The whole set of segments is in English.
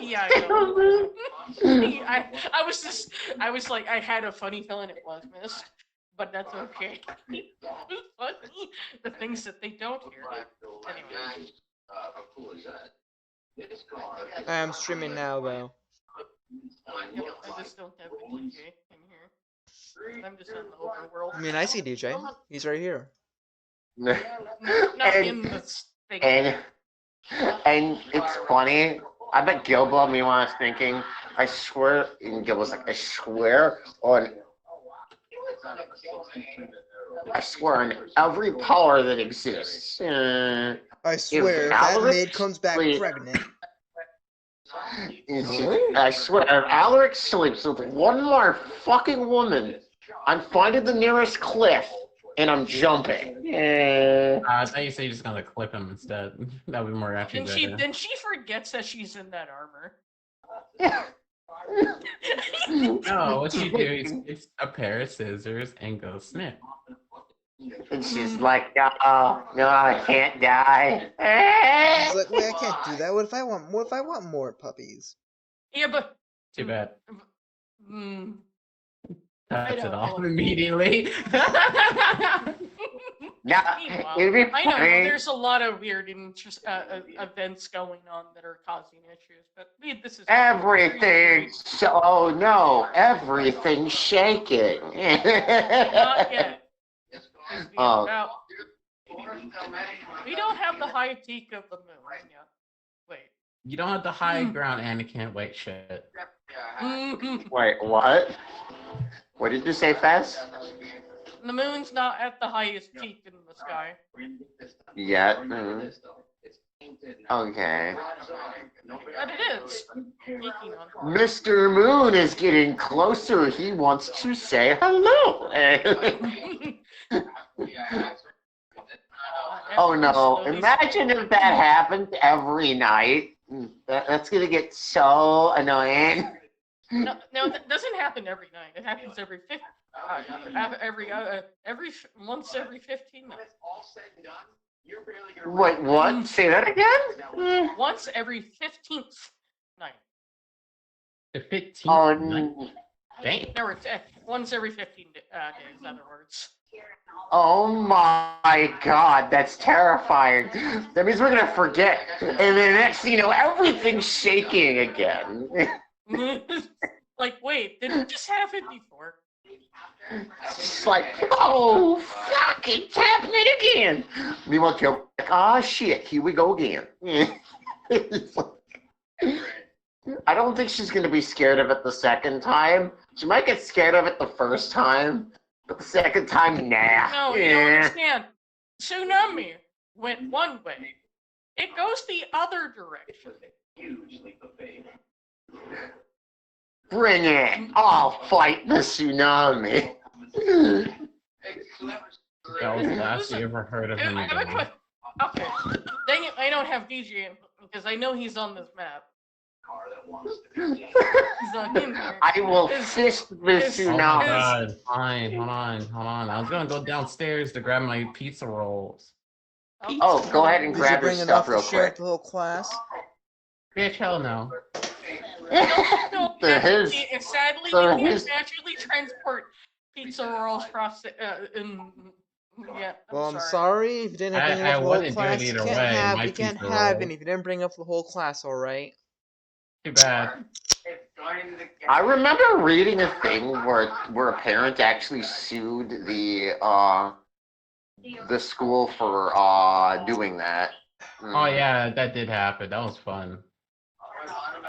Yeah, I know. I was like, I had a funny feeling it was missed, but that's okay. It's funny, the things that they don't hear. Anyway, I am streaming now, though. yep, I just don't have a DJ in here. I'm just in the overworld. I mean, I see DJ. He's right here. No, not and in this thing. and and it's funny. I bet Gilbo meanwhile was thinking, I swear, and Gilbo's like, I swear on every power that exists. I swear, if that Alaric maid comes back sleep- pregnant. I swear, if Alaric sleeps with one more fucking woman, I'm finding the nearest cliff and I'm jumping. I thought you said you're just gonna clip him instead. That would be more actually better. Then she forgets that she's in that armor. No, what you do is it's a pair of scissors and go snip. And she's like, no, I can't die. He's like, wait, I can't do that. What if I want more puppies? Yeah, but Too bad. mm, Cuts it don't off know. immediately. Now, meanwhile, it'd be I know funny. there's a lot of weird events going on that are causing issues, but this is Everything. So, oh no, everything's shaking. not yet. It's being Oh. about- we don't have the high peak of the moon yet. Wait. You don't have the high ground, Anakin. Wait, shit. Mhm. Wait, what? What did you say, Fez? The moon's not at the highest peak in the sky. Yet. Okay. But it is. Peaking on. Mr. Moon is getting closer. He wants to say hello. Oh no, imagine if that happened every night. That's gonna get so annoying. No, that doesn't happen every night. It happens every once every 15 minutes. Wait, what? Say that again? Once every 15th night. The 15th Oh, night. Dang. No, once every 15 days, in other words. oh my god, that's terrifying. That means we're gonna forget. And then next thing you know, everything's shaking again. Like, wait, did it just happen before? It's like, oh, fuck, it's happening again. Meanwhile, Joe, like, ah, shit, here we go again. It's like- I don't think she's going to be scared of it the second time. She might get scared of it the first time, but the second time, nah. No, you don't understand. Tsunami went one way. It goes the other direction. Bring it. I'll fight the tsunami. That was the last you ever heard of him I have a again. question. Okay. Dang it, I don't have DJ because I know he's on this map. He's not in here. I will Is- fist the Oh my tsunami. god, fine, hold on. I was gonna go downstairs to grab my pizza rolls. Oh, go ahead and Did you grab your bring stuff enough real to share quick. with the whole class? Bitch, hell no. No, So his- and sadly, so you can't his- naturally transport pizza rolls across in. Yeah, Well, I'm sorry. sorry if you didn't I bring enough for the whole wouldn't do it class. You either can't way, have, my you can't pizza have roll. any if you didn't bring up the whole class. All right. Too bad. I remember reading a thing where a parent actually sued the school for doing that. Oh yeah, that did happen. That was fun.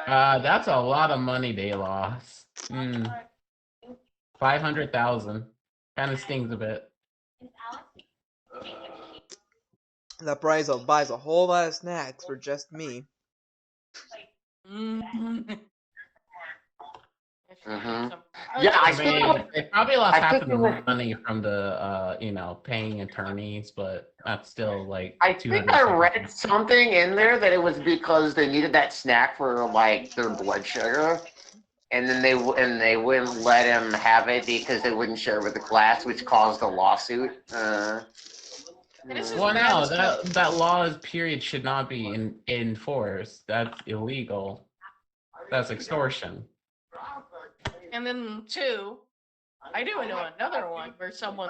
That's a lot of money they lost. 500,000. Kind of stings a bit. That buys a whole lot of snacks for just me. Mhm. Mhm. Yeah, I I think mean, they probably lost I half think of it the was- money from the, paying attorneys, but that's still like. I think I read something in there that it was because they needed that snack for like their blood sugar, and then they wouldn't let him have it because they wouldn't share it with the class, which caused a lawsuit. This is Well, bad no, as that law period should not be enforced. That's illegal. That's extortion. And then 2, I do know another one where someone,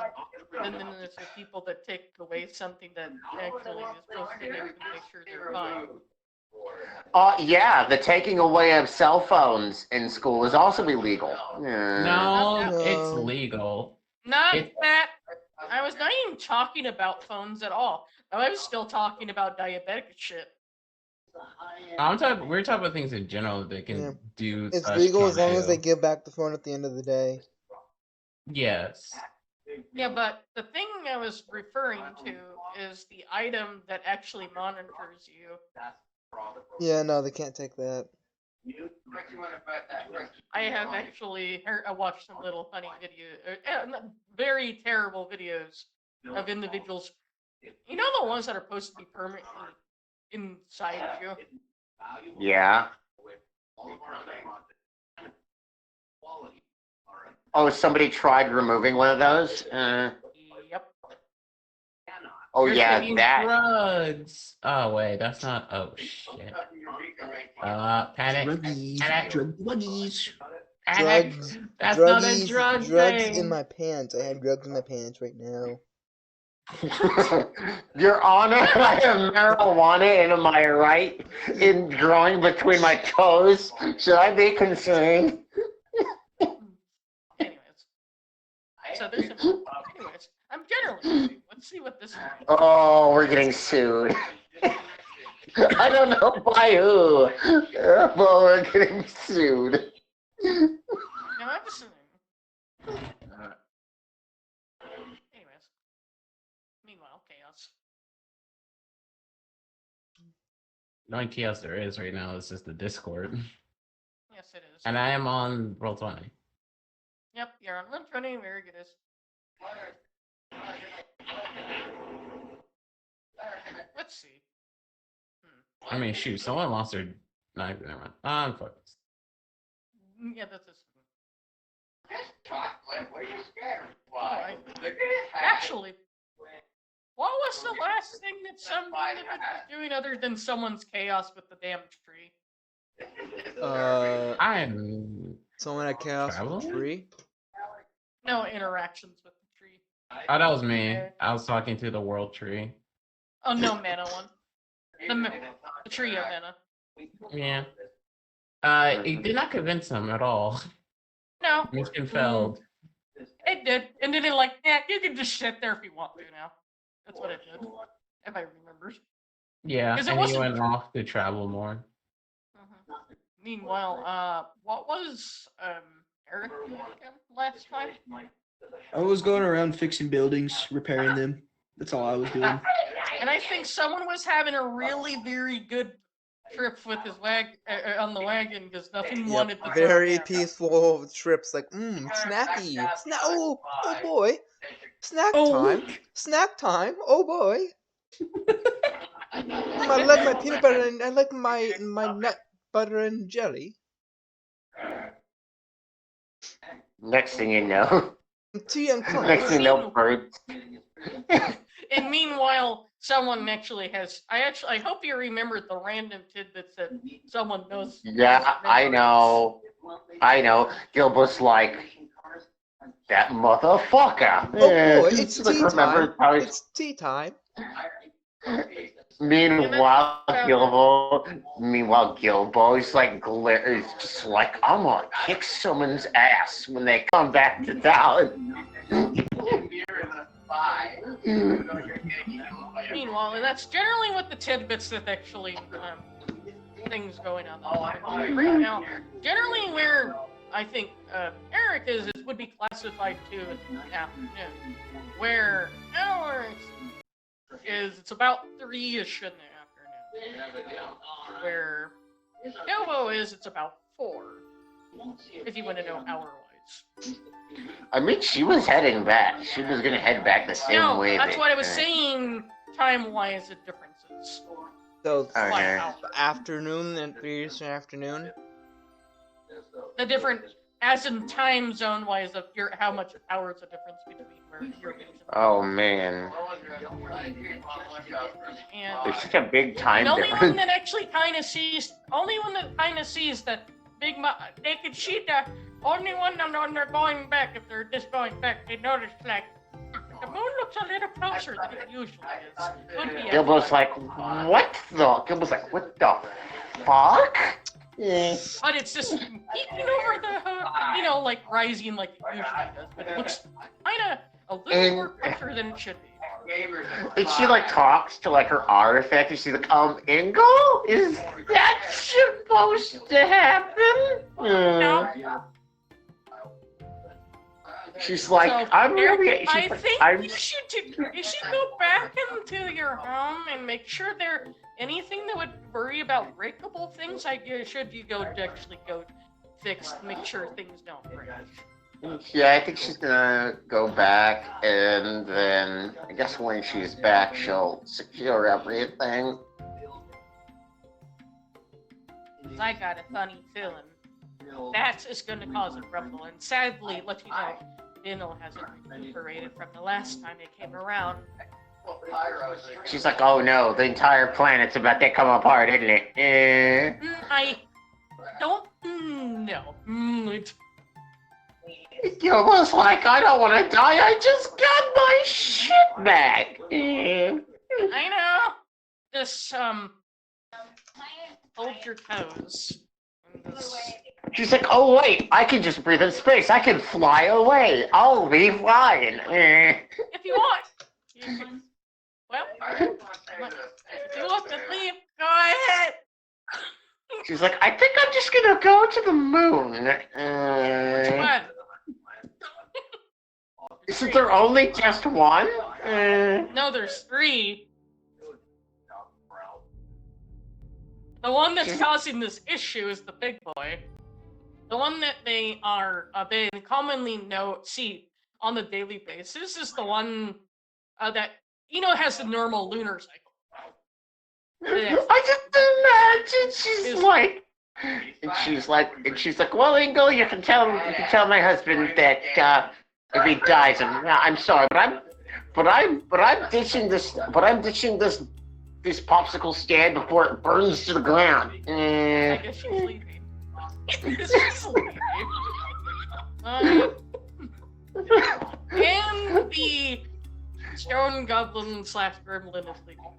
and then there's the people that take away something that actually is supposed to make sure they're fine. Yeah, the taking away of cell phones in school is also illegal. No, No. it's legal. Not It- that. I was not even talking about phones at all. I was still talking about diabetic shit. We're talking about things in general that they can Yeah. do. It's such legal as can long as do. they give back the phone at the end of the day. Yes. Yeah, but the thing I was referring to is the item that actually monitors you. Yeah, no, they can't take that. I have actually watched some little funny very terrible videos of individuals. You know the ones that are supposed to be permanently inside you? Yeah. Oh, somebody tried removing one of those? Yep. Oh, You're yeah, taking that. Drugs. Oh wait, that's not. Oh shit. Panic. Druggies, Panic. druggies. Panic. Drugs. That's not a Druggies. drug Drugs thing. in my pants. I have drugs in my pants right now. Your Honor, I have marijuana in my right, in growing between my toes. Should I be concerned? Anyways. So there's some. Anyways, I'm generally. Let's see what this is. Oh, we're getting sued. I don't know by who, but we're getting sued. Now I'm just. Anyways. Meanwhile, chaos. The only chaos there is right now is just the Discord. Yes, it is. And I am on Roll20. Yep, you're on Roll 20. Very good. Let's see. I mean, shoot, someone lost their knife. Never mind. I'm focused. Yeah, that's this. Actually, what was the last thing that someone was doing other than someone's chaos with the damn tree? I'm. Someone at Chaos with a Traveling? tree? No interactions with the tree. Oh, that was me. I was talking to the world tree. Oh, no mana one. The tree of mana. Yeah. It did not convince him at all. No, Mission failed. it did. And then it like, yeah, you can just sit there if you want to now. That's what it did. If I remember. Yeah, 'Cause it and he wasn't- went off to travel more. Meanwhile, what was Eric doing again last time? I was going around fixing buildings, repairing them. That's all I was doing. And I think someone was having a really very good trip with his on the wagon because nothing wanted to Very go. peaceful trips, like, snacky. Oh boy. Snack Oh, time. look. Snack time. Oh boy. I like my peanut butter and I like my nut butter and jelly. Next thing you know, Tea and next crunch. thing you know, birds. And meanwhile, someone actually has. I hope you remembered the random tidbits that someone knows. Yeah, I know. Gilbert's like, that motherfucker. Oh boy, it's Like, tea remember time. how he- It's tea time. Meanwhile, Gilbo's like is just like, I'm gonna kick someone's ass when they come back to town. Meanwhile, and that's generally what the tidbits that actually things going on. Now, generally where I think Eric is would be classified to an afternoon, where Alex is it's about 3-ish in the afternoon, where Gilbo is it's about 4. If you want to know hour-wise. I mean, she was heading back. She was gonna head back the same No, way. that's what I was saying. Time-wise, the differences. So Okay. Like how the afternoon and 3 afternoon. the different, as in time zone-wise, of how much hours of difference between where you're in. Oh man, And there's such a big time the only one difference. that actually kind of sees, that Naked cheetah. Only when they're going back, if they're just going back, they notice, like, the moon looks a little closer than it usually is. Could be Gilbo's like, what the? Gilbo's like, what the fuck? But it's just peeking over the, like rising like it usually does. But it looks kinda a little more closer than it should be. And she like talks to like her artifact and she's like, Ingo? Is that supposed to happen? No. She's like, So, I'm Eric, really. She's I like, think I'm. you should go back into your home and make sure there anything that would worry about breakable things. You go fix, make sure things don't break. Yeah, I think she's gonna go back, and then I guess when she's back, she'll secure everything. I got a funny feeling that is going to cause a rumble, and sadly, let you know, Dino hasn't recuperated from the last time it came around. She's like, oh no, the entire planet's about to come apart, isn't it? I don't know. Gilbo's like, I don't want to die, I just got my shit back. I know. Just, hold your toes. She's like, oh wait, I can just breathe in space, I can fly away, I'll be fine. If you want. Well, if you want to leave, go ahead. She's like, I think I'm just gonna go to the moon. What? Isn't there only just one? No, there's 3. The one that's causing this issue is the big boy. The one that they commonly see on the daily basis is the one that, has the normal lunar cycle. I just imagine she's like, well, Ingo, you can tell my husband that if he dies, I'm sorry, but I'm ditching this popsicle stand before it burns to the ground. I guess she's leaving. She's leaving. And the stone goblin / gremlin is leaving.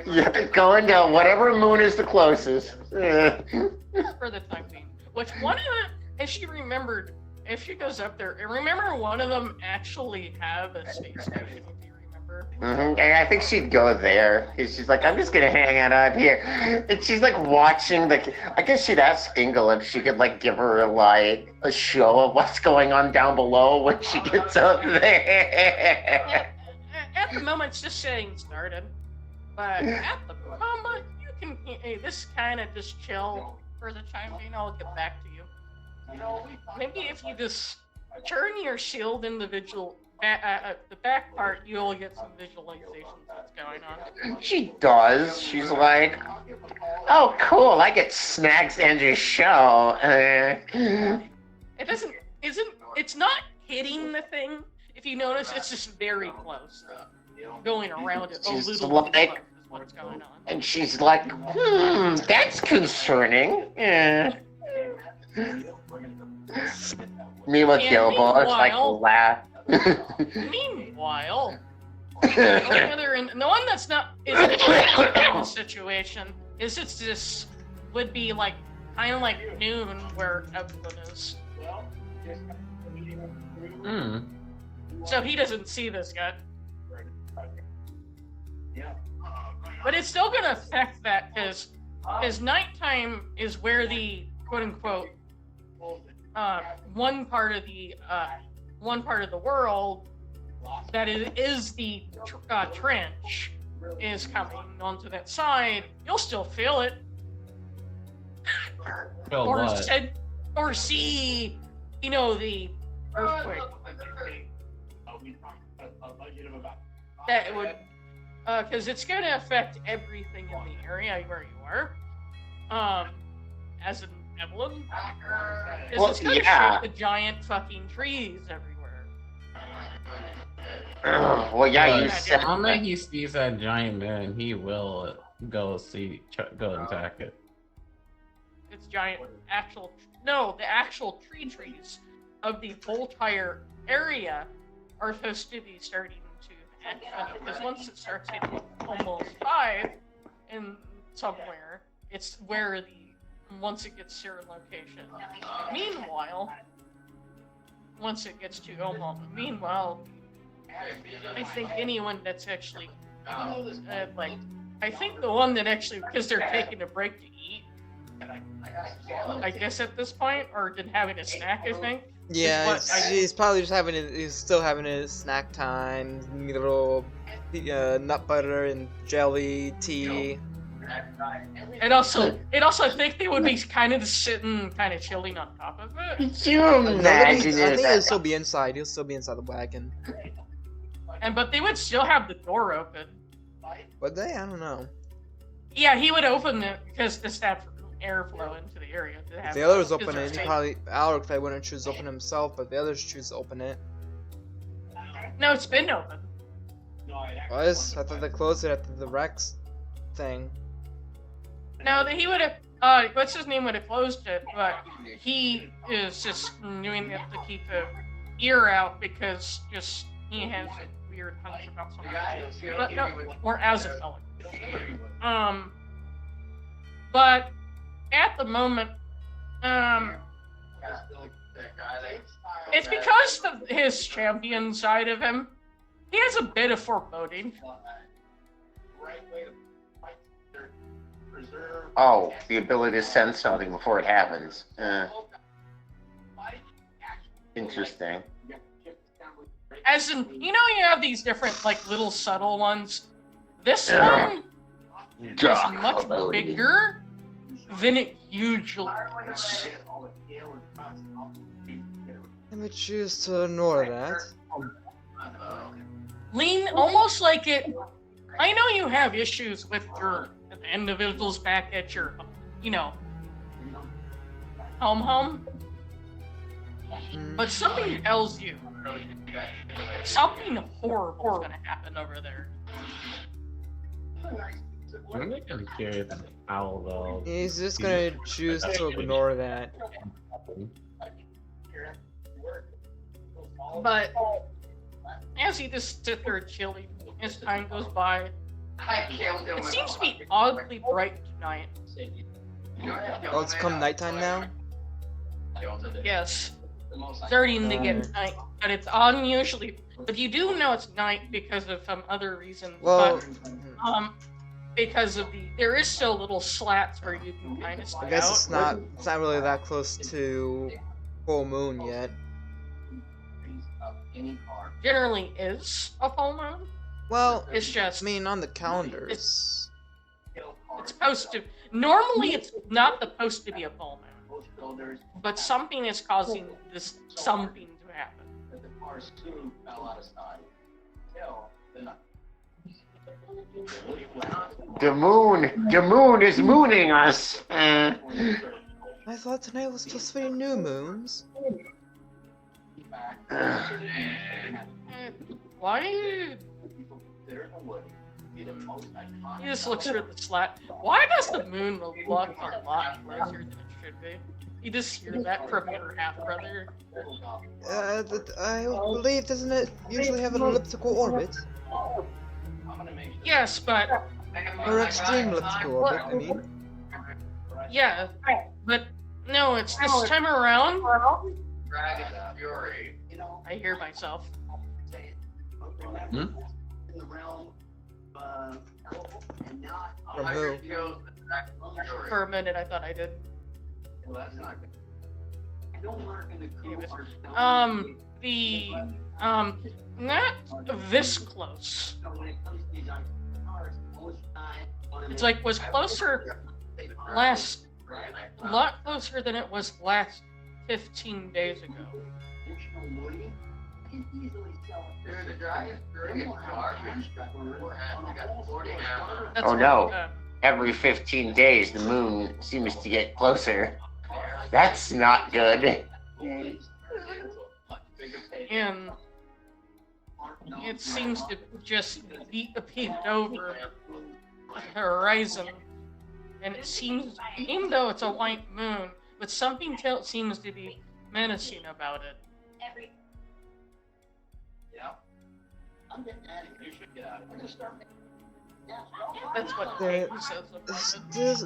Yeah, going to whatever moon is the closest. For the time being. Which one of them, if she goes up there, remember one of them actually have a space station, if you remember? And I think she'd go there. She's like, I'm just gonna hang out up here. And she's like watching I guess she'd ask Ingo if she could like give her like a show of what's going on down below when she gets up there. At the moment, it's just getting started. But at the moment, you can this kind of just chill for the time being. I'll get back to you. Maybe if you just turn your shield in the back part, you'll get some visualizations of what's going on. She does. She's like, oh, cool. I get snacks and your show. It's not hitting the thing. If you notice, it's just very close. Going around it a She's little like- bit is what's going on. And she's like, that's concerning. Mila Yeah, Gilbo is like, meanwhile- laugh. Meanwhile, the one that's not isn't in the situation is would be like kind of like noon where Evelyn is. So he doesn't see this yet. But it's still gonna affect that because nighttime is where the quote unquote one part of the world that is the trench is coming onto that side. You'll still feel it. Feel or what? or see, the earthquake. That would, because it's going to affect everything in the area where you are. As in Evelyn. Because it's going to shake the giant fucking trees everywhere. Well, yeah, you But said. the moment he sees that giant moon, he will go attack it. his giant the actual trees of the whole entire area are supposed to be starting to end. Because once it starts hitting almost 5 in somewhere, it's where once it gets certain location. Meanwhile, once it gets to Omaha, I think anyone that's actually I think the one that actually, because they're taking a break to eat, I guess at this point, or having a snack, I think. Yeah, Is what he's probably just he's still having his snack time, need a little nut butter and jelly, tea. And also, I think they would be kind of just sitting, kind of chilling on top of it. Could you No, I imagine think he'll it? still be inside. He'll still be inside the wagon. But they would still have the door open. Would they? I don't know. Yeah, he would open it because just have airflow into the area. To If have the others because open they're it, he safe. probably Alex I wouldn't choose to open himself, but the others choose to open it. No, it's been open. Was? I thought they closed it after the Rex thing. No, he would have. What's his name would have closed it, but he is just doing it to keep the ear out because just he has a weird hunch about something. But no, or as a felon. But at the moment, it's because of his champion side of him. He has a bit of foreboding. Oh, the ability to sense something before it happens. Interesting. As in, you have these different, little subtle ones. This Yeah. one is Duh. much bigger than it usually is. Let me choose to ignore that. Lean, almost like it. I know you have issues with your individuals back at your, home, Hmm. but something tells you something horrible is going to happen over there. I'm kind of curious how they'll. He's just gonna choose to ignore that. But as he just sits there chilling, as time goes by, it seems to be oddly bright tonight. Oh, it's come nighttime now? Yes, starting to get night, but it's unusually. But you do know it's night because of some other reason. Well, But, because of there is still little slats where you can kind of stick I guess out. it's not really that close to full moon yet. Generally is a full moon. Well, It's I just mean, on the calendars. it's supposed to. Normally, it's not supposed to be a full moon, but something is causing this something to happen. The moon is mooning us. I thought tonight was supposed to be new moons. Why? He just looks at the slat. Why does the moon look a lot closer than it should be? You just hear that from your half-brother. I believe, doesn't it usually have an elliptical orbit? Yes, but Or extreme elliptical orbit, I mean. yeah, but no, it's this time around. I hear myself. From who? For a minute, I thought I did. Not this close. It's was closer a lot closer than it was last 15 days ago. That's Oh, what, no. Every 15 days, the moon seems to get closer. That's not good. And it seems to just be peeked over the horizon. and it seems, even though it's a white moon, but something seems to be menacing about it. That's what There- Kate says There's, about it. there's,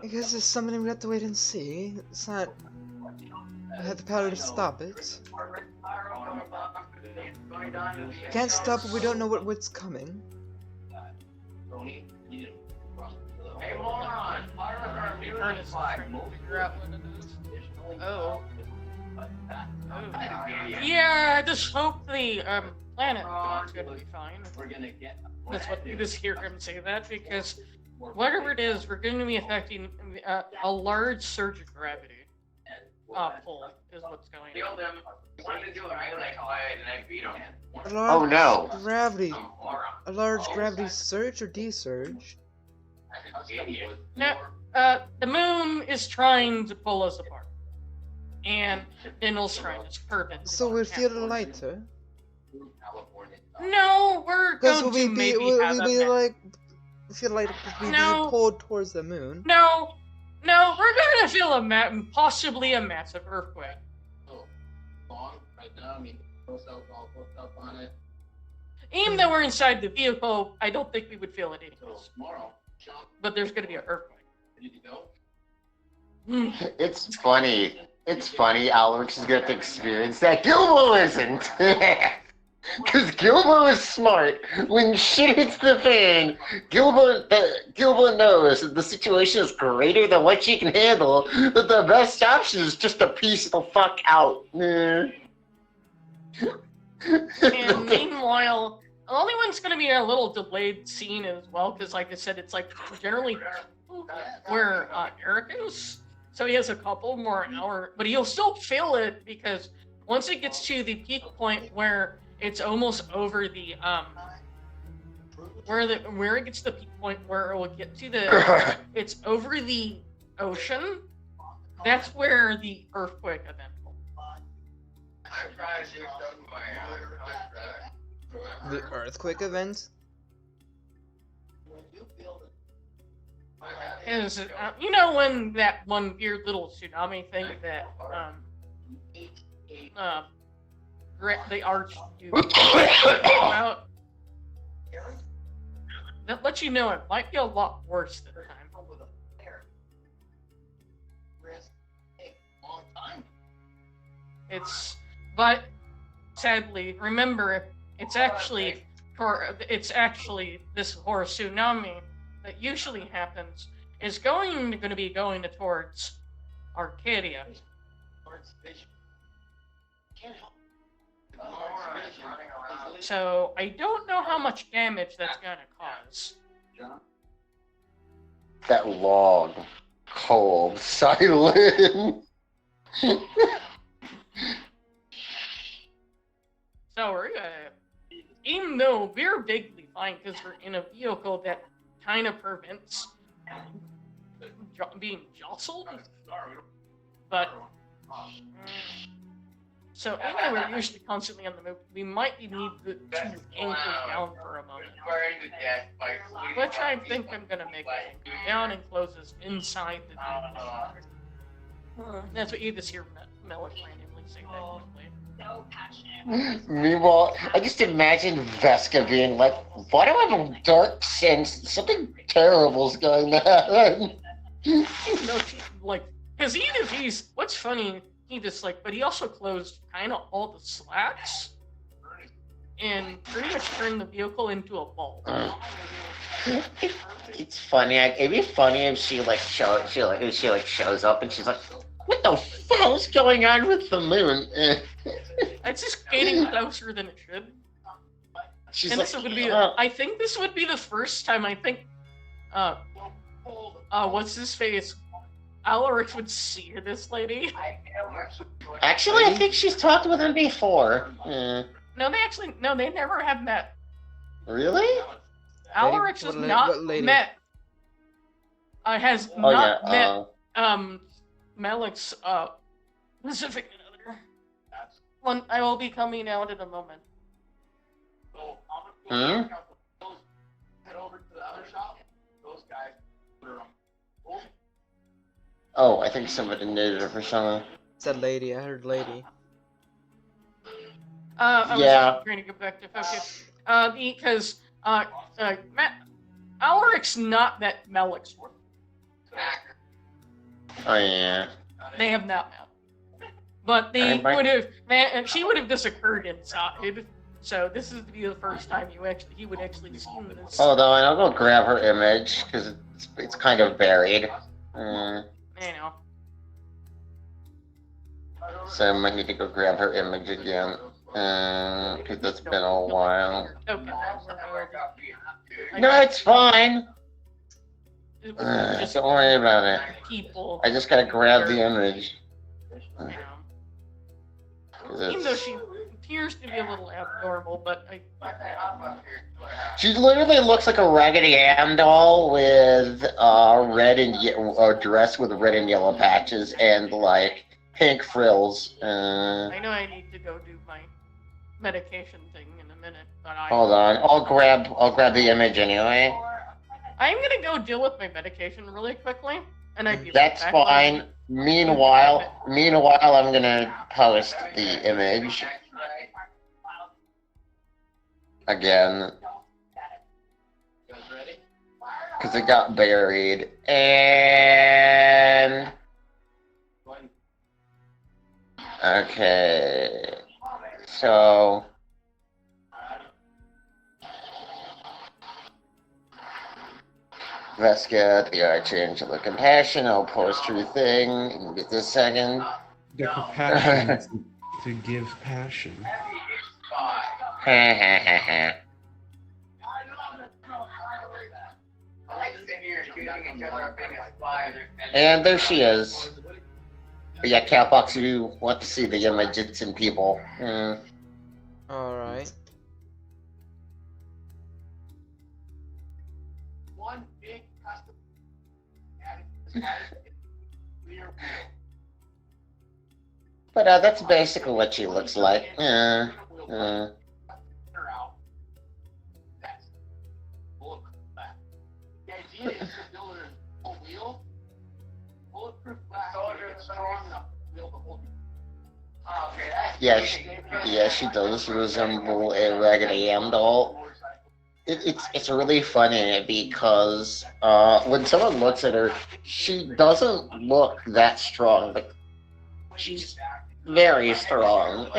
I guess there's something we have to wait and see. It's not. I have the power to stop it. Can't stop it. We don't know what's coming. Ernest is trying to figure out what it is. Oh. Yeah, I just hope the planet is gonna be fine. That's what you just hear him say that, because whatever it is, we're going to be affecting a large surge of gravity. Pull is what's going on. A large Oh no. Gravity. A large gravity surge or desurge? No, the moon is trying to pull us apart. And Dindle's trying to curve it. So we feel lighter. No, we're Because going we to be maybe we have be a like feel like we No. be pulled towards the moon. No, we're gonna feel possibly a massive earthquake. Even though we're inside the vehicle, I don't think we would feel it anyways. But there's gonna be an earthquake. Hmm. It's funny. It's funny. Alex is going to experience that. Gilbo isn't. Because Gilbo is smart. When shit hits the fan, Gilbo knows that the situation is greater than what she can handle. That the best option is just to piece the fuck out. And meanwhile, the only one's gonna be a little delayed scene as well, because like I said, it's like generally where Eric is. So he has a couple more hours, but he'll still feel it because once it gets to the peak point where it's almost over the where it gets to the peak point where it will get to the it's over the ocean. That's where the earthquake event will. The earthquake event. Is you know when that one weird little tsunami thing that the Archduke about? That lets you know it might be a lot worse this time. But sadly, remember, it's actually this horror tsunami that usually happens is going to be going towards Arcadia. So I don't know how much damage that's gonna cause. That long, cold silence. So we're even though we're vaguely fine because we're in a vehicle that kind of prevents being jostled, but so anyway, we're usually constantly on the move. We might need to anchor down for a moment, which I think I'm gonna make it anchor down and close us inside the vehicle. That's what you just hear Melick randomly say that usually. Meanwhile, I just imagine Vesca being like, why do I have a dark sense something terrible's going to happen? No, because he's what's funny, he just but he also closed kind of all the slats and pretty much turned the vehicle into a ball. It's funny. It'd be funny if she shows up and she's like, what the hell's going on with the moon? It's just getting closer than it should. She's And like, this would be, "Oh, I think this would be the first time I think, what's his face? Alaric would see this lady. actually, I think she's talked with him before. No, they never have met. Really? Alaric has not lady? met. Has Oh not yeah. met Melick's Pacific other. One I will be coming out in a moment. Oh, I think somebody needed it for something. Said lady. I heard lady. I was Yeah. trying to get back to focus. Because Alaric's not that Malik's worth. Oh yeah. They have not met. But they Anybody? would have, she would have disoccurred inside. So this is to be the first time he would actually see this. Hold on, I'll go grab her image because it's kind of buried. You know. So I might need to go grab her image again. Because it's been a while. Okay. No, it's fine. Just Don't worry about it. people. I just gotta grab the image. You know. 'Cause Even though it's- she appears to be a little abnormal, but She literally looks like a Raggedy Ann doll with red and a dress with red and yellow patches and like pink frills. I know I need to go do my medication thing in a minute, but Hold on, I'll grab the image anyway. I'm gonna go deal with my medication really quickly, and I'd be right That's back. fine. Meanwhile, I'm gonna post the image again because it got buried and okay, so. Vesca, the Archangel of Compassion, I'll post her thing in just a second. The compassion is to give passion. And there she is. But yeah, Catbox, you want to see the image, it's in people. Alright. But that's basically what she looks like. Yeah, she does resemble a Raggedy Ann doll. It's really funny because when someone looks at her, she doesn't look that strong, but she's very strong.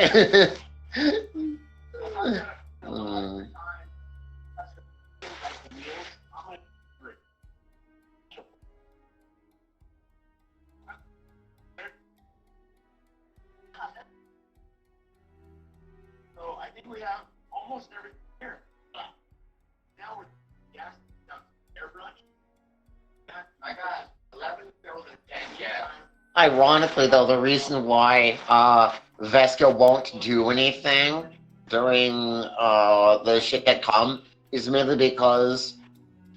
So I think we have almost everything here. Now we're airbrush. I got 11 fills and 10 yet. Ironically, though, the reason why Vesca won't do anything during the shit that come is merely because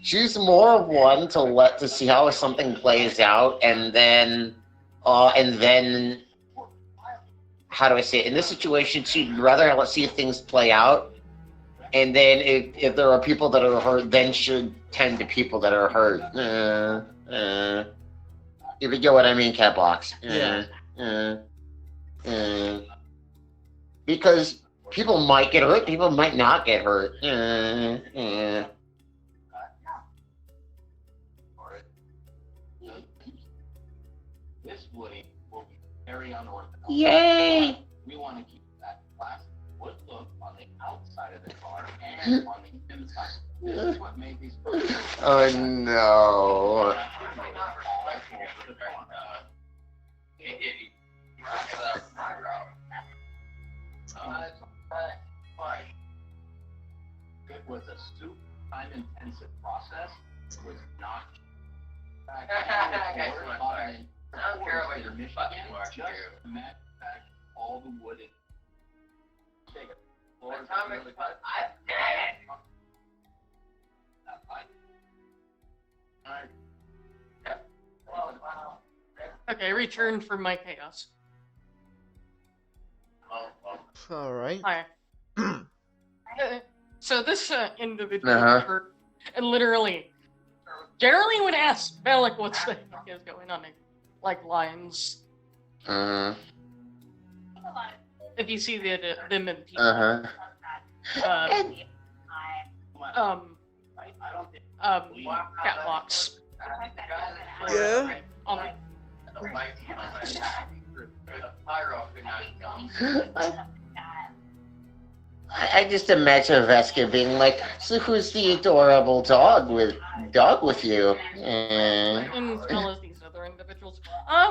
she's more of one to see how something plays out, and then how do I say it? In this situation, she'd rather let's see things play out, and then if there are people that are hurt, then she'd tend to people that are hurt. If you get what I mean, Catbox. Because people might get hurt, people might not get hurt. This woody will be very unorthodox. Yay! We want to keep that classic wood look on the outside of the car and on the inside. This is what made these perfect. Oh no. It was a super time-intensive process. It was not. I don't care about your Michigan. Just manufacture all the wood in. okay, returned from my chaos. Alright. Hi. So this individual Uh-huh. literally generally would ask Malik what's the heck is going on. like lions. Uh If you see them in people. huh. Catwalks. Yeah. I just imagine Vesca being like, "So who's the adorable dog with you?" And as well as these other individuals.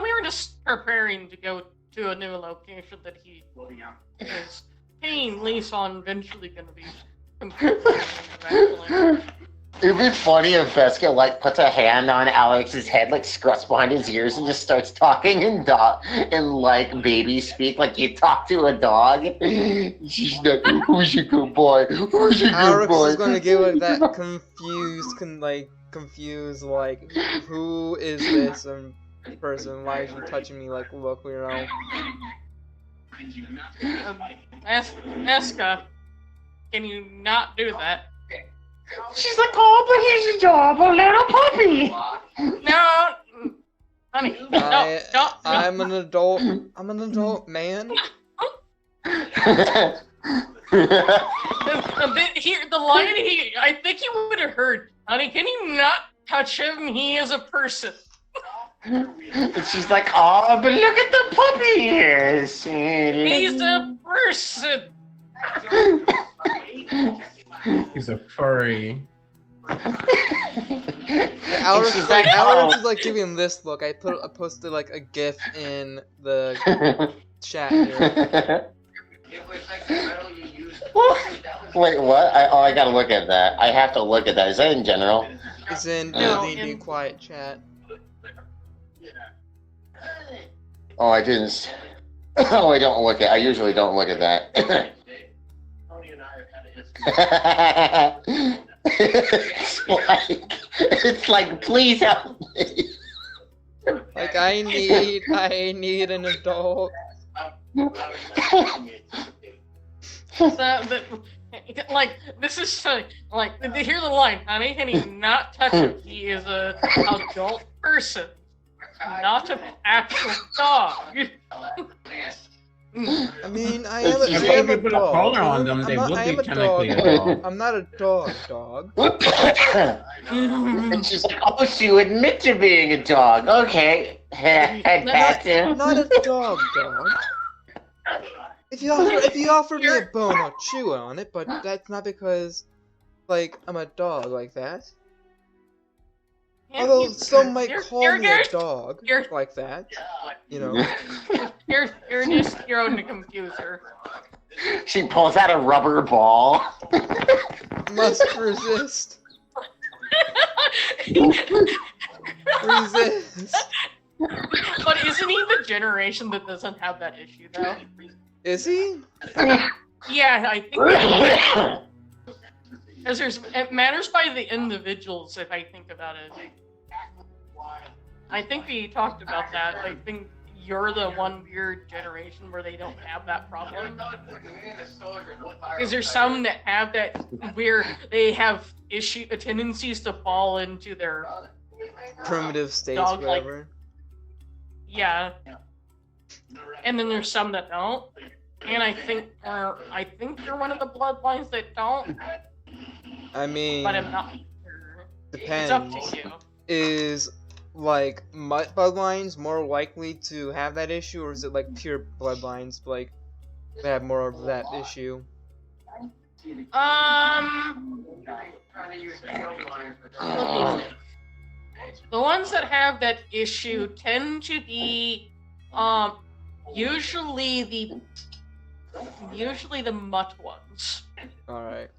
We were just preparing to go to a new location that he is paying lease on, eventually going to be eventually. It'd be funny if Vesca like puts a hand on Alex's head, like scruts behind his ears, and just starts talking in like baby speak, like you talk to a dog. She's like, "Who's your good boy? Who's your good Alex boy?" is gonna give it that confused, like, who is this person? Why is she touching me? Like, look, you know. Eska, can you not do that? She's like, "Oh, but he's adorable little puppy." No, honey, no. I'm an adult. I'm an adult man. The lion, I think you would have heard. Honey, can you not touch him? He is a person. And she's like, "Oh, but look at the puppy ears." He's a person. He's a furry. Alex, she's like, like, Alex "Oh." is like giving this look. I posted like a GIF in the chat here. Wait, what? I gotta look at that. I have to look at that. Is that in general? It's in No, the Be in- Quiet chat. Oh, I didn't. Oh, I don't look at. I usually don't look at that. it's like, please help me. Like, I need an adult. Like, this is so, like, hear the line, honey, can you not touch him? He is a adult person, not an actual dog. I mean, I If am you a put a dog. collar on them, I'm they not- would I be am a technically dog. a dog. I'm not a dog. And she's like, "Oh, so you admit to being a dog? Okay, head pat him." Not a dog. If you offer me a bone, I'll chew on it, but that's not because, like, I'm a dog like that. Although some might call me a dog you're- like that, you know. You're just throwing the confuser. She pulls out a rubber ball. Must resist. Resist. But isn't he the generation that doesn't have that issue, though? Is he? Yeah, I think. Because it matters by the individuals, if I think about it. I think we talked about that. I think you're the one weird generation where they don't have that problem. Because there's some that have that where they have tendencies to fall into their Primitive states, Dog-like. whatever. yeah. And then there's some that don't. And I think you're one of the bloodlines that don't, I mean, but I'm not sure. depends. It's up to you. Is, like, mutt bloodlines more likely to have that issue, or is it, like, pure bloodlines, like, that have more of that issue? The ones that have that issue tend to be, usually the mutt ones. Alright.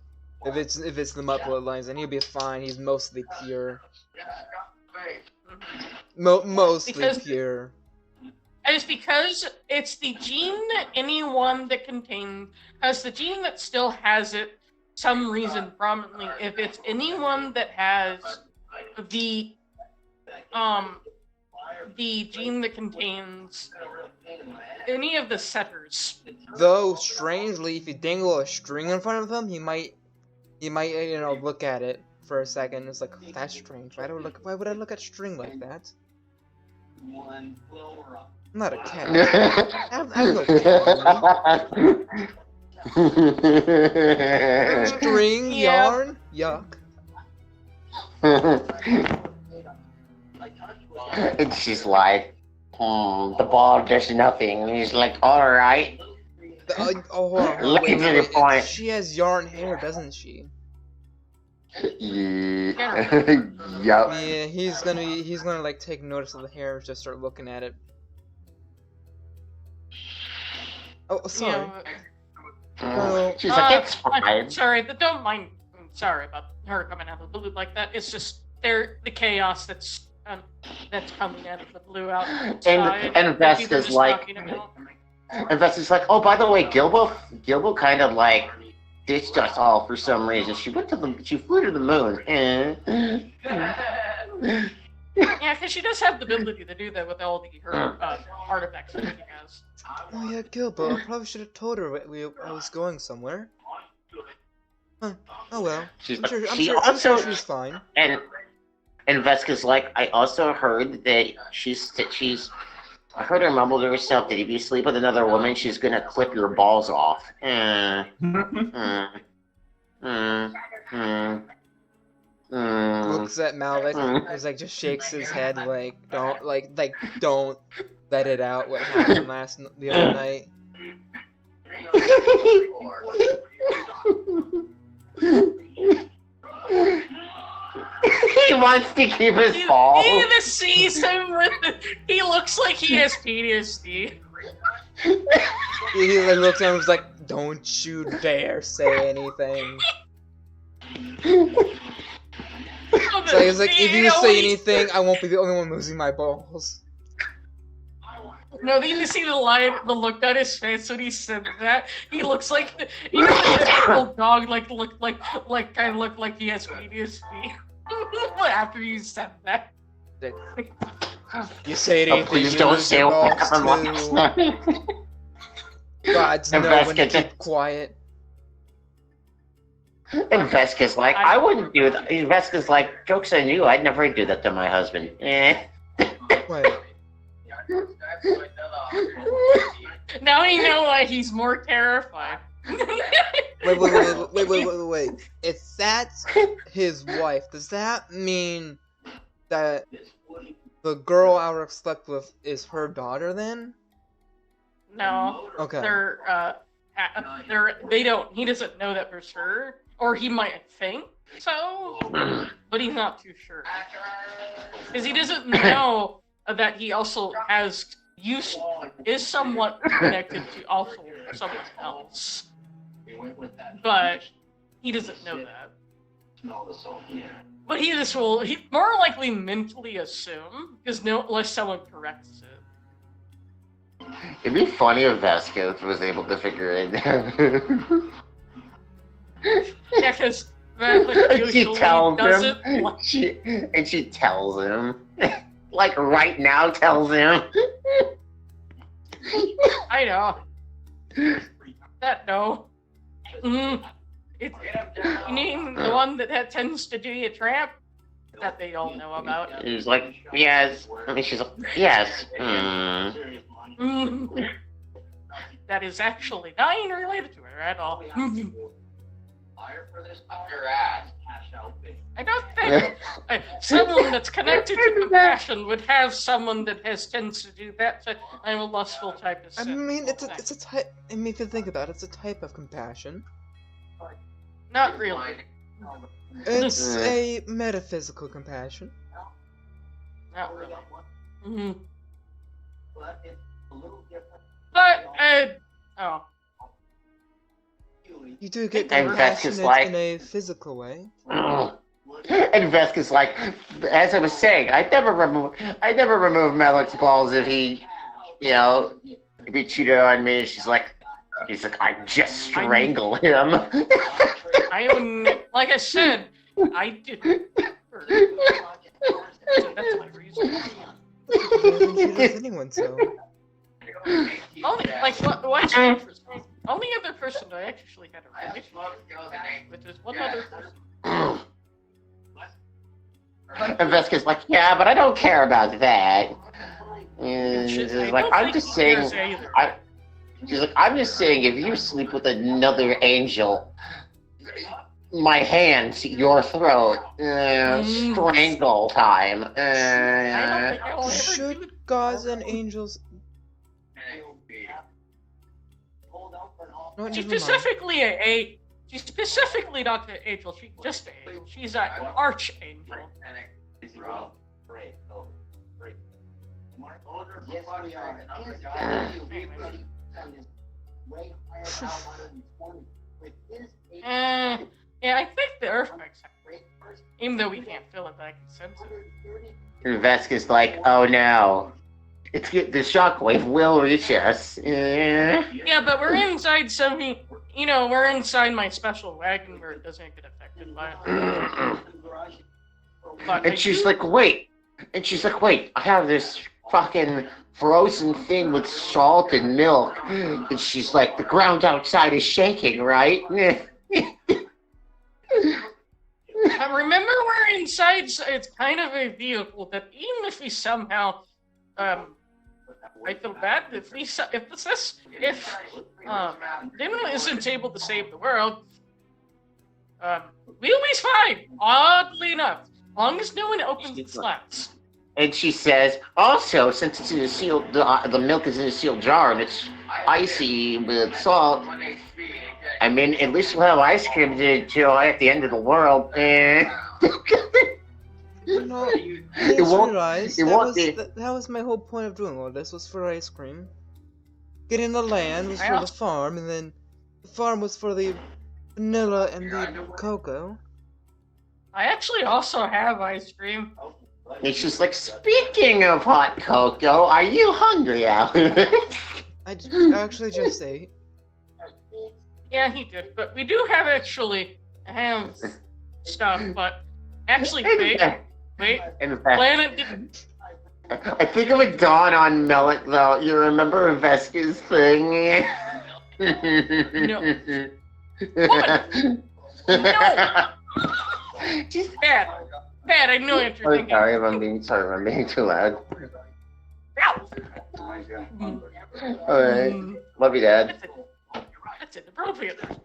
If it's the mutt bloodlines, then he'll be fine. He's mostly pure. Mostly Because- pure. And it's because it's the gene that anyone that has the gene that still has it, some reason prominently. If it's anyone that has the gene that contains any of the setters. Though, strangely, if you dangle a string in front of him, he might, look at it for a second. It's like, that's strange. Why would I look at string like that? I'm not a cat. I'm no cat. String Yeah. yarn? Yuck. And she's like, the ball does nothing. And he's like, alright. Hold on, Look wait, at wait, your wait. point. She has yarn hair, doesn't she? Yeah. Yup. Yeah, he's gonna like take notice of the hair and just start looking at it. Oh, sorry. Oh, She's like, it's I'm fine. sorry, don't mind. I'm sorry about her coming out of the blue like that. It's just the chaos that's coming out of the blue outside. And that people are Vesca's just like, talking about. and Vesca's like, oh, by the way, Gilbo kind of like ditched us all for some reason. She flew to the moon. Yeah, because she does have the ability to do that with all her artifacts that she has. oh yeah, Gilbo. I probably should have told her I was going somewhere. Huh. Oh well. She's I'm like, sure, I'm she sure, I'm also sure she's fine. and Vesca's like, I also heard that she's. I heard her mumble to herself that if you sleep with another woman, she's gonna clip your balls off. Looks at Malik. He's like just shakes his head like don't don't let it out what happened the other night. He wants to keep his He balls. either sees him with he looks like he has PTSD. He like looks at him and was like, don't you dare say anything. So he's like, if you say anything, I won't be the only one losing my balls. No, did you see the look on his face when he said that? He looks like, you know, the little dog, look like he has PTSD. After you said that. You say Oh, anything, please you don't lose say your what balls happened too. last night. Gods And know when to Vesca keep quiet. And Vesca's like, I wouldn't do that. Vesca's like, joke's on you, I'd never do that to my husband. Wait. Now you know why he's more terrified. Wait. If that's his wife, does that mean that the girl I slept with is her daughter then? No, Okay. he doesn't know that for sure, or he might think so, but he's not too sure. Because he doesn't know that he also is somewhat connected to also someone else. But he doesn't know that. But he more likely mentally assume, because unless someone corrects it. It'd be funny if Vesca was able to figure it out. Yeah, because She tells doesn't. him. She tells him. Like right now tells him. I know. That no. You mean the one that tends to do you trap? That they all know about. He's like, yes. I mean, she's like, yes. That is actually not even related to her at all. I don't think someone that's connected to compassion would have someone that tends to do that. So I'm a lustful type of I sin. mean, it's a type. I mean, if you think about it, it's a type of compassion. Not really. It's a metaphysical compassion. Not really. But oh. You do get And Vesca's compassionate like- in a physical way. And Vesca's like, as I was saying, I never remove Malik's balls if he cheated on me. He's like, I'd just strangle him. Like I said, I didn't. So that's my reason. She does anyone so. Only only other person I actually had a relationship with is one other person. And Vesca's like, yeah, but I don't care about that. And she's I like, don't I'm think just he saying, cares either. she's like, I'm just saying, if you sleep with another angel, my hand to your throat, strangle time. I don't think I will ever do Should it. gods and angels? No, She's never mind. specifically she's specifically not the angel. She's just an angel. She's an archangel. Yeah, I think the Earth makes sense. Even though we can't feel it, but I can sense it. And Vesca's like, oh no. The shockwave will reach us. Yeah, but we're inside we're inside my special wagon where it doesn't get affected by it. But And she's like, wait. I have this fucking frozen thing with salt and milk. And she's like, the ground outside is shaking, right? remember we're inside, so it's kind of a vehicle that even if we somehow, I feel bad if Dino isn't able to save the world, we'll be fine, oddly enough, as long as no one opens the slats. And she says, also, since it's in a sealed, the milk is in a sealed jar and it's icy with salt, I mean, at least we'll have ice cream to enjoy at the end of the world. No, It I won't- realized it that won't was be- that was my whole point of doing all this was for ice cream. Getting the land was I for the also- farm, and then the farm was for the vanilla and the cocoa. I actually also have ice cream. And she's like, speaking of hot cocoa, are you hungry, Alan? Actually just ate. Yeah, he did, but we do have stuff, but actually, wait, In fact, Planet didn't. I think it would dawn on Melik, though. You remember Vesca's thing? No. No! Just, Bad, I know what you're thinking. sorry if I'm being too loud. Ow! Alright. Love you, Dad. That's inappropriate. But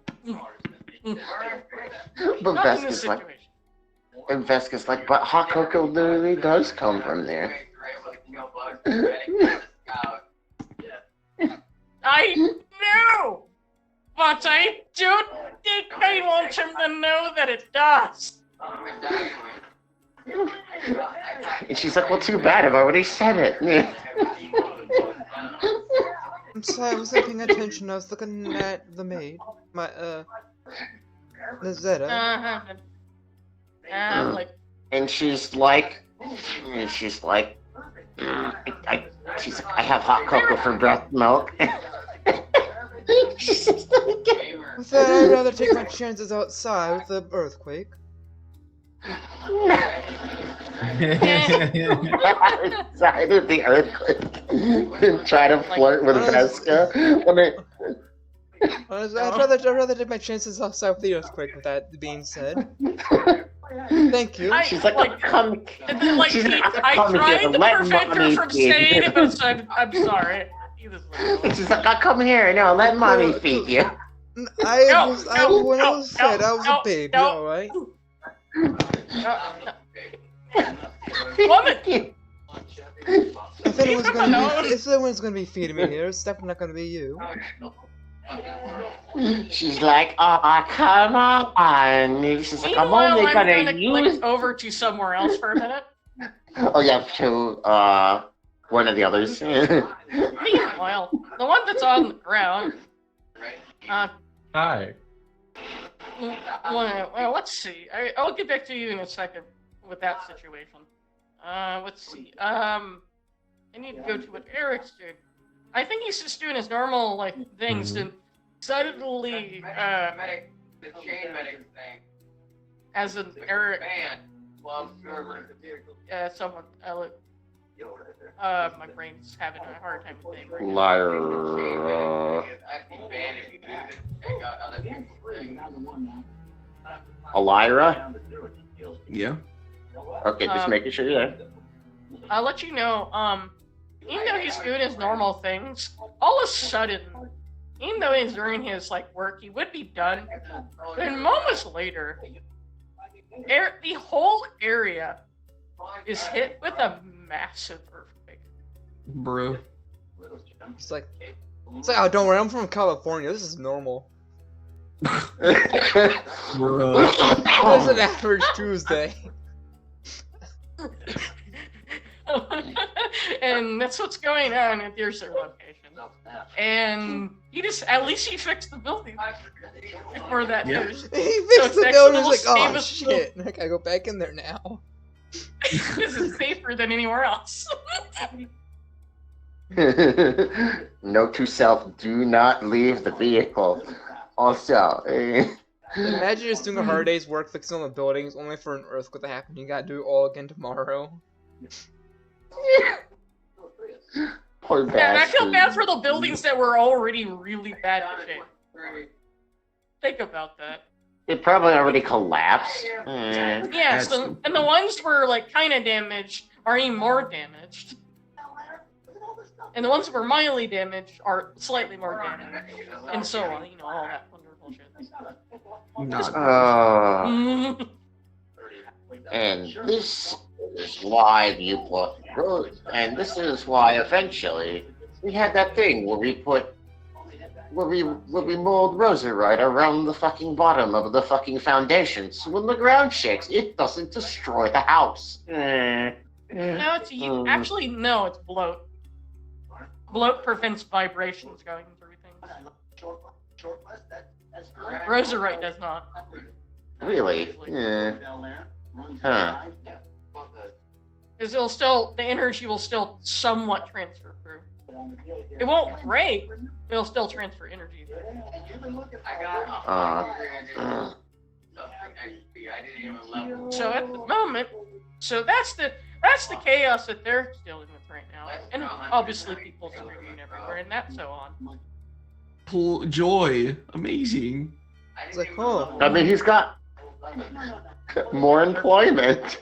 Not in this Vesca's like, situation. but hot cocoa literally does come from there. I know! But I don't think I want him to know that it does. And she's like, well, too bad, I've already said it. I'm sorry, I wasn't paying attention. I was looking at the maid, Nazetta. Like, And she's like, I have hot cocoa for breast milk. She's just like, With that, I'd rather take my chances outside with the earthquake. outside of the earthquake and try to flirt with Vesca. Honestly, I'd rather take my chances outside with the earthquake. With that being said, thank you. She's like, come. and then, like She's like, I come tried here, to let prevent her mommy from feed saying you. it, but said, I'm sorry. She's like, oh, come here, no, let mommy feed you. When No, I was no, said I was no, a baby, no. alright? Woman! If anyone's gonna be feeding me here, it's definitely not gonna be you. She's like, oh, come on. She's like, I'm Meanwhile, only I'm gonna gonna use. click over to somewhere else for a minute. Oh, yeah, to one of the others. Meanwhile, the one that's on the ground. Hi. Well, let's see. I'll get back to you in a second with that situation. Let's see. I need to go to what Eric's doing. I think he's just doing his normal things and suddenly the chain medic thing. as an Eric Man, well, server, the vehicle. someone my brain's having a hard time with names right now. Lyra. Alyra? Yeah. Okay, just making sure you're there. I'll let you know. even though he's doing his normal things, all of a sudden, even though he's doing his like work, he would be done. Then moments later, the whole area is hit with a massive earthquake. Bro. It's like, oh, don't worry, I'm from California. This is normal. Bro. It's an average Tuesday. And that's what's going on at your Sir location. And at least he fixed the building before that Yeah. news. He So fixed the it's building. actually He's like, save oh us shit, I gotta go back in there now. This is safer than anywhere else. Note to self: do not leave the vehicle. Also, Imagine just doing a hard day's work fixing all the buildings, only for an earthquake to happen. You gotta do it all again tomorrow. poor Yeah, and I feel bastard. bad for the buildings that were already really bad shape. Think about that. It probably already collapsed. Yeah, so, and the ones were like kind of damaged are even more damaged. And the ones that were mildly damaged are slightly more damaged. And so on, you know, all that wonderful shit. Not. Mm. And this is why you put roads, and this is why eventually we had that thing where we mold roserite around the fucking bottom of the fucking foundation, so when the ground shakes, it doesn't destroy the house. No, it's actually no, it's bloat. Bloat prevents vibrations going through things. Roserite does not. Really? Huh. Because the energy will still somewhat transfer through. It won't break, but it'll still transfer energy through. So at the moment, that's the chaos that they're dealing with right now, and obviously people screaming everywhere, and that's so on. Joy. Amazing. It's like, oh. I mean, he's got more employment.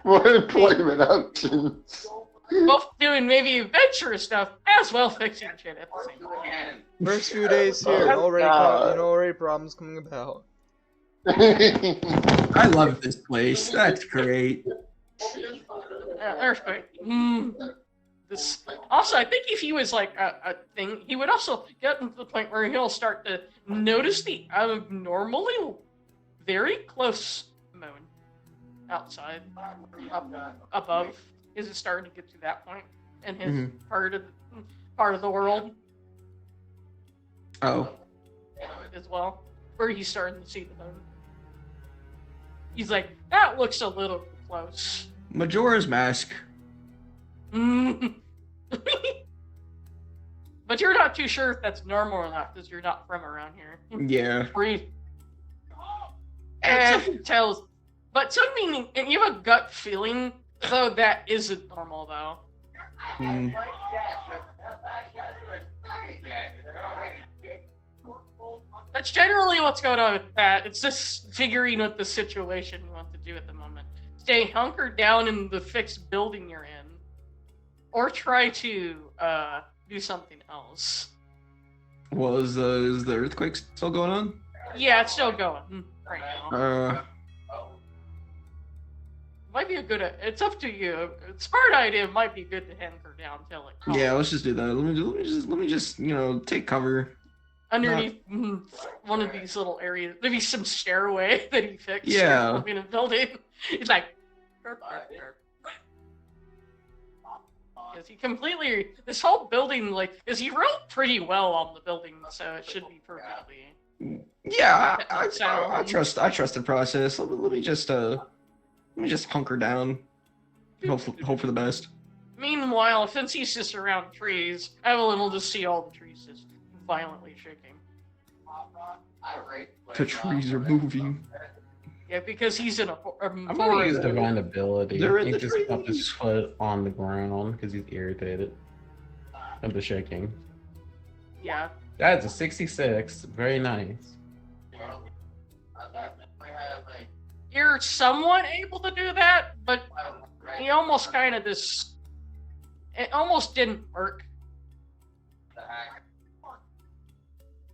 More employment options. Both doing maybe adventurous stuff as well fixing shit at the same time. First few days here, already problems coming about. I love this place. That's great. Earthquake. Also, I think if he was like a thing, he would also get to the point where he'll start to notice the abnormally very close moon outside, up above. Is it starting to get to that point in his part of the world Oh. as well, where he's starting to see the moon? He's like, that looks a little close. Majora's Mask. But you're not too sure if that's normal or not because you're not from around here. Yeah. And tells, but something, and you have a gut feeling though that isn't normal though. Hmm. That's generally what's going on with that. It's just figuring out the situation you want to do at the moment. Stay hunkered down in the fixed building you're in, or try to do something else. Well, is the earthquake still going on? Yeah, it's still going right now. Might be a good. It's up to you. A smart idea might be good to hunker down till it comes. Yeah, let's just do that. Let me just take cover. Underneath one of these little areas, maybe some stairway that he fixed. Yeah. In a building. He's like, because he completely this whole building because he wrote pretty well on the building, so it should be perfectly. Yeah, I trust the process. Let me just hunker down. Hope for the best. Meanwhile, since he's just around trees, Evelyn will just see all the trees just violently shaking. The trees are moving. Yeah, because he's in a I'm gonna use forest. divine ability. They're in He the just up his trees. foot on the ground because he's irritated of the shaking. Yeah. That's a 66. Very nice. You're somewhat able to do that, but he almost kind of just It almost didn't work.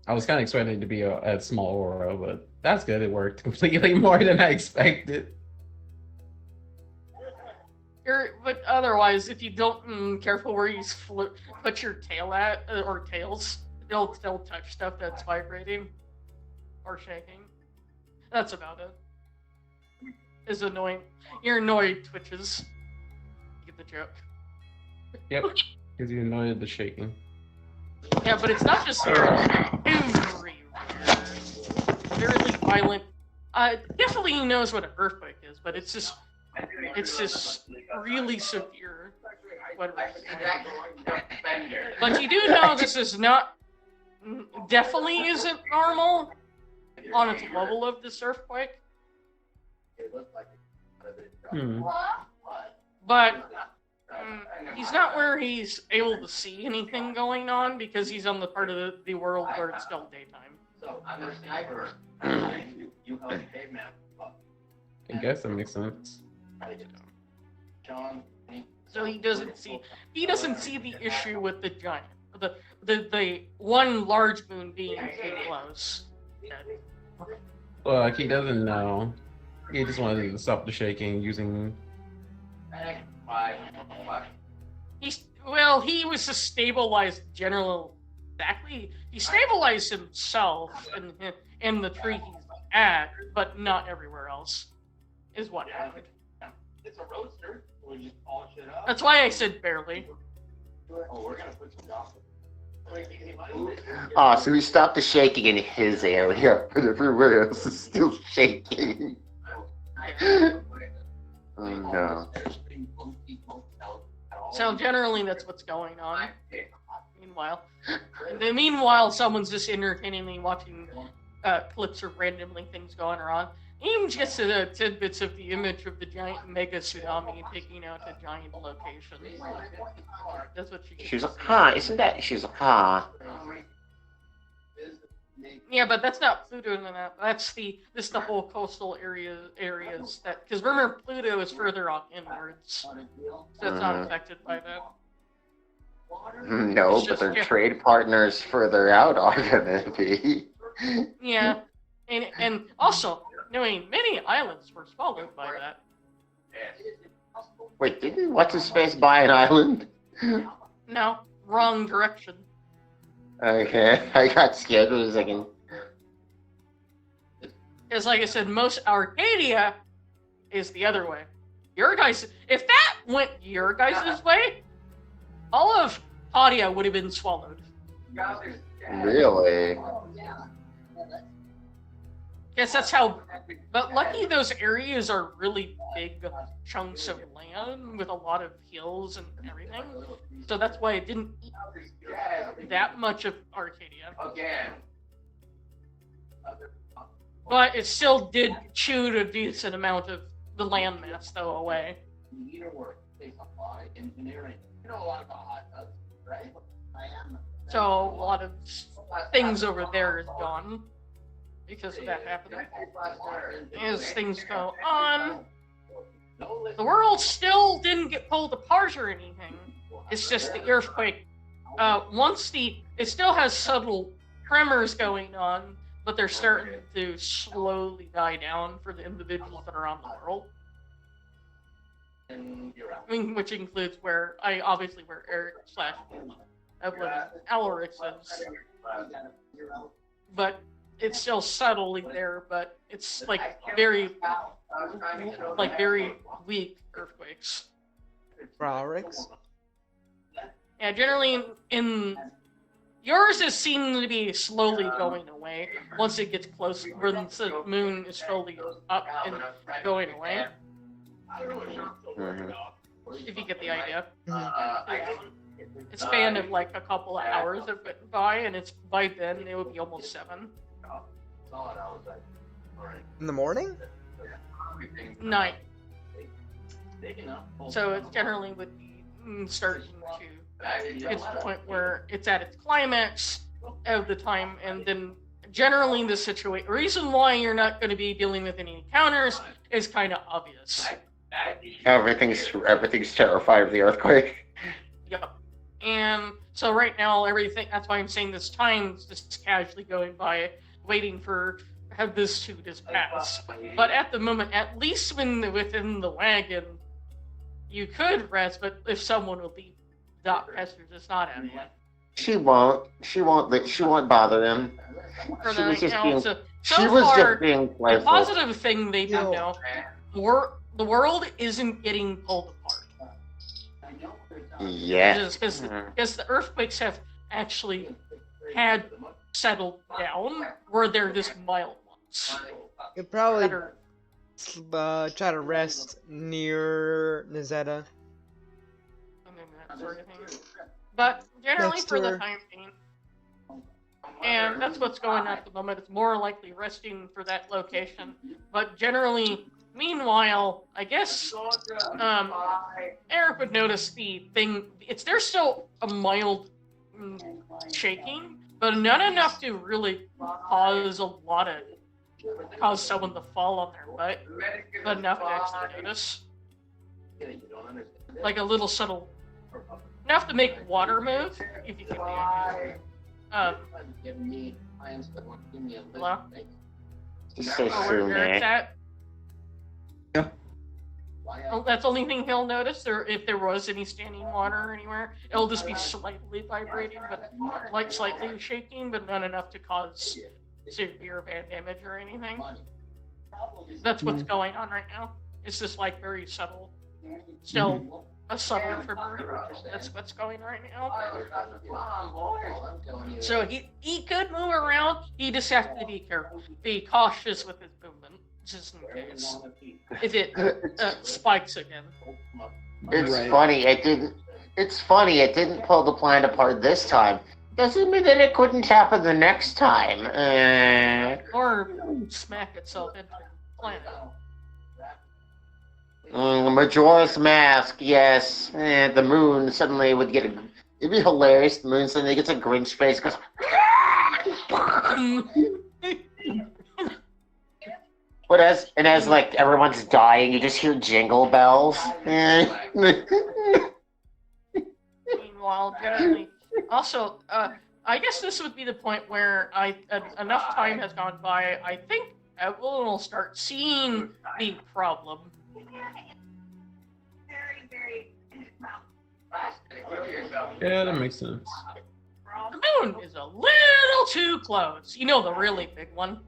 I was kind of expecting it to be a small aura, but that's good. It worked completely more than I expected. But otherwise, if you don't careful where you put your tail at or tails, they'll touch stuff that's vibrating or shaking. That's about it. It's annoying. Your annoyed twitches. You get the joke. Yep, because you annoyed the shaking. Yeah, but it's not just here. It's everywhere. Very violent. Definitely he knows what an earthquake is, but it's just really severe. Whatever. But you do know this is not, definitely isn't normal on its level of this earthquake. But he's not where he's able to see anything going on because he's on the part of the world where it's still daytime. So I'm a sniper. You help caveman. I guess that makes sense. John. So he doesn't see the issue with the giant, the one large moon being too close. Look, he doesn't know. He just wanted to stop the shaking using. He was to stabilize general. Exactly, he stabilized himself in the tree he's at, but not everywhere else. Is what happened. It's a roadster. We just polish it up. That's why I said barely. Oh, we're gonna put some gossip. Oh, so we stopped the shaking in his area, but everywhere else is still shaking. Oh no. So generally, that's what's going on. Meanwhile, someone's just entertainingly watching clips of randomly things going on. Even just tidbits of the image of the giant mega tsunami taking out a giant location. That's what she. She's like, isn't that? She's like, Yeah, but that's not Pluto and that. That's the whole coastal areas that, because remember Pluto is further on inwards, so it's not affected by that. No, but their trade partners further out are gonna be. Yeah, and also knowing many islands were swallowed by that. Wait, didn't what's his face buy an island? No, wrong direction. Okay, I got scared for a second. Because, like I said, most Arcadia is the other way. Your guys, if that went your guys' way, all of Padia would have been swallowed. Really? Yes, that's how. But lucky those areas are really big chunks of land with a lot of hills and everything. So that's why it didn't eat that much of Arcadia. But it still did chew a decent amount of the landmass, though, away. So a lot of things over there is gone because of that happening. As things go on, the world still didn't get pulled apart or anything. It's just the earthquake. It still has subtle tremors going on, but they're starting to slowly die down for the individuals that are on the world. I mean, which includes where Eric / Alaric is. But it's still subtly there, but it's like very weak earthquakes. Rarix? Yeah, generally in yours is seen to be slowly going away once it gets close, once the moon is slowly up and going away. If you get the idea. It's a span of like a couple of hours have been by, and it's by then it would be almost 7. In the morning? Night. So it generally would be starting to get to the point where it's at its climax of the time, and then generally the reason why you're not going to be dealing with any encounters is kind of obvious. Everything's terrified of the earthquake. Yep. And so right now, everything, that's why I'm saying this time's just casually going by, waiting for have this to just pass. But at the moment, at least within the wagon, you could rest, but if someone will be Doc Esther's just not at it. She won't. She won't bother them. For She the, was just you know, being. so She was far, just being the playful. positive thing they do Yo. know, the world isn't getting pulled apart. Yeah. Because the earthquakes have actually had settled down, where they're just mild ones. You probably That are, try to rest near Nazetta. and then that sort of thing. But generally, Next for to the her. time being, and that's what's going on at the moment. It's more likely resting for that location. But generally, meanwhile, I guess Eric would notice the thing. There's still a mild shaking, but not enough to really cause someone to fall on their butt, but enough to actually notice. Like a little subtle, enough to make water move, if you can hello? Just so Or true, where Eric's man. at. Oh, that's the only thing he'll notice, or if there was any standing water anywhere, it'll just be slightly vibrating, but like slightly shaking, but not enough to cause severe bad damage or anything. That's what's going on right now. It's just like very subtle. Still a subtle tremor. That's what's going right now. So he could move around. He just has to be careful. Be cautious with his movement, just in case. If it spikes again. It's Right. funny. It's funny. It didn't pull the planet apart this time. Doesn't mean that it couldn't happen the next time. Or smack itself into the planet. Majora's Mask, yes. The moon suddenly would get a. It'd be hilarious. The moon suddenly gets a Grinch face. Goes. But as like everyone's dying, you just hear jingle bells. Meanwhile, generally, also, I guess this would be the point where enough time has gone by. I think Evelyn will start seeing the problem. Yeah, that makes sense. The moon is a little too close. You know, the really big one.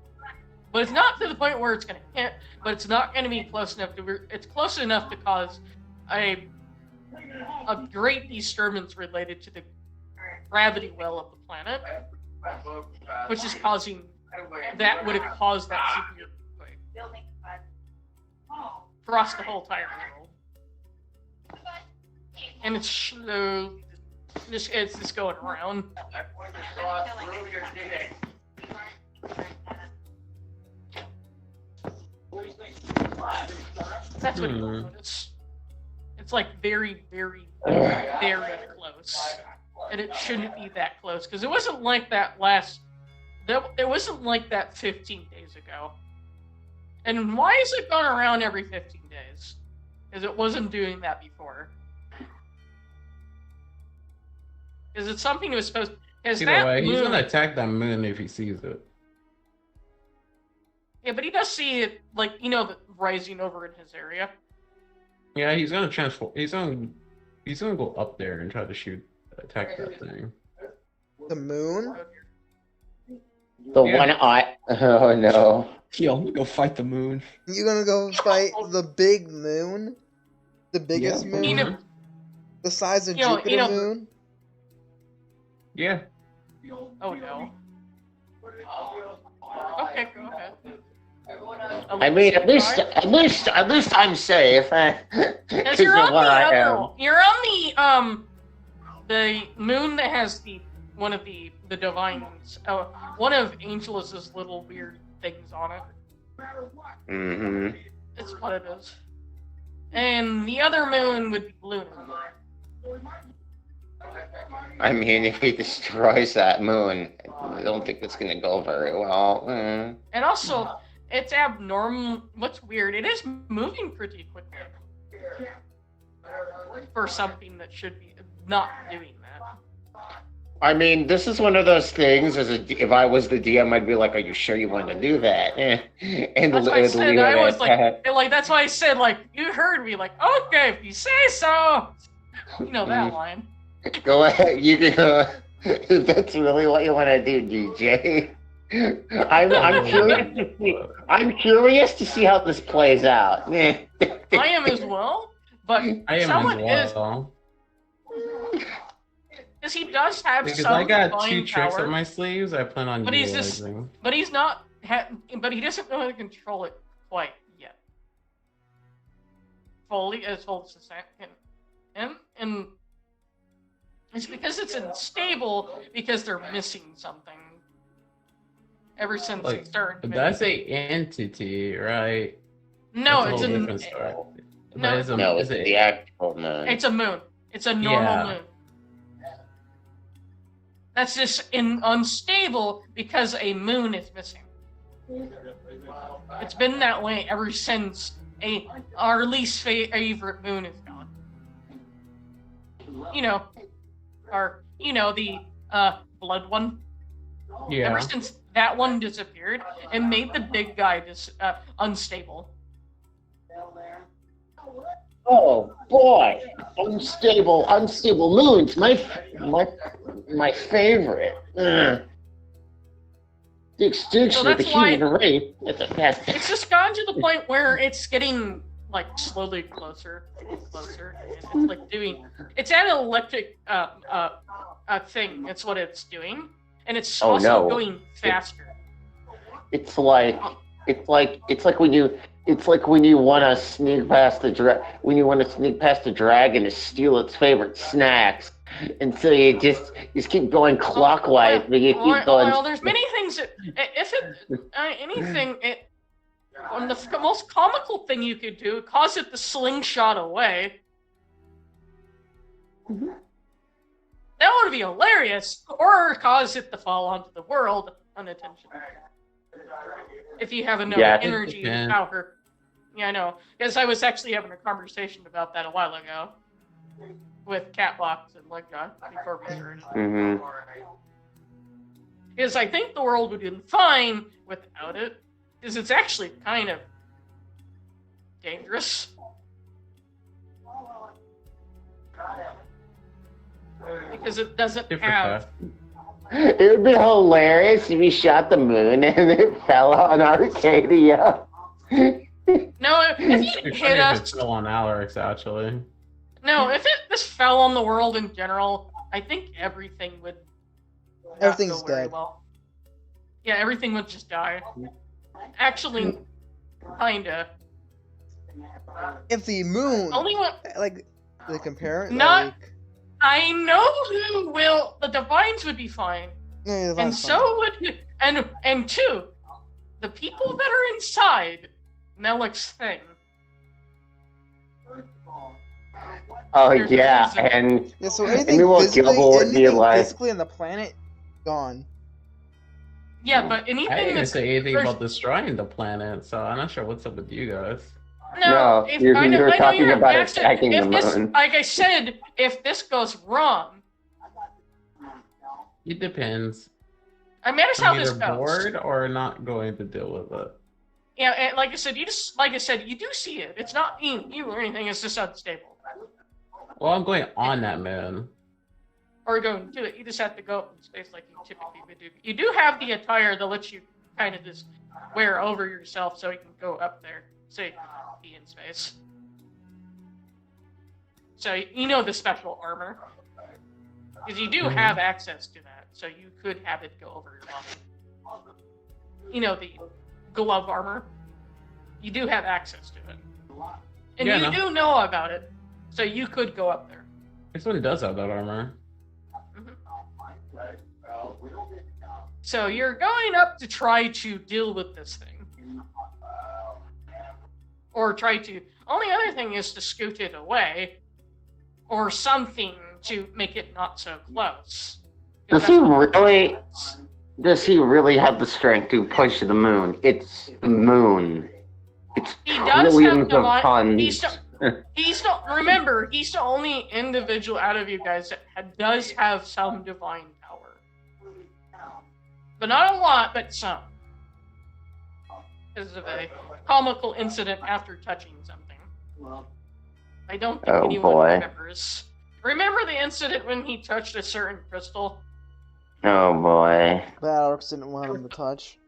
But it's not to the point where it's going to hit, but it's not going to be close enough to. It's close enough to cause a great disturbance related to the gravity well of the planet, which is causing. That would have caused that severe earthquake across the whole entire world. And it's slow. It's just going around. That's what you notice. It's like very, very, very close, and it shouldn't be that close because it wasn't like that It wasn't like that 15 days ago. And why is it going around every 15 days? Because it wasn't doing that before. Is it something that was supposed? Is Either that way, he's moon- gonna attack that moon if he sees it. Yeah, but he does see it, like, you know, rising over in his area. Yeah, he's gonna transform. He's gonna go up there and try to attack that thing. The moon? The Yeah. one eye. Oh no. Yo, I'm gonna go fight the moon. You gonna go fight the big moon? The biggest Yeah. moon? You know, The size of you know- Jupiter you know- moon? Yeah. oh no. Okay, go ahead. I mean, at least I'm safe. Because you're on you're on the moon that has one of the divines, one of Angelus's little weird things on it. Mm-hmm. It's what it is. And the other moon would be Luna. I mean, if he destroys that moon, I don't think it's gonna go very well. And also, it's abnormal. What's weird, it is moving pretty quickly for something that should be not doing that. I mean, this is one of those things. If I was the DM, I'd be like, "Are you sure you want to do that?" And That's why I said leave I it was at like, that. that's why I said like you heard me like okay if you say so. You know that line. Go ahead. You can. If that's really what you want to do, DJ. I'm curious to see. I'm curious to see how this plays out. I am as well, but I am someone as well. because he does have Because some I got divine 2 tricks power, up my sleeves. I plan on But he's just- utilizing. but he's not. But he doesn't know how to control it quite yet. Fully as full as the second, and it's because it's unstable because they're missing something. Ever since Like, it started. But that's a entity, right? No, That's it's a whole a different story. But no, it's a, No, is it's it, the actual moon. it's a moon. It's a normal Yeah. moon. That's just unstable because a moon is missing. It's been that way ever since our least favorite moon is gone. You know, the blood one. yeah. Ever since that one disappeared, it made the big guy unstable. Oh boy, unstable moons. My favorite. Ugh. The extinction So of the that's why- human race. It's a mess. It's just gone to the point where it's getting like slowly closer and closer. And it's like doing. It's an electric thing. That's what it's doing, and it's Oh, also no. going faster. It's like when you want to sneak past the dragon to steal its favorite snacks, and so you just keep going clockwise, but you keep going. Well, there's many things that if anything, on the most comical thing you could do, cause it to slingshot away. Mhm. That would be hilarious, or cause it to fall onto the world unintentionally. If you have enough Yeah. energy and Depends. power. Yeah, I know. Because I was actually having a conversation about that a while ago with Catbox and Legjon before we started. Mhm. Because I think the world would be fine without it. Because it's actually kind of dangerous. Because it doesn't Different have. stuff. It would be hilarious if we shot the moon and it fell on Arcadia. No, if It'd you be hit funny if us. it fell on Alex, actually. No, if this fell on the world in general, I think everything would. not Everything's go very dead. well. Yeah, everything would just die. Actually, kinda. If the moon, Only one. like, they compare it, Not- like, I know who will. The Divines would be fine, yeah, and that's so would and two, the people that are inside Nelik's thing. Oh There's a yeah, reason. and Yeah, so And we won't Gilmore would be anything like- physically on the planet, gone. Yeah, but I anything didn't that's say anything there's- about destroying the planet, so I'm not sure what's up with you guys. No, if, you're- I know, you're I know talking you're about invested. attacking If the this, moon. like I said, if this goes wrong, It depends. I mean that's I'm how this either goes. bored or not going to deal with it. Yeah, and like I said, you do see it. It's not you or anything. It's just unstable. Well, I'm going on that moon. Or going to it. You just have to go up in space like you typically would do. You do have the attire that lets you kind of just wear over yourself so you can go up there, so you can be in space. So you know the special armor, because you do Mhm. have access to that. So you could have it go over your body. You know the glove armor. You do have access to it, and Yeah, you no. do know about it. So you could go up there. This one does have that armor. So you're going up to try to deal with this thing. Or try to... Only other thing is to scoot it away. Or something to make it not so close. Does he really have the strength to push the moon? It's the moon. It's He does have trillions of divine... tons. He's the remember. He's the only individual out of you guys that does have some divine power, but not a lot, but some. Because of a comical incident after touching something. I don't think Oh, anyone boy. remembers. Remember the incident when he touched a certain crystal? Oh boy. But Alex didn't want him to touch.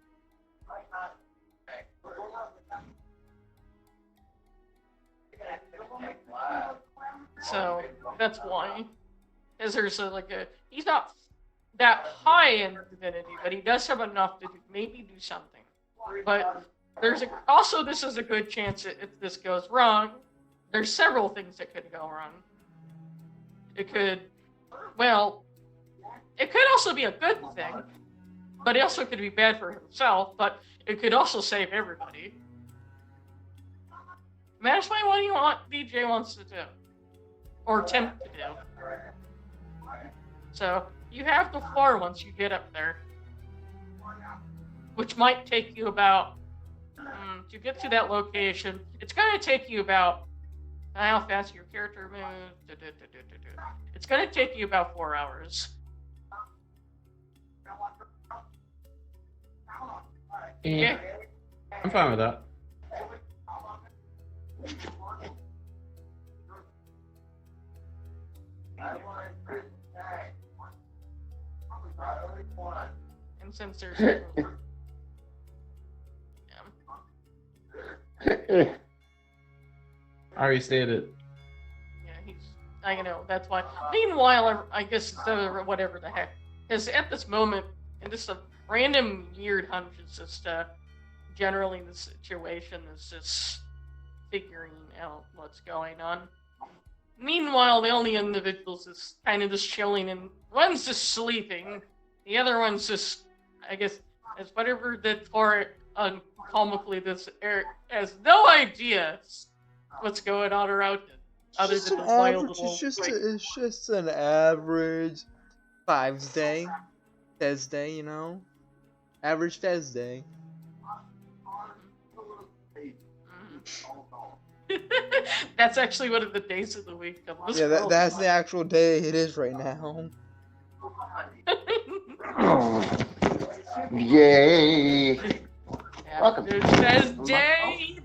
So that's why. Because there's he's not that high in divinity, but he does have enough to maybe do something. But also this is a good chance that if this goes wrong, there's several things that could go wrong. It could also be a good thing, but it also could be bad for himself, but it could also save everybody. Imagine what you want DJ wants to do. Or attempt to do. So, you have the floor once you get up there. Which might take you about, to get to that location, it's going to take you about, how fast your character moves, it's going to take you about 4 hours. Yeah. I'm fine with that. And since there's... I already stated. I know, that's why. Meanwhile, I guess whatever the heck. Because at this moment, and this is a random weird hunch, it's just generally the situation is just figuring out what's going on. Meanwhile, the only individuals is kind of just chilling, and one's just sleeping. The other one's just, I guess, as whatever that for comically this Eric has no idea what's going on around it. Other than the wild little It's just an average Fives Day, Fez Day, you know, average Fez Day. That's actually one of the days of the week. Yeah, that's the actual day it is right now. Yay! Welcome. There's day.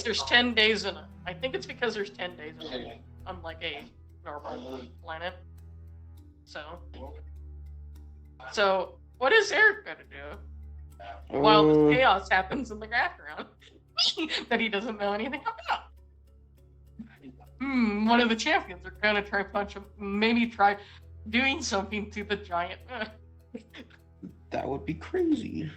There's 10 days in it. I think it's because there's 10 days in it, unlike a normal planet. So what is Eric gonna do while the chaos happens in the background that he doesn't know anything about? One of the champions are gonna try punch him. Maybe try doing something to the giant. That would be crazy.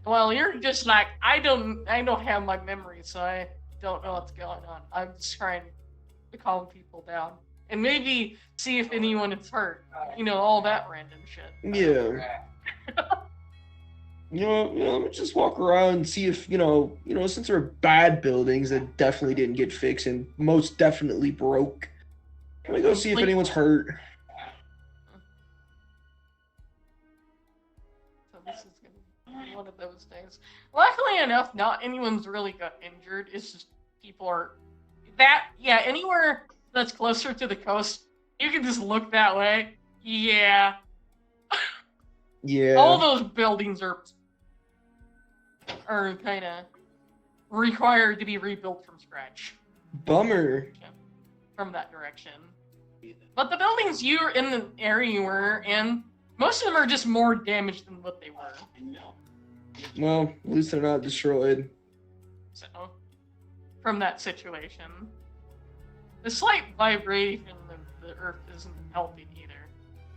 Well, you're just like, I don't have my memory, so I don't know what's going on. I'm just trying to calm people down. And maybe see if anyone is hurt. You know, all that random shit. Yeah. Let me just walk around and see if, since there are bad buildings that definitely didn't get fixed and most definitely broke. Let me go see if anyone's hurt. So this is gonna be one of those days. Luckily enough, not anyone's really got injured. It's just people are anywhere that's closer to the coast, you can just look that way. Yeah. Yeah. All those buildings are kind of required to be rebuilt from scratch. Bummer. From that direction. But the buildings you're in the area you were in, most of them are just more damaged than what they were. Well, at least they're not destroyed. So, from that situation. The slight vibration of the Earth isn't helping either.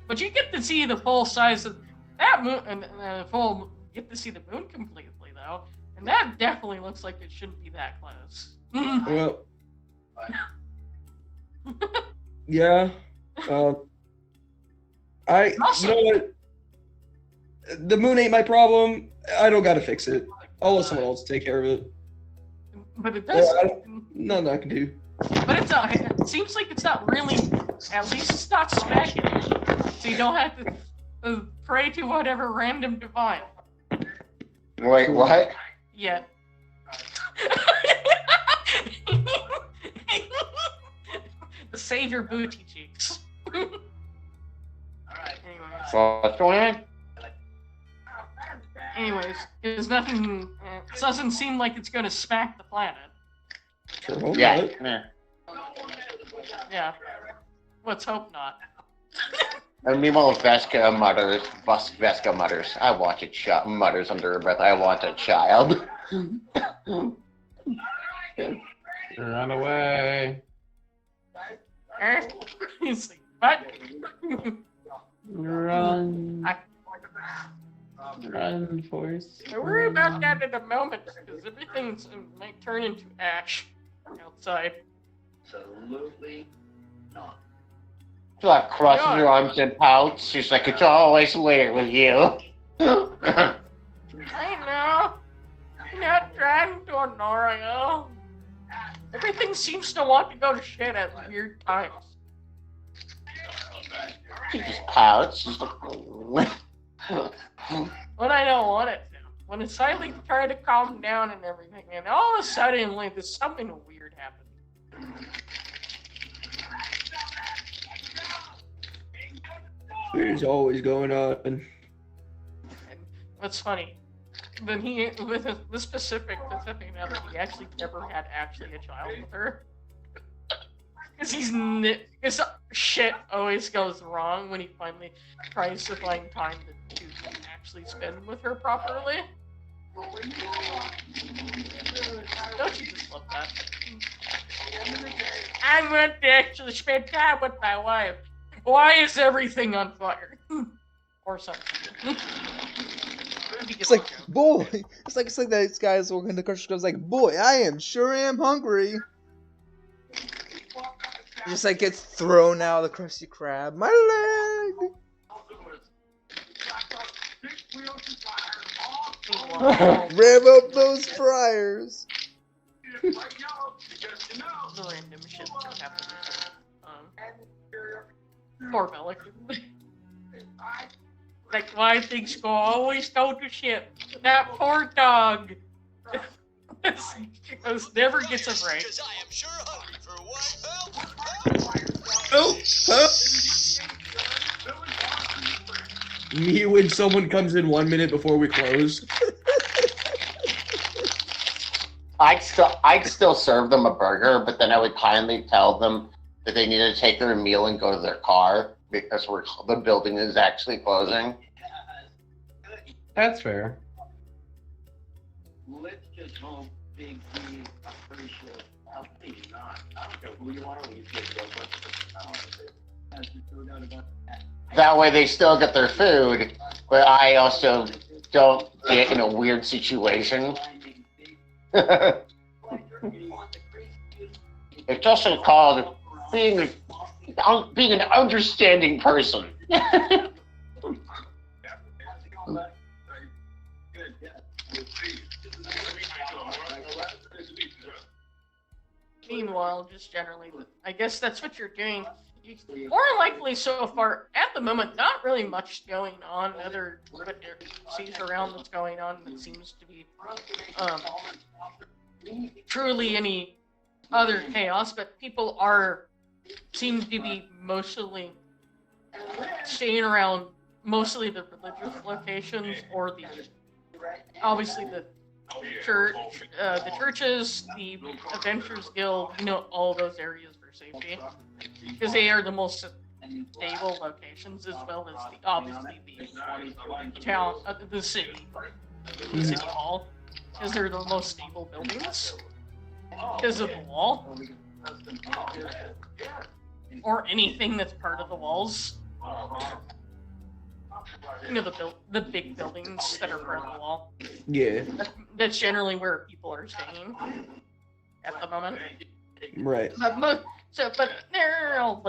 But you get to see the full size of that moon, and get to see the moon completely, though. And that definitely looks like it shouldn't be that close. Well, yeah. You know what? The moon ain't my problem. I don't gotta fix it. I'll let someone else take care of it. But it does. Nothing I can do. But it seems like it's not really. At least it's not smacking. So you don't have to pray to whatever random divine. Wait, what? Yet. The savior booty cheeks. Anyways, What's going on? there's nothing. It doesn't seem like it's going to smack the planet. Sure hope Yeah, not. come here. Yeah. Let's hope not. And meanwhile, Vesca mutters. I watch a child. Mutters under her breath. I want a child. Run away. He's like, what? Run. I- Run, Force. I worry about that at the moment because everything's might turn into ash outside. Absolutely not. She like crosses her arms and pouts. She's like, it's always later with you. I know. I'm not trying to annoy you. Everything seems to want to go to shit at weird times. She just pouts. She's like, When I don't want it to. When it's finally trying to calm down and everything, and all of a sudden, like, there's something weird happened. There's always going on. And what's funny, then he, with this specific now that he actually never had actually a child with her. Because shit always goes wrong when he finally tries to find time to actually spend with her properly. Don't you just love that? I want to actually spend time with my wife. Why is everything on fire? Or something. It's like, boy, it's like that guy's walking the grocery store. It's like, boy, I sure am hungry. Just like gets thrown out of the Krusty Krab. My leg. Rev up those fryers. The random shit that happens. Poor Bellic. Like, why things always go to shit. That poor dog. This never gets a break. Oh, me when someone comes in 1 minute before we close. I'd still serve them a burger, but then I would kindly tell them that they need to take their meal and go to their car because the building is actually closing. That's fair. Let's just hope Big D appreciates. I'll see you not. I don't care who you are when you say go, but that's just no doubt about that. That way they still get their food, but I also don't get in a weird situation. It's also called being an understanding person. Meanwhile, just generally, I guess that's what you're doing. More likely so far, at the moment, not really much going on other but there sees around what's going on that seems to be truly any other chaos, but people seem to be mostly staying around mostly the religious locations or obviously the church, the churches, the Adventurers Guild, all those areas for safety. Because they are the most stable locations, as well as obviously the town, the city hall, because they're the most stable buildings. Because of the wall, or anything that's part of the walls. The big buildings that are part of the wall. Yeah, That's generally where people are staying at the moment. right. But they're all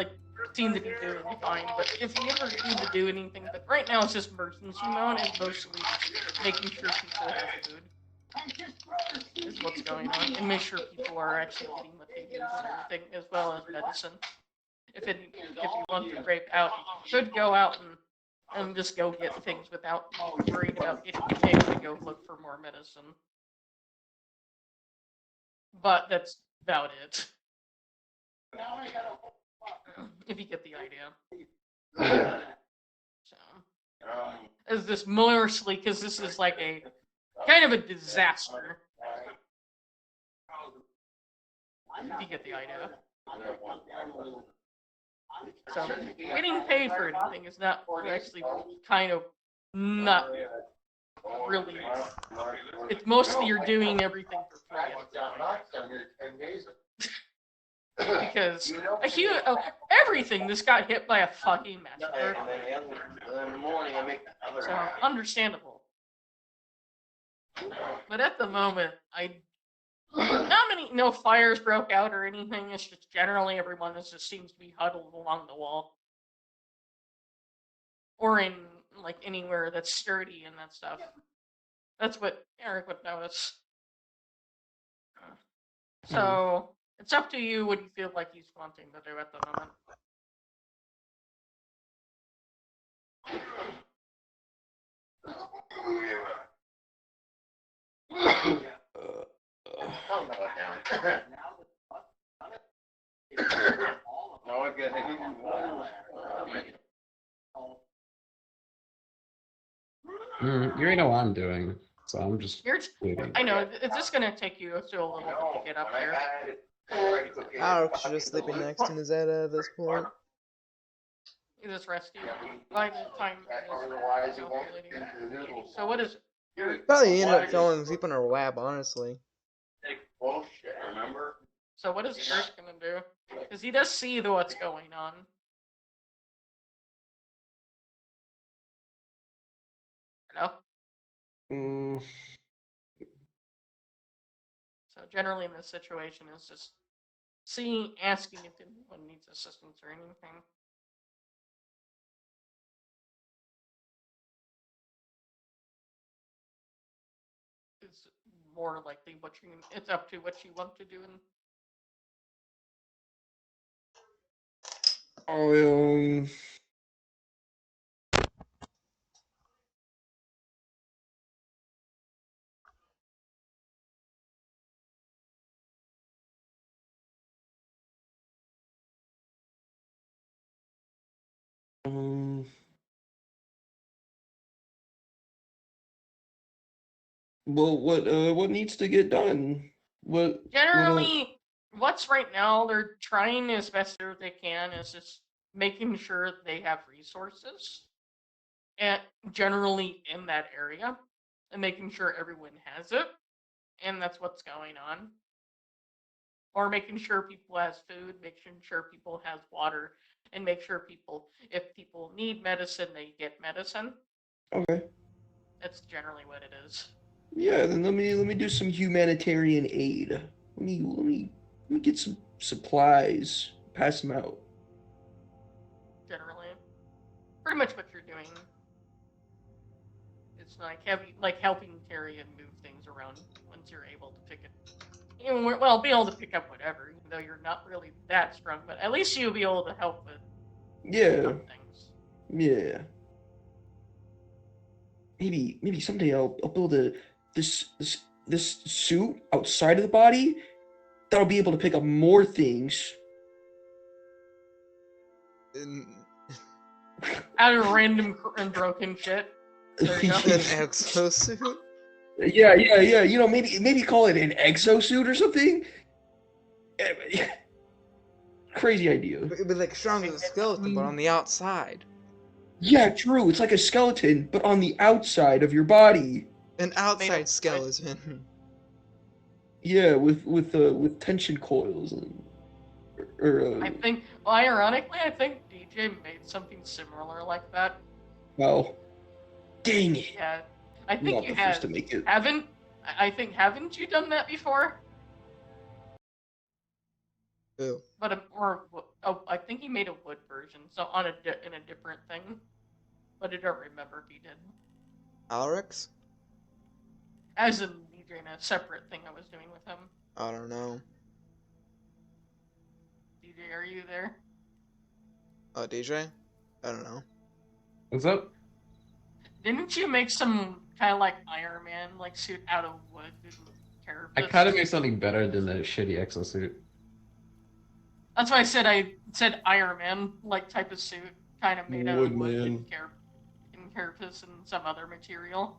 seem to be doing fine. But if you ever need to do anything, but right now it's just emergency mode and mostly just making sure people have food is what's going on, and make sure people are actually getting what they use and everything, as well as medicine. If you want to break out, you should go out and just go get things without worrying about getting paid to go look for more medicine. but that's about it. If you get the idea. So, is this mostly because this is like a kind of a disaster? If you get the idea. So, getting paid for anything is not actually kind of not really. It's mostly you're doing everything for free at this point. Because everything just got hit by a fucking massacre. So, understandable. But at the moment, no fires broke out or anything. It's just generally everyone just seems to be huddled along the wall. Or in, like, anywhere that's sturdy and that stuff. That's what Eric would notice. So, it's up to you what you feel like he's wanting to do at the moment. You already know what I'm doing, so I'm just waiting. I know, it's just gonna take you still a little bit to get up there. Alex is just sleeping next to Nazetta at this point. You're just resting. By the time it is calculating. So what is it? Probably end up falling asleep in her lap, honestly. Bullshit, remember? So what is Eric gonna do? Because he does see what's going on. Hello? So generally in this situation is just asking if anyone needs assistance or anything. It's more likely it's up to what you want to do. Well, what needs to get done? Generally, what's right now, they're trying as best as they can is just making sure they have resources, and generally in that area, and making sure everyone has it, and that's what's going on. Or making sure people has food, making sure people has water, and make sure if people need medicine, they get medicine. Okay. That's generally what it is. Yeah, then let me do some humanitarian aid. Let me get some supplies, pass them out. Generally, pretty much what you're doing. It's like helping carry and move things around once you're able to pick it. Be able to pick up whatever, even though you're not really that strong. But at least you'll be able to help with some things. Yeah. Maybe someday I'll build this suit outside of the body that'll be able to pick up more things. Out of random and broken shit. There you go. An exosuit? Yeah. You know, maybe call it an exosuit or something. Crazy idea. It'd be like strong as a skeleton, but on the outside. Yeah, true. It's like a skeleton, but on the outside of your body. An outside skeleton. Yeah, with tension coils and. Ironically, I think DJ made something similar like that. Well, dang it. Yeah, I think you have. To make it. Haven't you done that before? Who? But I think he made a wood version, so in a different thing. But I don't remember if he did. Alrix? As in DJ in a separate thing I was doing with him. I don't know. DJ, are you there? DJ? I don't know. What's up? Didn't you make some kind of like Iron Man like suit out of wood I carapace. gotta make something better than the shitty exosuit. That's why I said Iron Man like type of suit, kind of made out of wood and carapace and some other material.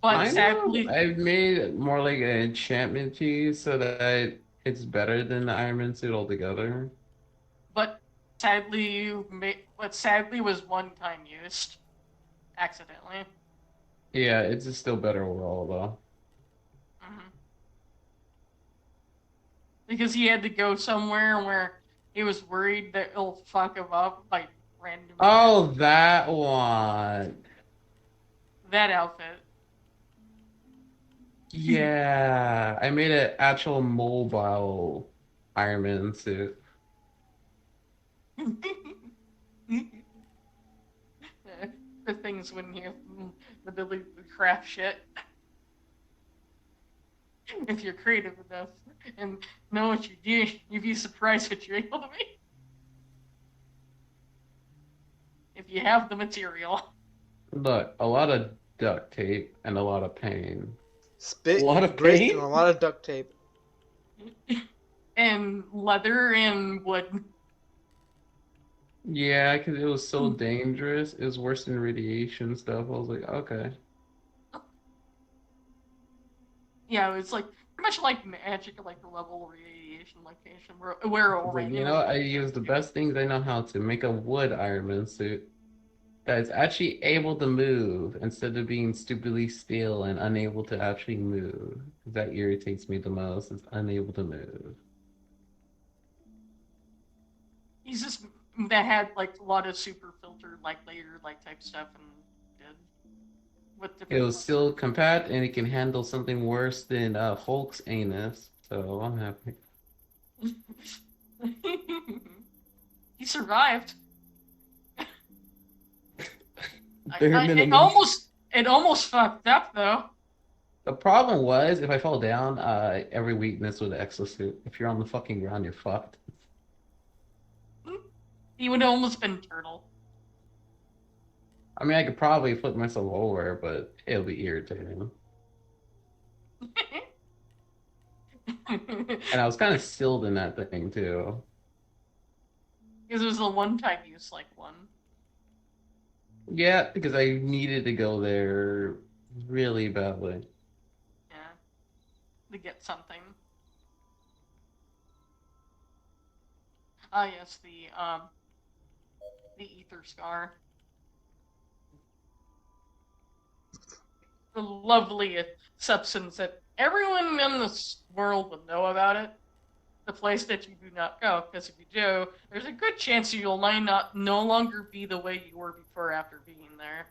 But I sadly, know. I've made more like an enchantment piece so that it's better than the Iron Man suit altogether. but sadly was one time used, accidentally. Yeah, it's just still better overall though. Mhm. Because he had to go somewhere where he was worried that it'll fuck him up by random. Oh, that one. That outfit. Yeah, I made an actual mobile Iron Man suit. The things when you have the ability to craft shit. If you're creative enough and know what you do, you'd be surprised what you're able to make. If you have the material. Look, a lot of duct tape and a lot of pain. Spit, A lot of grit, paint? and a lot of duct tape. And leather and wood. Yeah, because it was so dangerous. It was worse than radiation stuff. I was like, okay. Yeah, it's like pretty much like magic, like the level radiation location where Like, you know, I use the best things I know how to make a wood Iron Man suit that is actually able to move instead of being stupidly still and unable to actually move. That irritates me the most, is unable to move. He's just that had like a lot of super filtered like layer like type stuff and did with It different. was still compact and it can handle something worse than Hulk's anus, so I'm happy. He survived. Bare It minimum. almost fucked up though. The problem was, if I fall down, every weakness with the exosuit. If you're on the fucking ground, you're fucked. He would have almost been turtle. I mean, I could probably flip myself over, but it'll be irritating. And I was kind of stilled in that thing, too. Because it was a one-time use like one. Yeah, because I needed to go there really badly. Yeah. To get something. Ah yes, the ether scar. The lovely substance that everyone in this world will know about it. The place that you do not go, because if you do, there's a good chance you'll no longer be the way you were before after being there.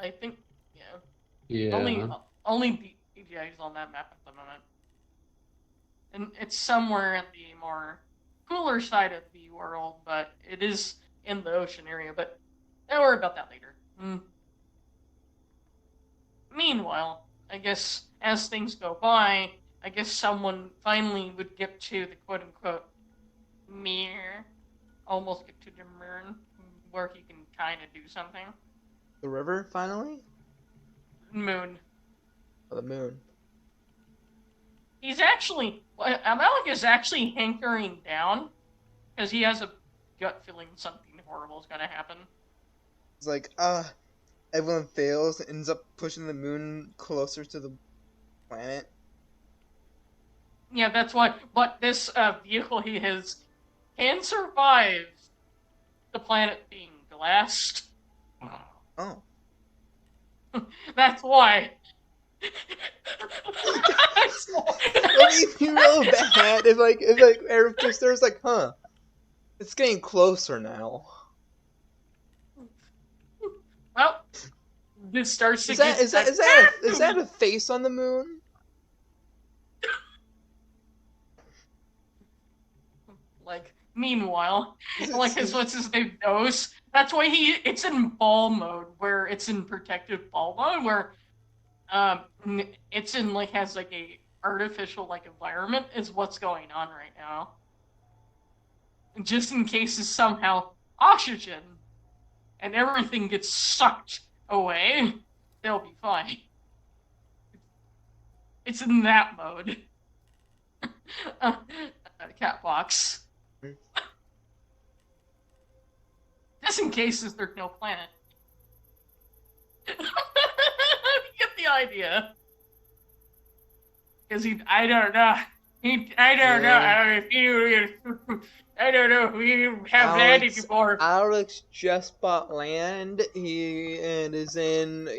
I think, yeah. Yeah. Only BGI's on that map at the moment. And it's somewhere in the more cooler side of the world, but it is in the ocean area, but don't worry about that later. Meanwhile, I guess as things go by, I guess someone finally would get to the quote-unquote mirror, almost get to the moon, where he can kind of do something. The river, finally? Moon. Oh, the moon. He's actually, Malik is actually hankering down, because he has a gut feeling something horrible is going to happen. It's like, everyone fails, ends up pushing the moon closer to the planet. Yeah, that's why, but this vehicle he has can survive the planet being glassed. Oh. That's why. It'd be real bad if Eric just there's like, huh, it's getting closer now. Well, this starts to Is that a face on the moon? Like, meanwhile, Is it- like what's his name knows. That's why it's in ball mode, where it's in protective ball mode, where it's in like has like a artificial like environment is what's going on right now. Just in case it's somehow oxygen and everything gets sucked away, they'll be fine. It's in that mode. Catbox. Just in case there's no planet. You get the idea. Because I don't know. I don't know. I don't know if we have land anymore. Alex just bought land. And is in,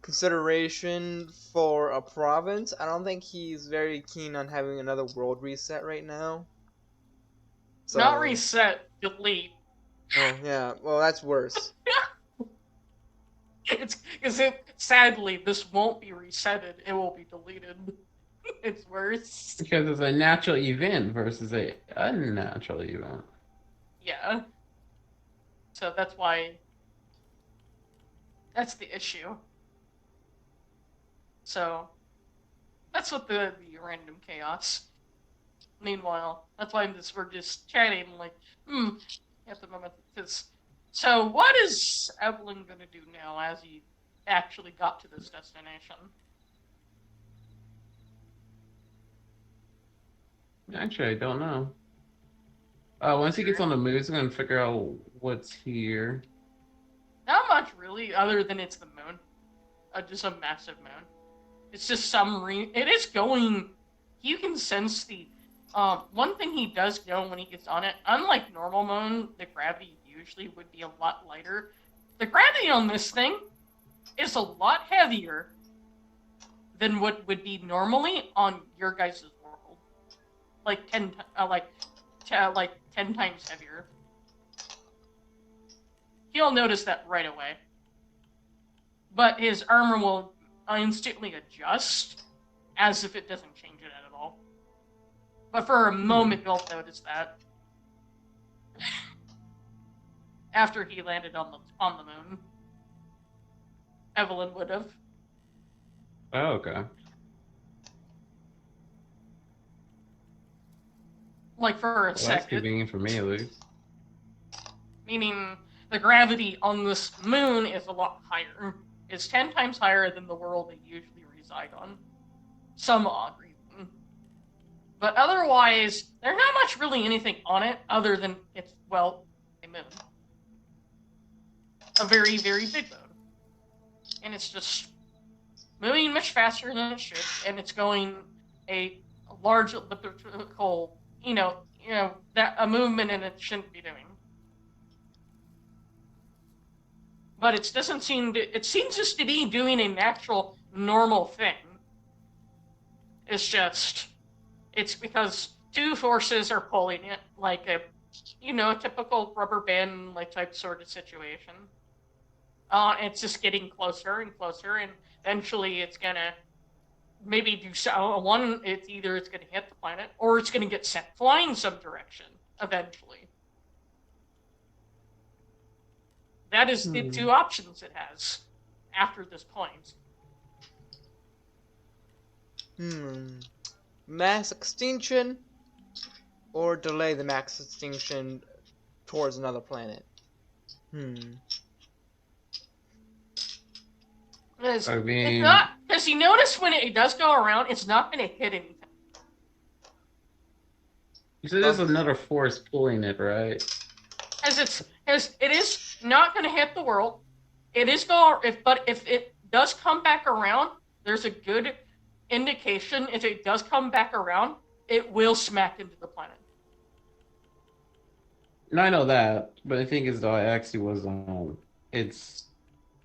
consideration for a province. I don't think he's very keen on having another world reset right now. So, Not reset, delete. Oh, yeah. Well, that's worse. It's because sadly this won't be resetted. It will be deleted. It's worse. Because it's a natural event versus a unnatural event. Yeah. So that's why. That's the issue. So that's what the random chaos. Meanwhile, that's why we're just chatting like, at the moment. So what is Evelyn gonna do now as he actually got to this destination? Actually, I don't know. Once he gets on the moon, he's gonna figure out what's here. Not much really, other than it's the moon. Just a massive moon. It's just it is going. You can sense the. One thing he does know when he gets on it, unlike normal moon, the gravity usually would be a lot lighter. The gravity on this thing is a lot heavier than what would be normally on your guys' world. Like 10 times heavier. He'll notice that right away. But his armor will instantly adjust as if it doesn't change it at all. But for a moment, you'll notice that. After he landed on the moon. Evelyn would have. Oh, okay. Like for a Well, that's second. convenient for me, at least. Meaning the gravity on this moon is a lot higher. It's 10 times higher than the world they usually reside on. Some odd reason. But otherwise, there's not much really anything on it other than it's, well, a moon. A very, very big moon. And it's just moving much faster than it should, and it's going a large elliptical, that a movement and it shouldn't be doing. But it doesn't seem to, it seems just to be doing a natural, normal thing. It's because two forces are pulling it, like a typical rubber band, like type sort of situation. It's just getting closer and closer, and eventually it's gonna maybe do so. It's gonna hit the planet, or it's gonna get sent flying some direction eventually. That is the two options it has after this point. Mass extinction, or delay the mass extinction towards another planet. It's not, because you notice when it does go around, it's not going to hit anything. You said there's another force pulling it, right? As it is not going to hit the world. But if it does come back around, there's a good indication. If it does come back around, it will smack into the planet. No, I know that, but the thing is, though, it actually was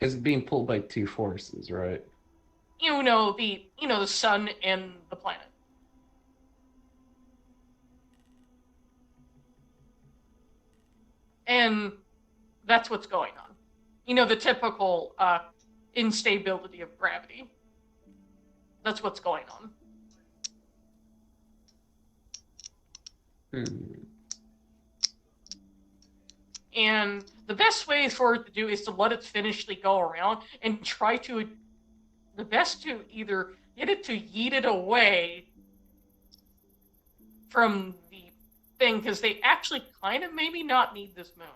it's being pulled by two forces, right? The sun and the planet. And that's what's going on. The typical instability of gravity. That's what's going on. And the best way for it to do is to let it finishly go around and try to, the best to either get it to yeet it away from the thing, because they actually kind of maybe not need this moon.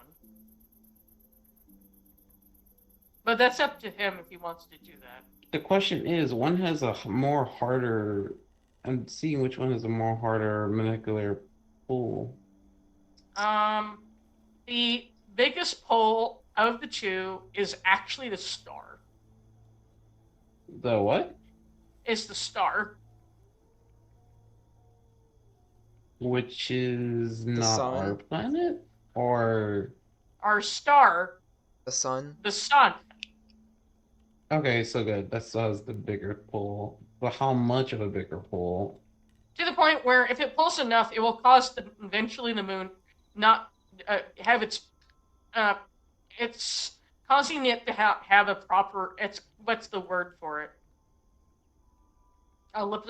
But that's up to him if he wants to do that. The question is, one has a more harder. I'm seeing which one has a more harder molecular pull. The biggest pull of the two is actually the star. The what? Is the star. Which is not sun? our planet? Or. Our star, The sun. the sun. Okay, so good. That has the bigger pull. But how much of a bigger pull? To the point where if it pulls enough, it will cause eventually the moon not have its. It's causing it to have a proper. What's the word for it?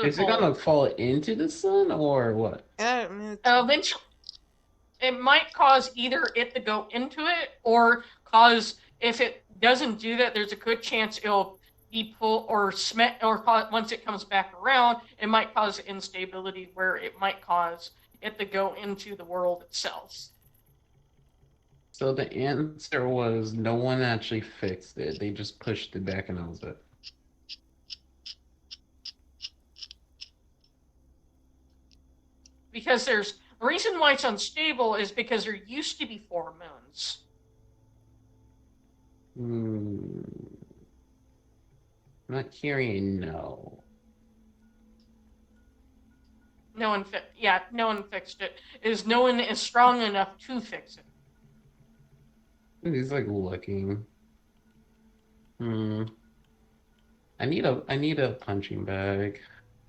Is it gonna fall into the sun or what? Yeah, I mean, Eventually, it might cause either it to go into it or cause, if it doesn't do that, there's a good chance it'll be pulled or once it comes back around, it might cause instability where it might cause it to go into the world itself. So the answer was no one actually fixed it. They just pushed it back and that was it. Because the reason why it's unstable is because there used to be 4 moons. I'm not hearing no. No one fixed it. No one is strong enough to fix it. He's like looking. I need a punching bag.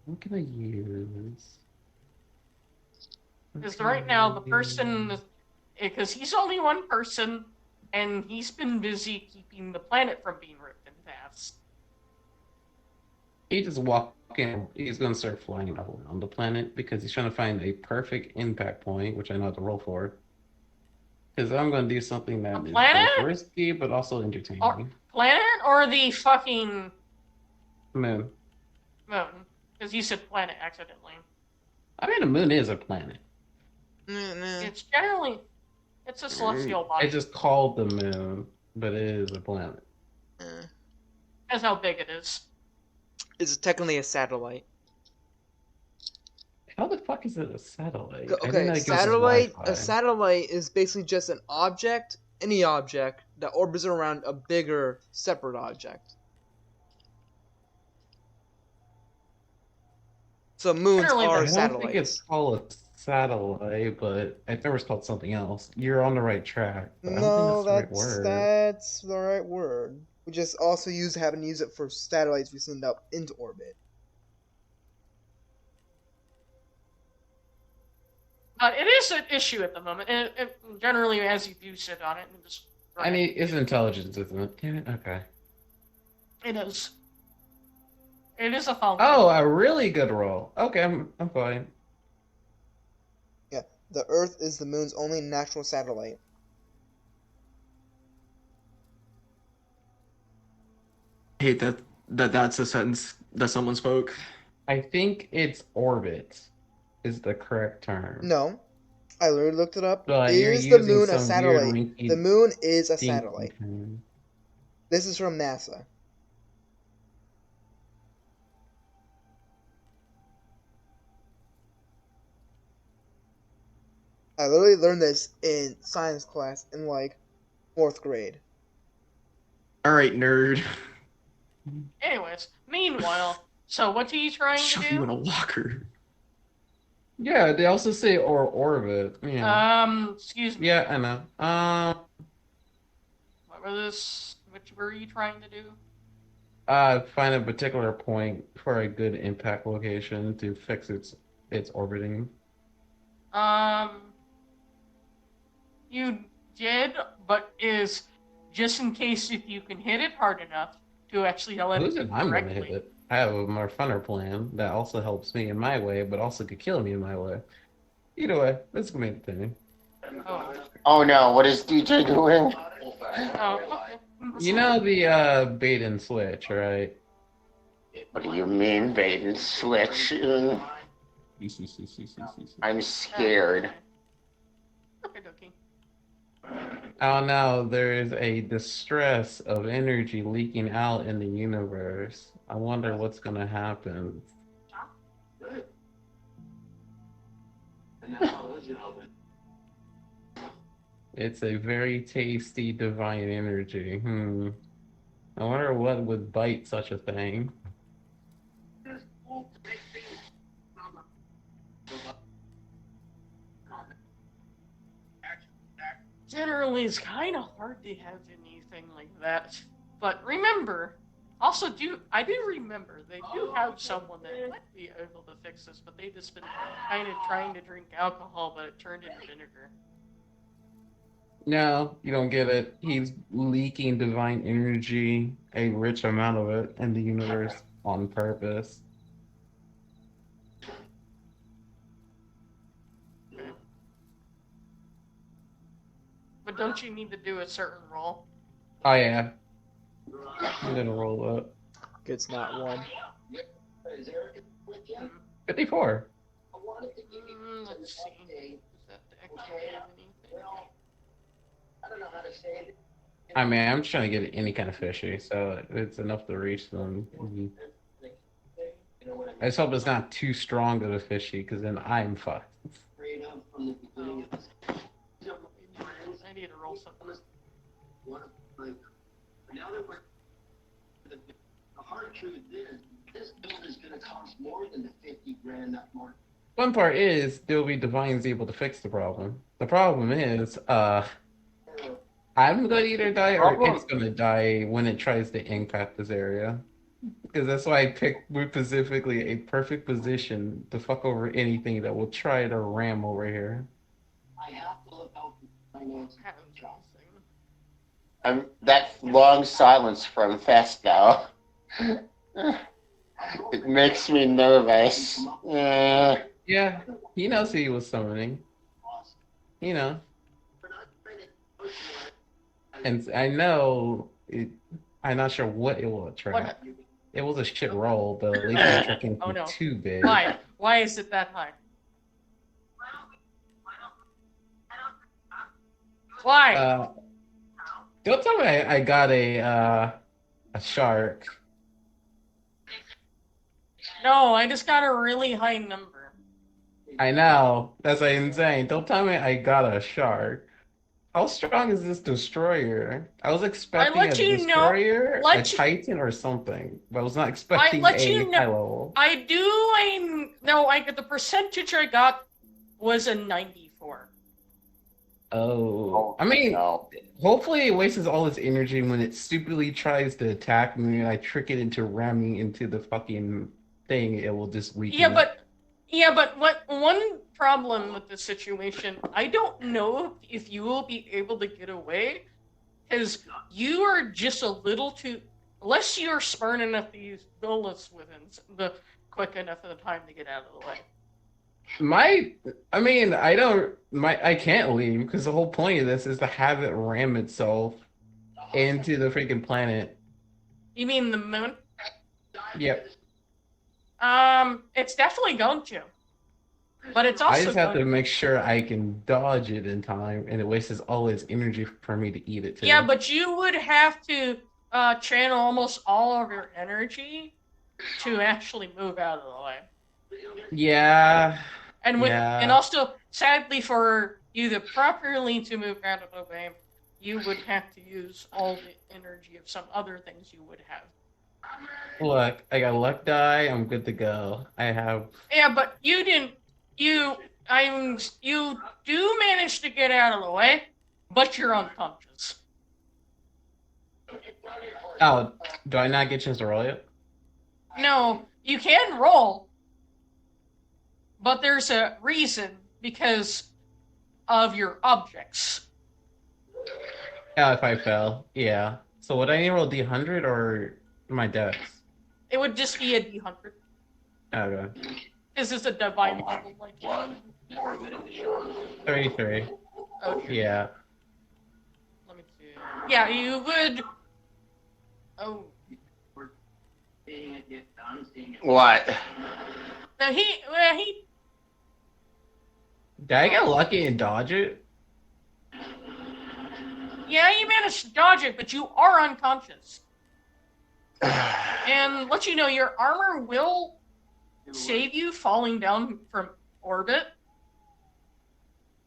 What can I use? Because right now the person, because he's only one person, and he's been busy keeping the planet from being ripped in half. He just walking. He's gonna start flying around the planet because he's trying to find a perfect impact point, which I know how to roll for. Because I'm gonna do something that is both risky but also entertaining. Planet or the fucking Moon. moon? Because you said planet accidentally. I mean, the moon is a planet. It's generally, it's a celestial body. It's just called the moon, but it is a planet. That's how big it is. It's technically a satellite. How the fuck is it a satellite? Okay, a satellite is basically just an object, any object, that orbits around a bigger, separate object. So moons Generally, are I don't satellites. think it's called a satellite, but I never called something else. You're on the right track. But I don't think that's the right word. That's the right word. We just also happen to use it for satellites we send up into orbit. It is an issue at the moment. Generally, as you do sit on it, and just. I mean, it's intelligence, isn't it? Damn it. Okay. It is. It is a function. Oh, a really good roll. Okay, I'm fine. Yeah, the Earth is the moon's only natural satellite. I hate that's a sentence that someone spoke. I think it's orbit is the correct term. No, I literally looked it up. But Is you're the using moon a some satellite? weird The moon is a dinky satellite. term. This is from NASA. I literally learned this in science class in like 4th grade. All right, nerd. Anyways, meanwhile, so what are you trying to Shove you in do? a locker. Yeah, they also say orbit. Yeah. Excuse me. Yeah, I know. What were you trying to do? Find a particular point for a good impact location to fix its orbiting. You did, but is just in case if you can hit it hard enough to actually let it Listen, do I'm gonna correctly. hit it. I have a more funner plan that also helps me in my way, but also could kill me in my way. Either way, this is gonna be entertaining. Oh. Oh no, what is DJ doing? Oh, okay. You know the bait and switch, right? What do you mean, bait and switch? I'm scared. Okay, okay. Oh no, there is a distress of energy leaking out in the universe. I wonder what's gonna happen. It's a very tasty divine energy. I wonder what would bite such a thing. Generally, it's kind of hard to have anything like that. But remember, I do remember they do have someone that might be able to fix this, but they just been kind of trying to drink alcohol, but it turned into vinegar. No, you don't get it. He's leaking divine energy, a rich amount of it, in the universe on purpose. But don't you need to do a certain roll? Oh yeah. I'm gonna roll up. It's not one. 54. Let's see. Is that actually have anything? I don't know how to say it. I mean, I'm just trying to get any kind of fishy, so it's enough to reach them. I just hope it's not too strong of a fishy, because then I'm fucked. Straight up from the beginning of this. I need to roll something. Now that we're the hard truth is this build is going to cost more than the 50 grand that Mark. One part is Dilby Divine's able to fix the problem. The problem is, I'm gonna either die or it's gonna die when it tries to impact this area. Because that's why I picked specifically a perfect position to fuck over anything that will try to ram over here. I have to look out for finance. That long silence from Festo. It makes me nervous. Yeah, he knows who he was summoning. You know. And I know I'm not sure what it will attract. It was a shit roll, but at least it's tracking Oh, no. too big. Why? Why is it that high? Why? Don't tell me I got a shark. No, I just got a really high number. I know. That's what I'm saying. Don't tell me I got a shark. How strong is this destroyer? I was expecting a destroyer, a titan, or something, but I was not expecting a high level. The percentage I got was a 94. Oh. I mean, hopefully it wastes all its energy when it stupidly tries to attack me and I trick it into ramming into the fucking thing. It will just weaken it. But what one problem with this situation, I don't know if you will be able to get away, because you are just a little too, unless you're smart enough to use bullets within the quick enough of the time to get out of the way. I can't leave because the whole point of this is to have it ram itself into the freaking planet. You mean the moon? Yep. It's definitely going to. But it's also I just have to make sure I can dodge it in time, and it wastes all its energy for me to eat it too. Yeah, but you would have to channel almost all of your energy to actually move out of the way. Yeah. And also, sadly, for you to properly to move out of the way, you would have to use all the energy of some other things you would have. Look, I got luck die. I'm good to go. I have. Yeah, but you didn't. You do manage to get out of the way, but you're unconscious. Oh, do I not get a chance to roll yet? No, you can roll, but there's a reason because of your objects. Yeah, if I fell, yeah. So would I need to roll D100 or my dex? It would just be a D100. Okay. This is a divine level, like 33. Okay. Yeah. Let me see. Yeah, you would. Oh. What? Now he. Did I get lucky and dodge it? Yeah, you managed to dodge it, but you are unconscious. And let you know, your armor will save you falling down from orbit.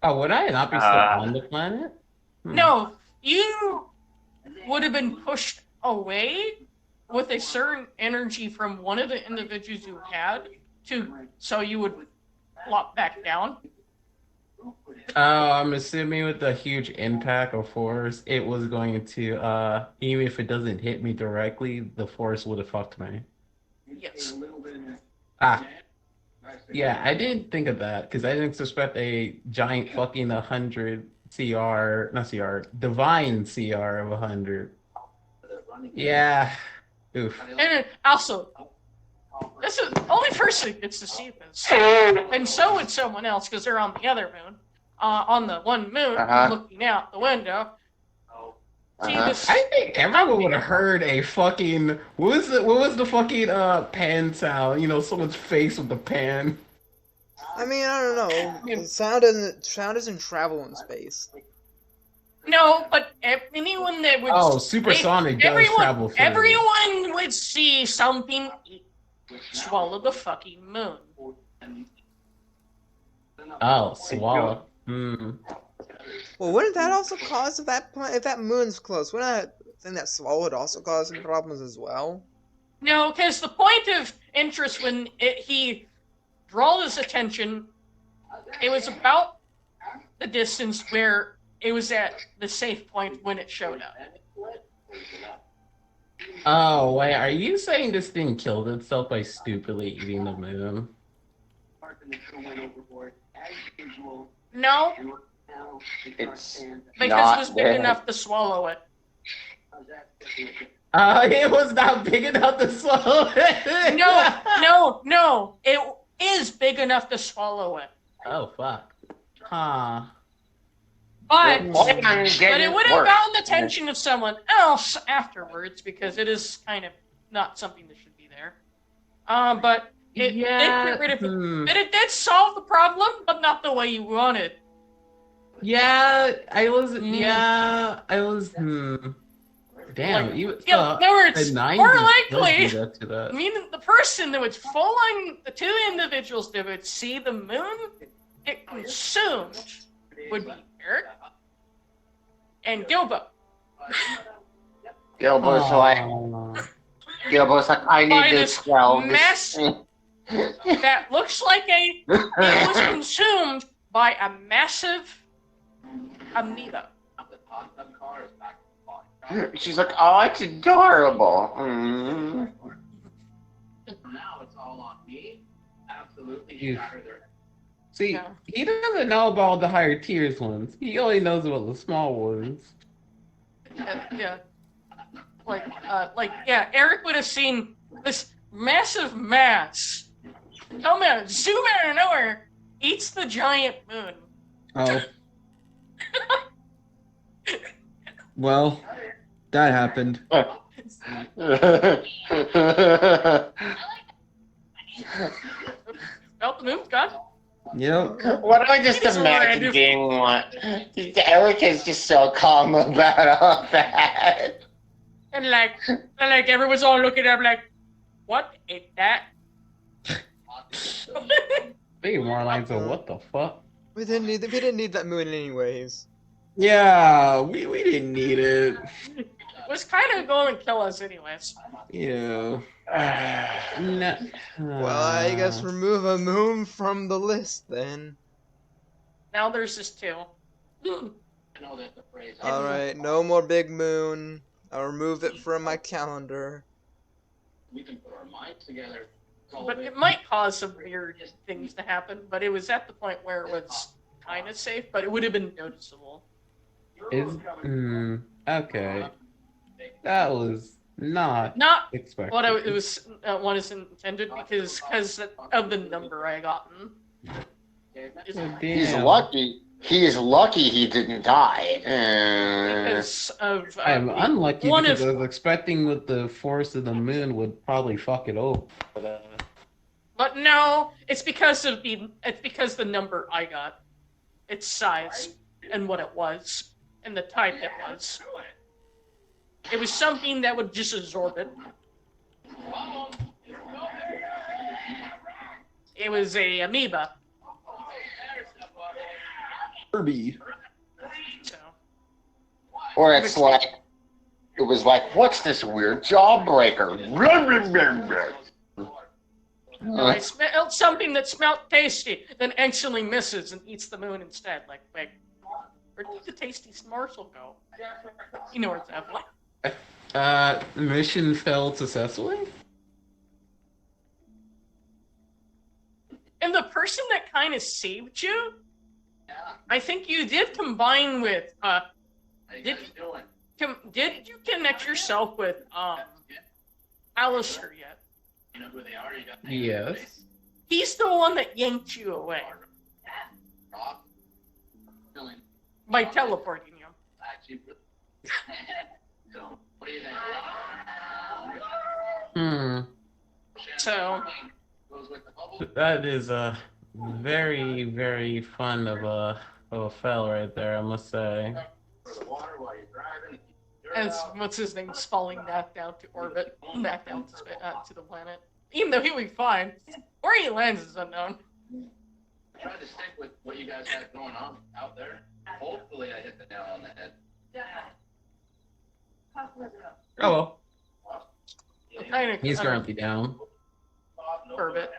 Oh, would I not be still on the planet? No, you would have been pushed away with a certain energy from one of the individuals you had so you would flop back down. Oh, I'm assuming with the huge impact of force, it was going to, even if it doesn't hit me directly, the force would have fucked me. Yes. Ah. Yeah, I didn't think of that, because I didn't suspect a giant fucking 100 CR, not CR, divine CR of 100. Yeah. Oof. And also, this is the only person gets to see this, and so would someone else because they're on the other moon, on the one moon, looking out the window. See this? I think everyone would have heard a fucking what was the fucking pan sound? You know, someone's face with the pan. I mean, I don't know. Sound doesn't travel in space. No, but anyone that would supersonic does travel further. Everyone would see something swallow the fucking moon. Oh, swallow. Hmm. Well, wouldn't that also cause if that moon's close? Wouldn't that thing that swallowed also cause some problems as well? No, because the point of interest when he draws his attention, it was about the distance where it was at the safe point when it showed up. Oh, wait, are you saying this thing killed itself by stupidly eating the moon? No, It's because not it was big dead. enough to swallow it. It was not big enough to swallow it. No. It is big enough to swallow it. Oh, fuck. Huh. But It would have gotten the attention of someone else afterwards because it is kind of not something that should be there. But it did get rid of it. But it did solve the problem, but not the way you wanted. Yeah, I was. Damn, Like, you. In other words, the 90s more does likely, do that to that. I mean, the person that would fall on the two individuals that would see the moon get consumed would be Eric and Gilbo. Gilbo's like, I By need this this 12. mess that looks like it was consumed by a massive amoeba. She's like, oh, it's adorable. Mm. Now it's all on me. Absolutely You- shatter their See, Yeah. he doesn't know about the higher tiers ones. He only knows about the small ones. Yeah. Yeah, Eric would have seen this massive mass come out, zoom out of nowhere, eats the giant moon. Oh. Well, that happened. Felt the moon, God. Yep. What am I just It's imagining? What Eric is just so calm about all that. And like everyone's all looking at him like, what is that? They more lines of what the fuck? We didn't need that moon anyways. Yeah, we didn't need it. It was kind of going to kill us anyways. Yeah. No. Well, I guess remove a moon from the list then. Now there's this two. know that the phrase. Alright, no more big moon. I'll remove it from my calendar. We can put our minds together. But it might cause some weird things to happen, but it was at the point where it was kind of safe, but it would have been noticeable. Okay. That was not Not expected. what it was what is intended because of the number I gotten. He's Damn. lucky. He is lucky he didn't die. Because of I'm unlucky one because of- I was expecting that the force of the moon would probably fuck it over. But no, it's because the number I got, its size, and what it was. and the type it was. It was something that would just absorb it. It was a amoeba. Kirby. So Or it's like, it was like, what's this weird jawbreaker? I smelled something that smelled tasty, then actually misses and eats the moon instead. Like, wait, where did the tasty morsel go? You know where it's at. Mission failed successfully? And the person that kind of saved you, I think you did combine with, did you connect yourself with, Alistair yet? Yes. He's the one that yanked you away by teleporting you. So, That is a very, very fun of a fell right there, I must say. as what's his name, falling back down to orbit, back down to the planet. Even though he'll be fine, where he lands is unknown. Try to stick with what you guys have going on out there. Hopefully, I hit the nail on the head. Oh well. Kind of, He's currently down. orbit.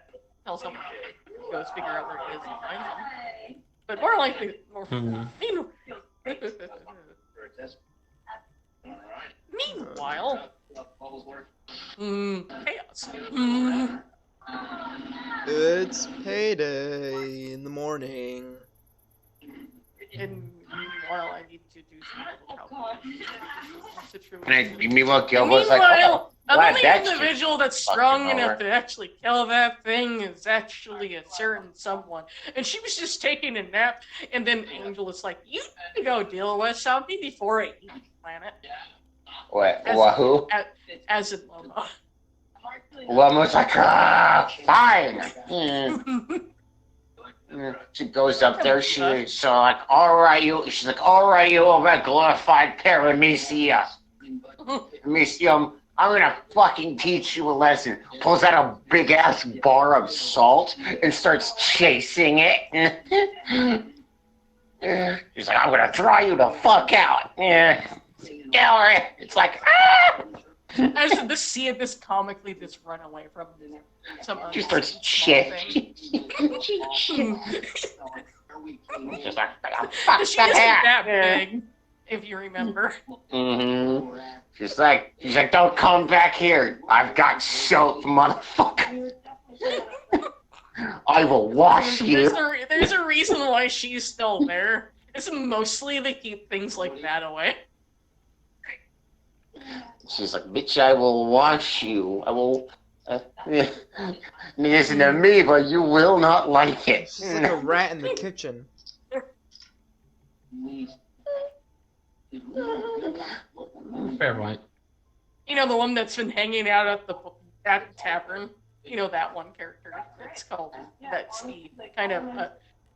Tell someone to go figure out where he is and find him. But more likely, meanwhile, chaos. It's payday in the morning. And meanwhile, I need to do some And meanwhile, Gilbo's like, oh, the glad only that's individual that's fucking strong over. enough to actually kill that thing is actually a certain someone. And she was just taking a nap, and then Angel is like, you need to go deal with something before I eat the planet. what, wahoo? As in Loma. Loma's like, fine. She goes up there, she's like, all right, you over glorified Paramecia. Mesium, I'm gonna fucking teach you a lesson. Pulls out a big ass bar of salt and starts chasing it. He's like, I'm gonna dry you the fuck out. It's like, As the see it this comically just run away from some she starts small chasing. thing. She's like, She isn't that big, if you remember. Mm-hmm. She's like, don't come back here. I've got soap, motherfucker. I will wash you. There's a reason why she's still there. It's mostly they keep things like that away. She's like, bitch, I will wash you. I will. There's an amoeba. You will not like it. She's like a rat in the kitchen. Fair point. You know, the one that's been hanging out at the tavern. You know that one character. It's called. That's the kind of a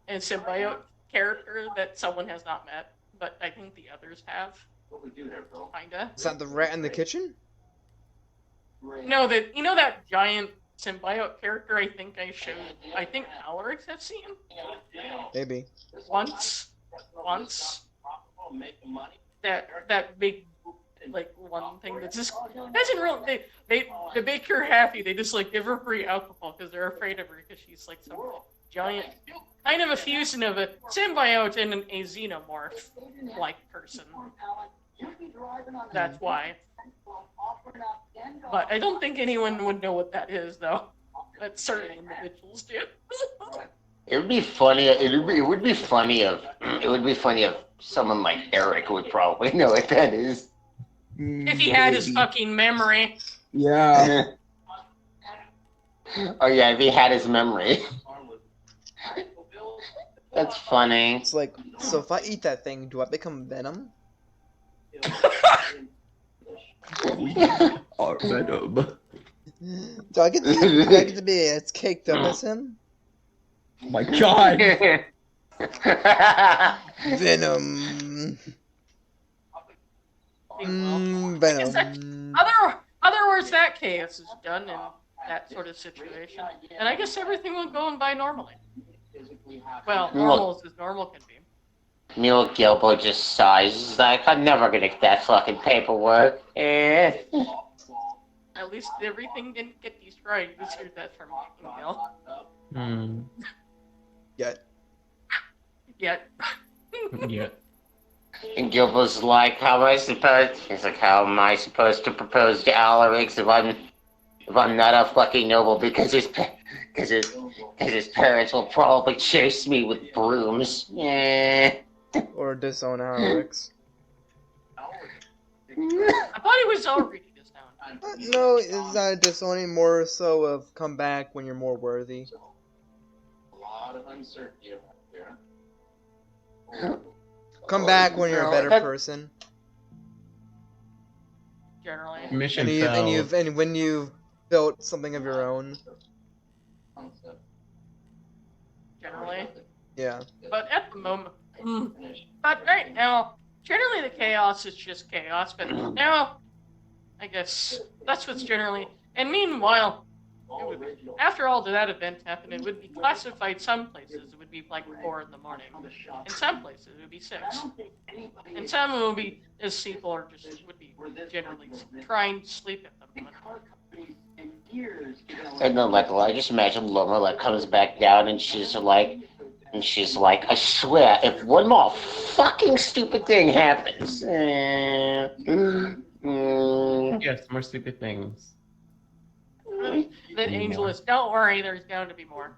symbiote character that someone has not met, but I think the others have. Kinda. Is that the rat in the kitchen? No, you know that giant symbiote character I think I showed. I think Alaric have seen Maybe. once. That big like one thing that just doesn't really. They make her happy. They just like give her free alcohol because they're afraid of her because she's like some giant, kind of a fusion of a symbiote and a xenomorph like person. That's why. But I don't think anyone would know what that is, though. But certain individuals do. It would be funny. It would be funny if someone like Eric would probably know what that is. If he had his fucking memory. Yeah. Oh yeah, if he had his memory. That's funny. It's like, so if I eat that thing, do I become Venom? Or Venom. Do I get to be as caked up as him? Oh my god. Venom. Meanwhile, Venom. other words, that chaos is done in that sort of situation, and I guess everything will go by normally. Well, normal as normal can be. Mule Gilbo just sighs. He's like, I'm never gonna get that fucking paperwork. At least everything didn't get destroyed. You just heard that from Miguel. Hmm. Yet. Yet. Yeah. And Gilbo's like, how am I supposed? He's like, how am I supposed to propose to Alarix if I'm not a fucking noble? Because his parents will probably chase me with brooms. Or disown Alex. I thought he was already disowned. No, is that disowning more so of come back when you're more worthy? A lot of uncertainty around here. Come back when you're a better That- person. Generally. Mission And failed. when you've built something of your own. Generally. Yeah. But at the moment. But right now, generally the chaos is just chaos, but now, I guess, that's what's generally. And meanwhile, after all that event happened, it would be classified some places. It would be like 4 in the morning. In some places, it would be 6. And some it would be, as people are just, would be generally trying to sleep at the moment. And then, like, I just imagine Loma, like, comes back down and she's like, I swear, if one more fucking stupid thing happens, Yes, more stupid things. Then Angel is, don't worry, there's bound to be more.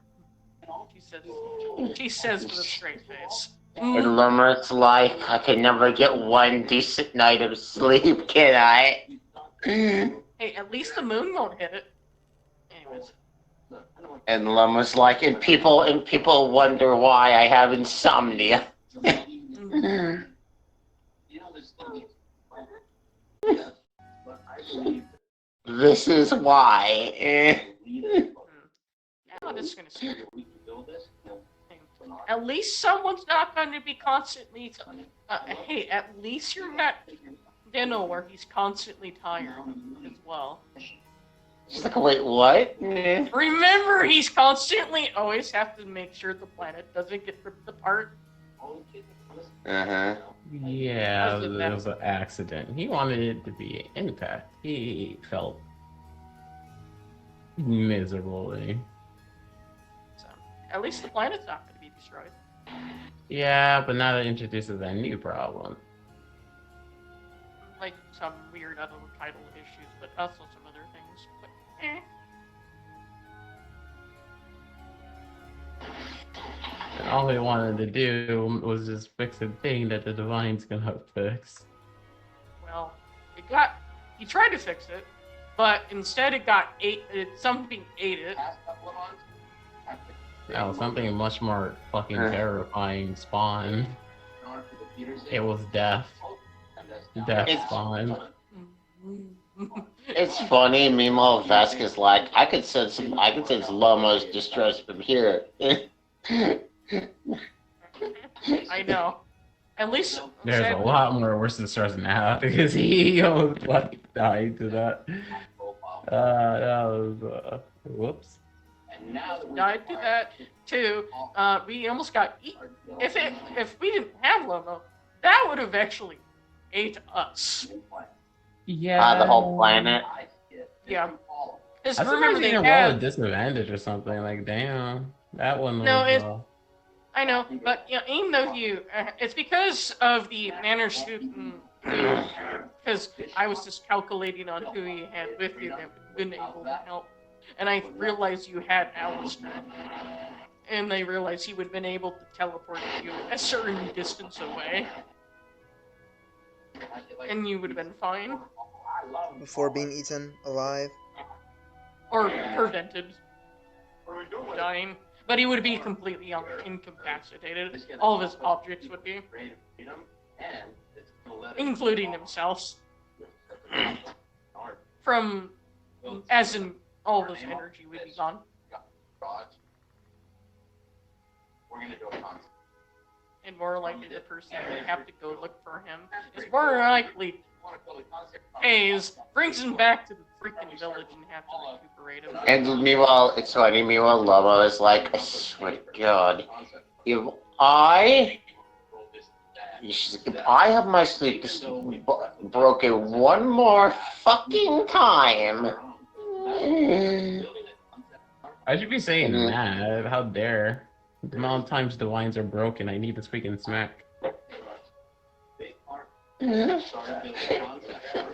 She says with a straight face. and Loma's like, I can never get one decent night of sleep, can I? Hey, at least the moon won't hit it. Anyways. And Loma's like, and people wonder why I have insomnia. This is why. I'm just gonna say. At least someone's not going to be constantly. Hey, at least you're not Dino, where he's constantly tired as well. She's like, wait, what? Remember, he's constantly always have to make sure the planet doesn't get ripped apart. Uh-huh. Yeah, Was it it was an accident. He wanted it to be intact. He felt miserably. So, at least the planet's not going to be destroyed. Yeah, but now that introduces a new problem. Like some weird other title issues, but also some other things. But, And all he wanted to do was just fix a thing that the Divine's gonna fix. Well, he tried to fix it, but instead something ate it. No, something much more fucking terrifying spawned. It was death. Death It's- spawned. It's funny. Meanwhile, Vasquez like, I could sense Lomo's distress from here. I know. At least There's a lot more worse than stars now because he almost like died to that. That was whoops. died to that too. We almost got eaten. If we didn't have Lomo, that would have actually ate us. Yeah. The whole planet. Yeah. I Because remember remember they they roll a had. disadvantage or something. Like, damn, that one was. No, I know, but even though it's because of the manner suit, because I was just calculating on who you had with you that would have been able to help, and I realized you had Alistair, and they realized he would have been able to teleport you a certain distance away, and you would have been fine, Before being eaten alive. or prevented dying. But he would be completely incapacitated. All of his objects would be, including himself. From, as in, all of his energy would be gone. We're gonna do a concert. and more likely the person would have to go look for him is more likely pays, brings him back to the freaking village and have to recuperate him. And meanwhile, it's funny, meanwhile, Lama is like, I swear to God, if I have my sleep broken one more fucking time. I should be saying Mhm. that. How dare. The amount of times the lines are broken, I need this freaking smack.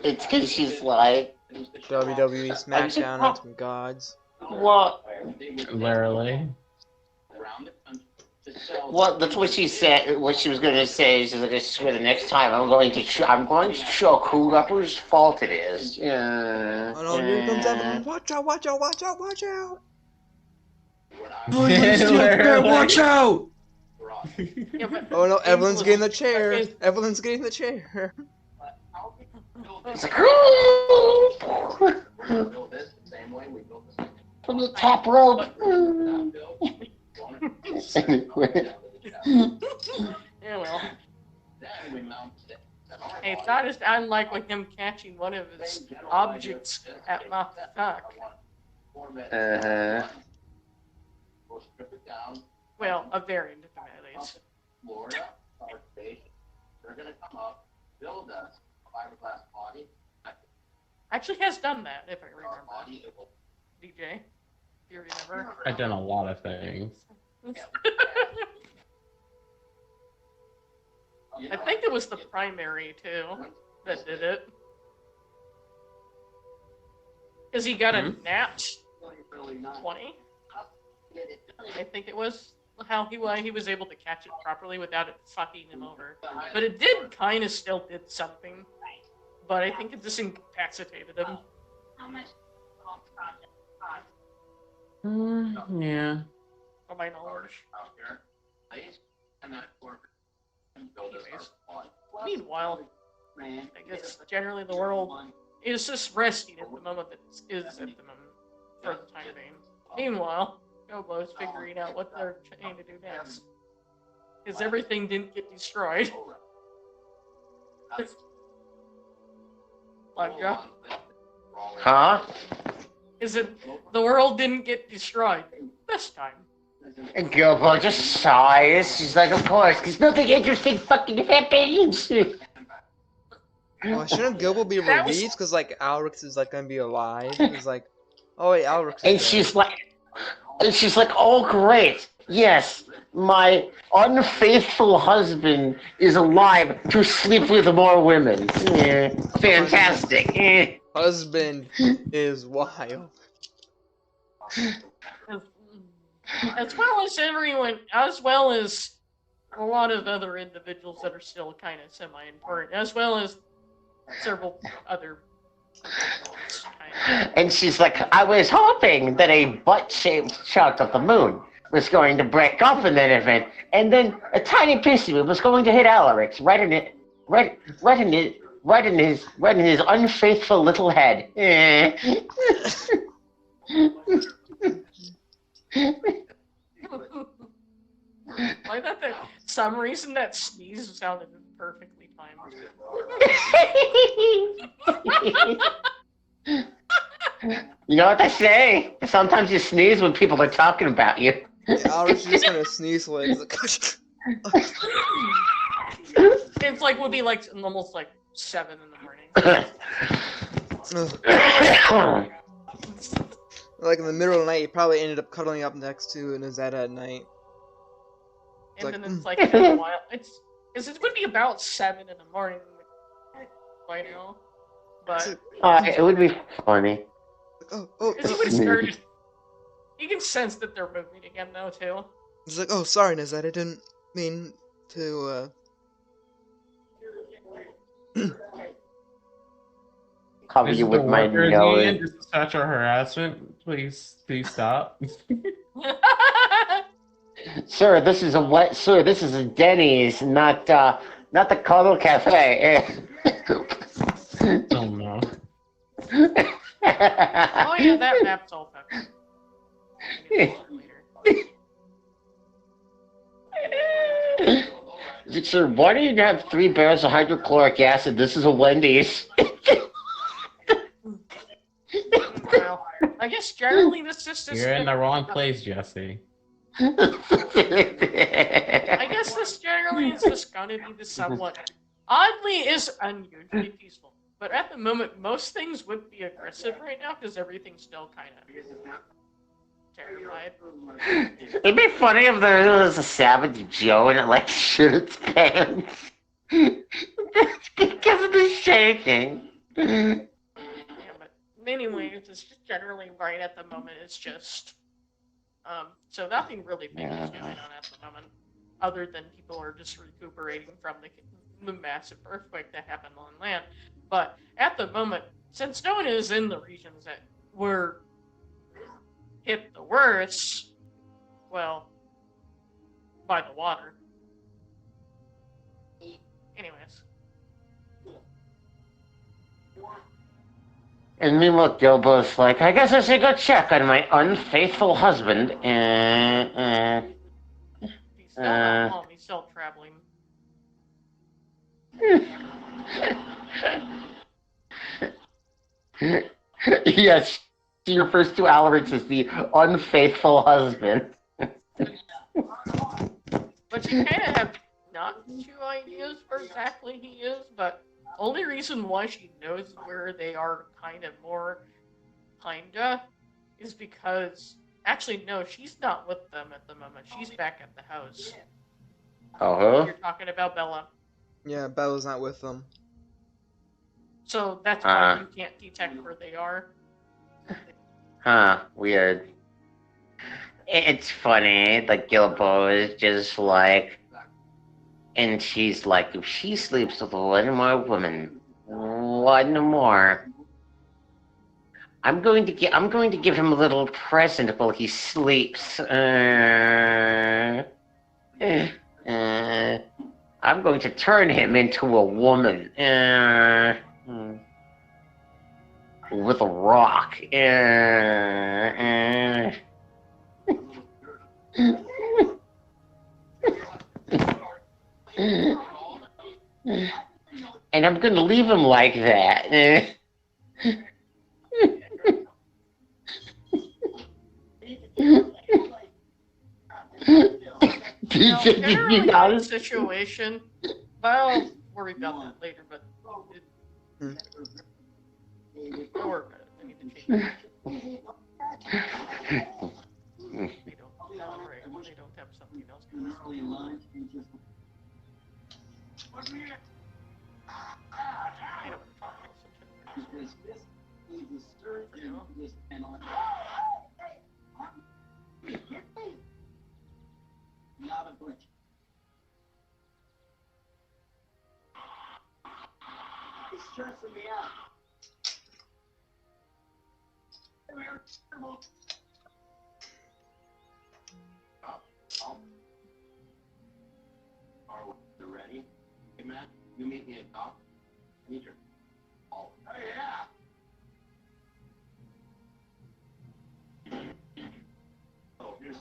It's because she's like, WWE SmackDown Ultimate Gods. what? Literally. What? That's what she said. What she was going to say is, like, I swear, the next time I'm going to show whoever's fault it is. Yeah. Oh no, here comes Evelyn. Watch out, watch out, watch out, watch out. Oh, you're gonna steal the bear, watch out! Yeah, but Oh no, Evelyn's getting the Angela's- chair. Evelyn's getting the chair. It's like, from the top rope. Anyway. Yeah, well. Hey, it's not as unlike with him catching one of his objects at Mount Duck. Uh-huh. Well, a variant of him, at least. Actually has done that, if I remember. DJ, if you remember. I've done a lot of things. I think it was the primary, too, that did it. Because he got a nat 20. I think it was how he was able to catch it properly without it fucking him over. But it did kind of still did something. But I think it just incapacitated him. Yeah. From my knowledge. Anyways. Meanwhile, I guess generally the world is just resting at the moment that it is at the moment for the time being. Meanwhile, Gobo's figuring out what they're trying to do next. Because everything didn't get destroyed. Lockjaw. Huh? Is it the world didn't get destroyed this time? And Gilbo just sighs. She's like, of course, because nothing interesting fucking happens. Well, shouldn't Gilbo be That was- released? Because, like, Alrix is, like, gonna be alive. He's like, oh, wait, Alrix is And dead. she's like, oh great, yes, my unfaithful husband is alive to sleep with more women. Yeah, fantastic. Eh. Husband is wild. As well as everyone, as well as a lot of other individuals that are still kind of semi-important, as well as several other individuals, kind And she's like, I was hoping that a butt-shaped chunk of the moon was going to break off in that event, and then a tiny piece of it was going to hit Alarix right in his unfaithful little head. Eh. of. I thought that some reason that sneeze sounded perfectly timed. You know what they say? Sometimes you sneeze when people are talking about you. Yeah, Alrix is just gonna sneeze like, It's like would be like almost like 7 in the morning. Ugh. Like in the middle of the night, he probably ended up cuddling up next to Nazetta at night. And like, then it's like a while. It would be about 7 in the morning by now. But It would be funny. because he would have started. You can sense that they're moving again though too. He's like, oh, sorry, Nazetta, I didn't mean to, Cover This you is with the my workers' nose. union. This is sexual harassment. Please stop. Sir, this is a Denny's, not the Cuddle Cafe. Oh no. Oh yeah, that map's all fucking. Later. Sir, why do you have 3 barrels of hydrochloric acid? This is a Wendy's. Well, I guess generally this just is. You're in the wrong place, Jesse. I guess this generally is just gonna be the somewhat oddly is unusually peaceful. But at the moment, most things would be aggressive right now because everything's still kind of terrified. It'd be funny if there was a Savage Joe and it like shit its pants. Because of the shaking. Yeah, but anyway, it's just generally right at the moment. It's just so nothing really big is going on at the moment, other than people are just recuperating from the massive earthquake that happened on land. But at the moment, since no one is in the regions that were hit the worst, well, by the water. Anyways. And meanwhile, Gilbo's like, I guess I should go check on my unfaithful husband. He's still not home, he's still traveling. Yes, your first 2 Alarics is the unfaithful husband. But you kind of have not 2 ideas where exactly he is, but only reason why she knows where they are kinda is because actually no, she's not with them at the moment. She's back at the house. Uh-huh. You're talking about Bella. Yeah, Bella's not with them. So that's why you can't detect where they are. Huh, weird. It's funny, like Gilbo is just like, and she's like, if she sleeps with one more woman, one more, I'm going to give him a little present while he sleeps. I'm going to turn him into a woman. With a rock. And I'm gonna leave him like that. Now, generally in this situation, but I'll worry about that later, but I'll worry about it. I need to change it. They don't celebrate. They don't have something else. I don't talk about It's stressing me out. Are we ready? Hey, Matt, you meet me at dock. I need your. Oh, yeah. Oh, here's.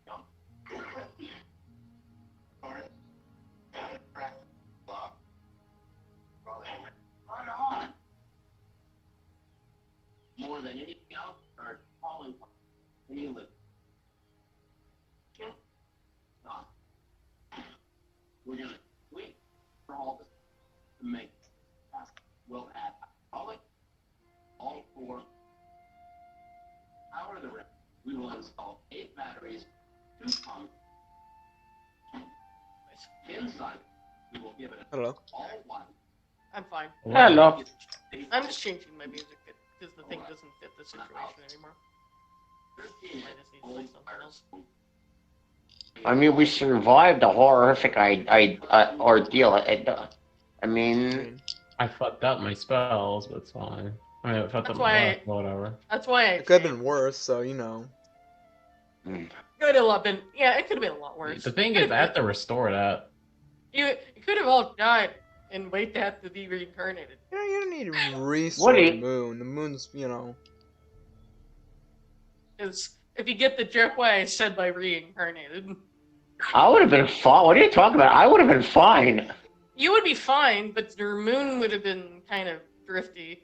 Come. All right. Right on. More than anything else, are calling when you live. Stop. We're gonna wait for all this to make us. We'll add all 4 power the rest. We will install 8 batteries, 2 pumps. Inside, we will give it Hello. all 1. I'm fine. Hello. I'm just changing my music because the thing doesn't fit the situation anymore. I just need to play something else. I mean, we survived a horrific ordeal. I mean, I fucked up my spells, but it's fine. I mean, I fucked up my luck, whatever. That's why It could have been worse, so you know. Could have been. Yeah, it could have been a lot worse. The thing is, I have to restore that. You could have all died and wait to have to be reincarnated. You know, you don't need to restore do the you- moon. The moon's, you know. Because if you get the joke why I said by reincarnated. I would have been fine. What are you talking about? I would have been fine. You would be fine, but your moon would have been kind of drifty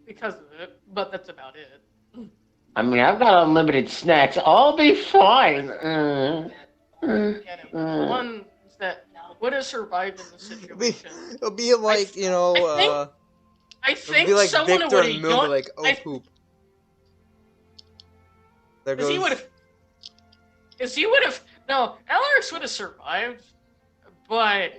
because of it. But that's about it. I mean, I've got unlimited snacks. I'll be fine. Yeah, no, the ones that would have survived in the situation. It'll be like, you know, I it'll think be like someone Victor would and have Moon be gone. like, oh I- poop. There Because he would goes. have. Because he would have. No, Alex would have survived, but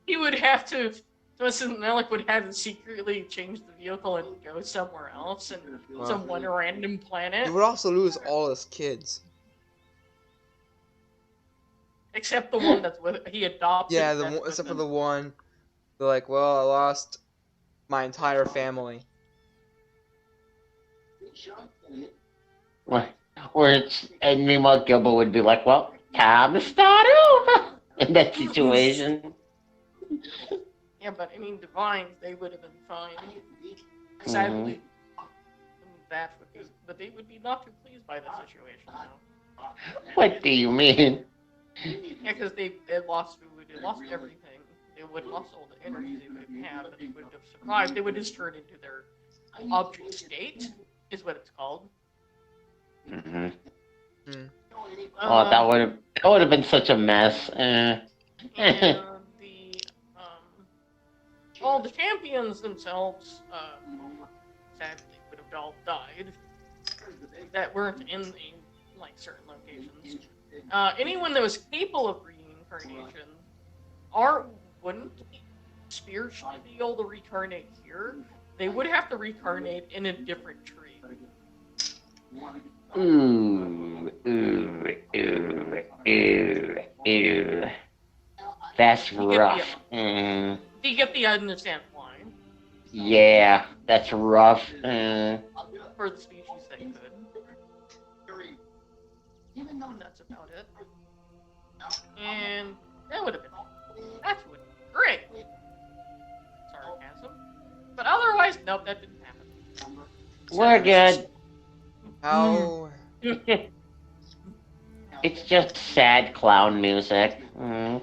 he would have to. Listen, Alec would have to secretly change the vehicle and go somewhere else and some one random planet. He would also lose all his kids. Except the one that's with he adopted. Yeah, that's with except for him. the one. They're like, well, I lost my entire family. And meanwhile, Gilbo would be like, well, time to start over in that situation. Yeah, but I mean, Divines, they would have been fine. Sadly, that would be, but they would be not too pleased by the situation. So. What do you mean? Yeah, because they lost food, they lost everything. They would have lost all the energy they would have had, but they wouldn't have survived. They would just turn into their object state, is what it's called. Mm-hmm. Oh, Um, that would have been such a mess. and the all the champions themselves, sadly, would have all died. That weren't in the, like certain locations. Anyone that was capable of reincarnation, wouldn't spiritually be able to reincarnate here. They would have to reincarnate in a different tree. Ooh, ooh, ooh, ooh, ooh. That's rough. Do you get the understand why? Yeah, that's rough. For the species that could. And that's about it. And that would have been great. Sarcasm. But otherwise, nope, that didn't happen. We're good. How? It's just sad clown music. No,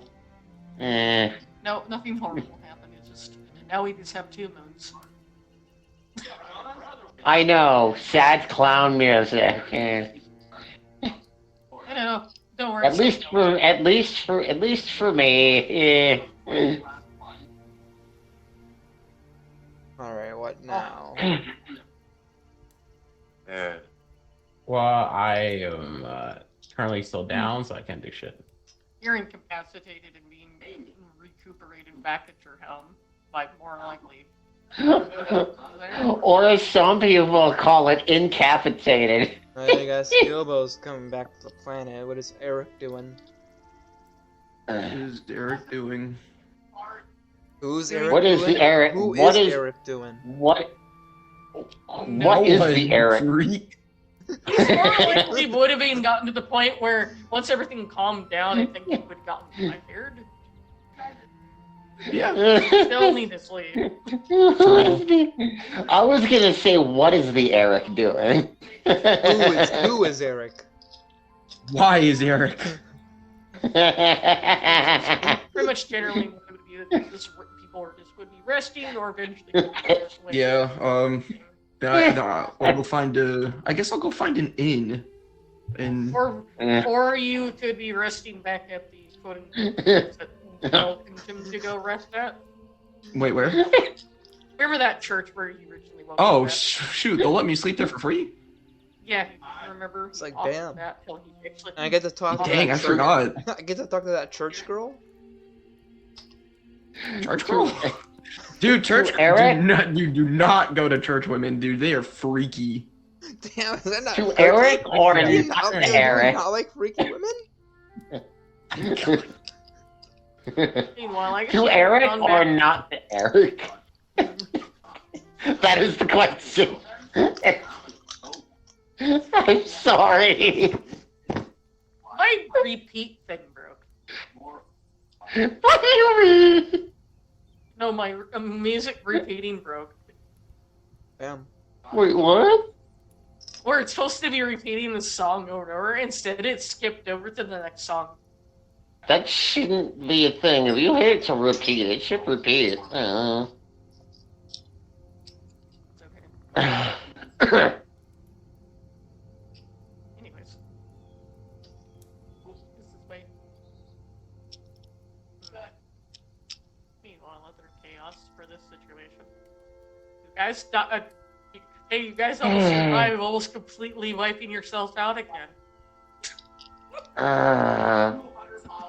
nothing horrible happened. It's just now we just have 2 moons. I know, sad clown music. I know. Don't worry. At least for me. Alright, what now? Well, I am currently still down, so I can't do shit. You're incapacitated and being recuperated back at your home, like more likely. Or as some people call it, incapacitated. I guess Gilbo's coming back to the planet. What is Eric doing? What is Eric doing? Who's Eric What is doing? the Eric? Who What is is Eric doing? what is the Eric? Freak. More likely would have even gotten to the point where once everything calmed down, I think he would have gotten tired. Yeah. Still need to sleep. I was gonna say, what is the Eric doing? Who is Eric? Why is Eric? Pretty much generally what it would be that people would be resting or eventually just went- Yeah. I'll go find a. I guess I'll go find an inn. And Or you could be resting back at the quote that welcomed him to go rest at. wait, where? Remember that church where you originally woke Oh up at? shoot! They'll let me sleep there for free. Yeah, I remember. It's like, off of damn. That till he actually. And I get to talk to Dang, that I church- forgot. I get to talk to that church girl? Church girl. Dude, church. Eric? You do not go to church women, dude. They are freaky. Damn, is that not To freaky? Eric or Do you not not- do you Eric? not like freaky women? Meanwhile, I guess To you could've Eric gone or back- not to Eric? That is the question. I'm sorry. My repeat thing broke. What do you mean? No, my music repeating broke. Damn. Wait, what? where it's supposed to be repeating the song over and over. Instead, it skipped over to the next song. That shouldn't be a thing. If you hate to repeat it, should repeat it. It's okay. Anyways. This is way. Meanwhile, other chaos for this situation. You guys, hey, you guys almost survived, almost completely wiping yourselves out again.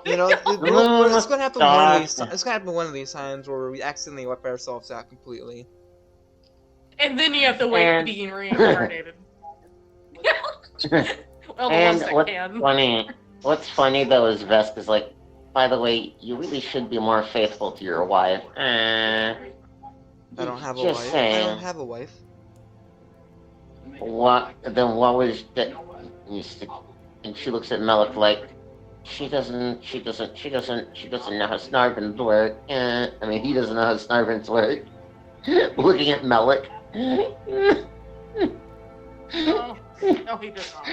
You know, it's gonna happen one of these. It's gonna happen one of these times where we accidentally wipe ourselves out completely. And then you have to wait to being reincarnated. Well, the ones that can. What's funny though is Veska's like, by the way, you really should be more faithful to your wife. I don't have a Just wife. saying. I don't have a wife. What? Then what was that? And she looks at Melik like, she doesn't know how Snarvins work. I mean, he doesn't know how Snarvins work. Looking at Melik. No, he does not.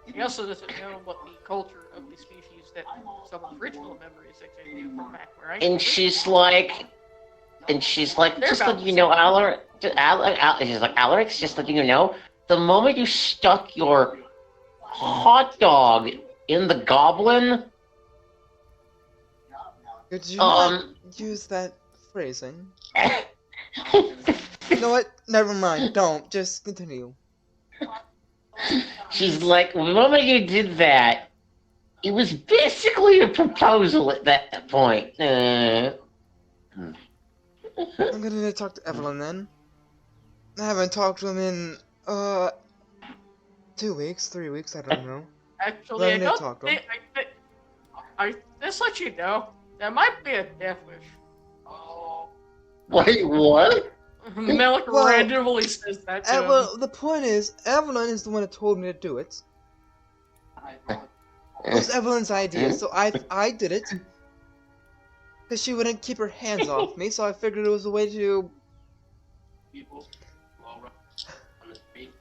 He also doesn't know what the culture of the species that some original memories that they do from back where I And she's like, just letting you know, she's like, Alex, just letting you know, the moment you stuck your hot dog in the goblin, Could you not use that phrasing? You know what? Never mind. Don't. Just continue. she's like, the moment you did that, it was basically a proposal at that point. I'm gonna need to talk to Evelyn then. I haven't talked to him in 2 weeks, 3 weeks, I don't know. actually, Let I me don't talk to think, I just let you know, that might be a death wish. Wait, what? Melik Well, randomly says that to him. Well, the point is, Evelyn is the one that told me to do it. It was Evelyn's idea, so I did it. Because she wouldn't keep her hands off me, so I figured it was a way to...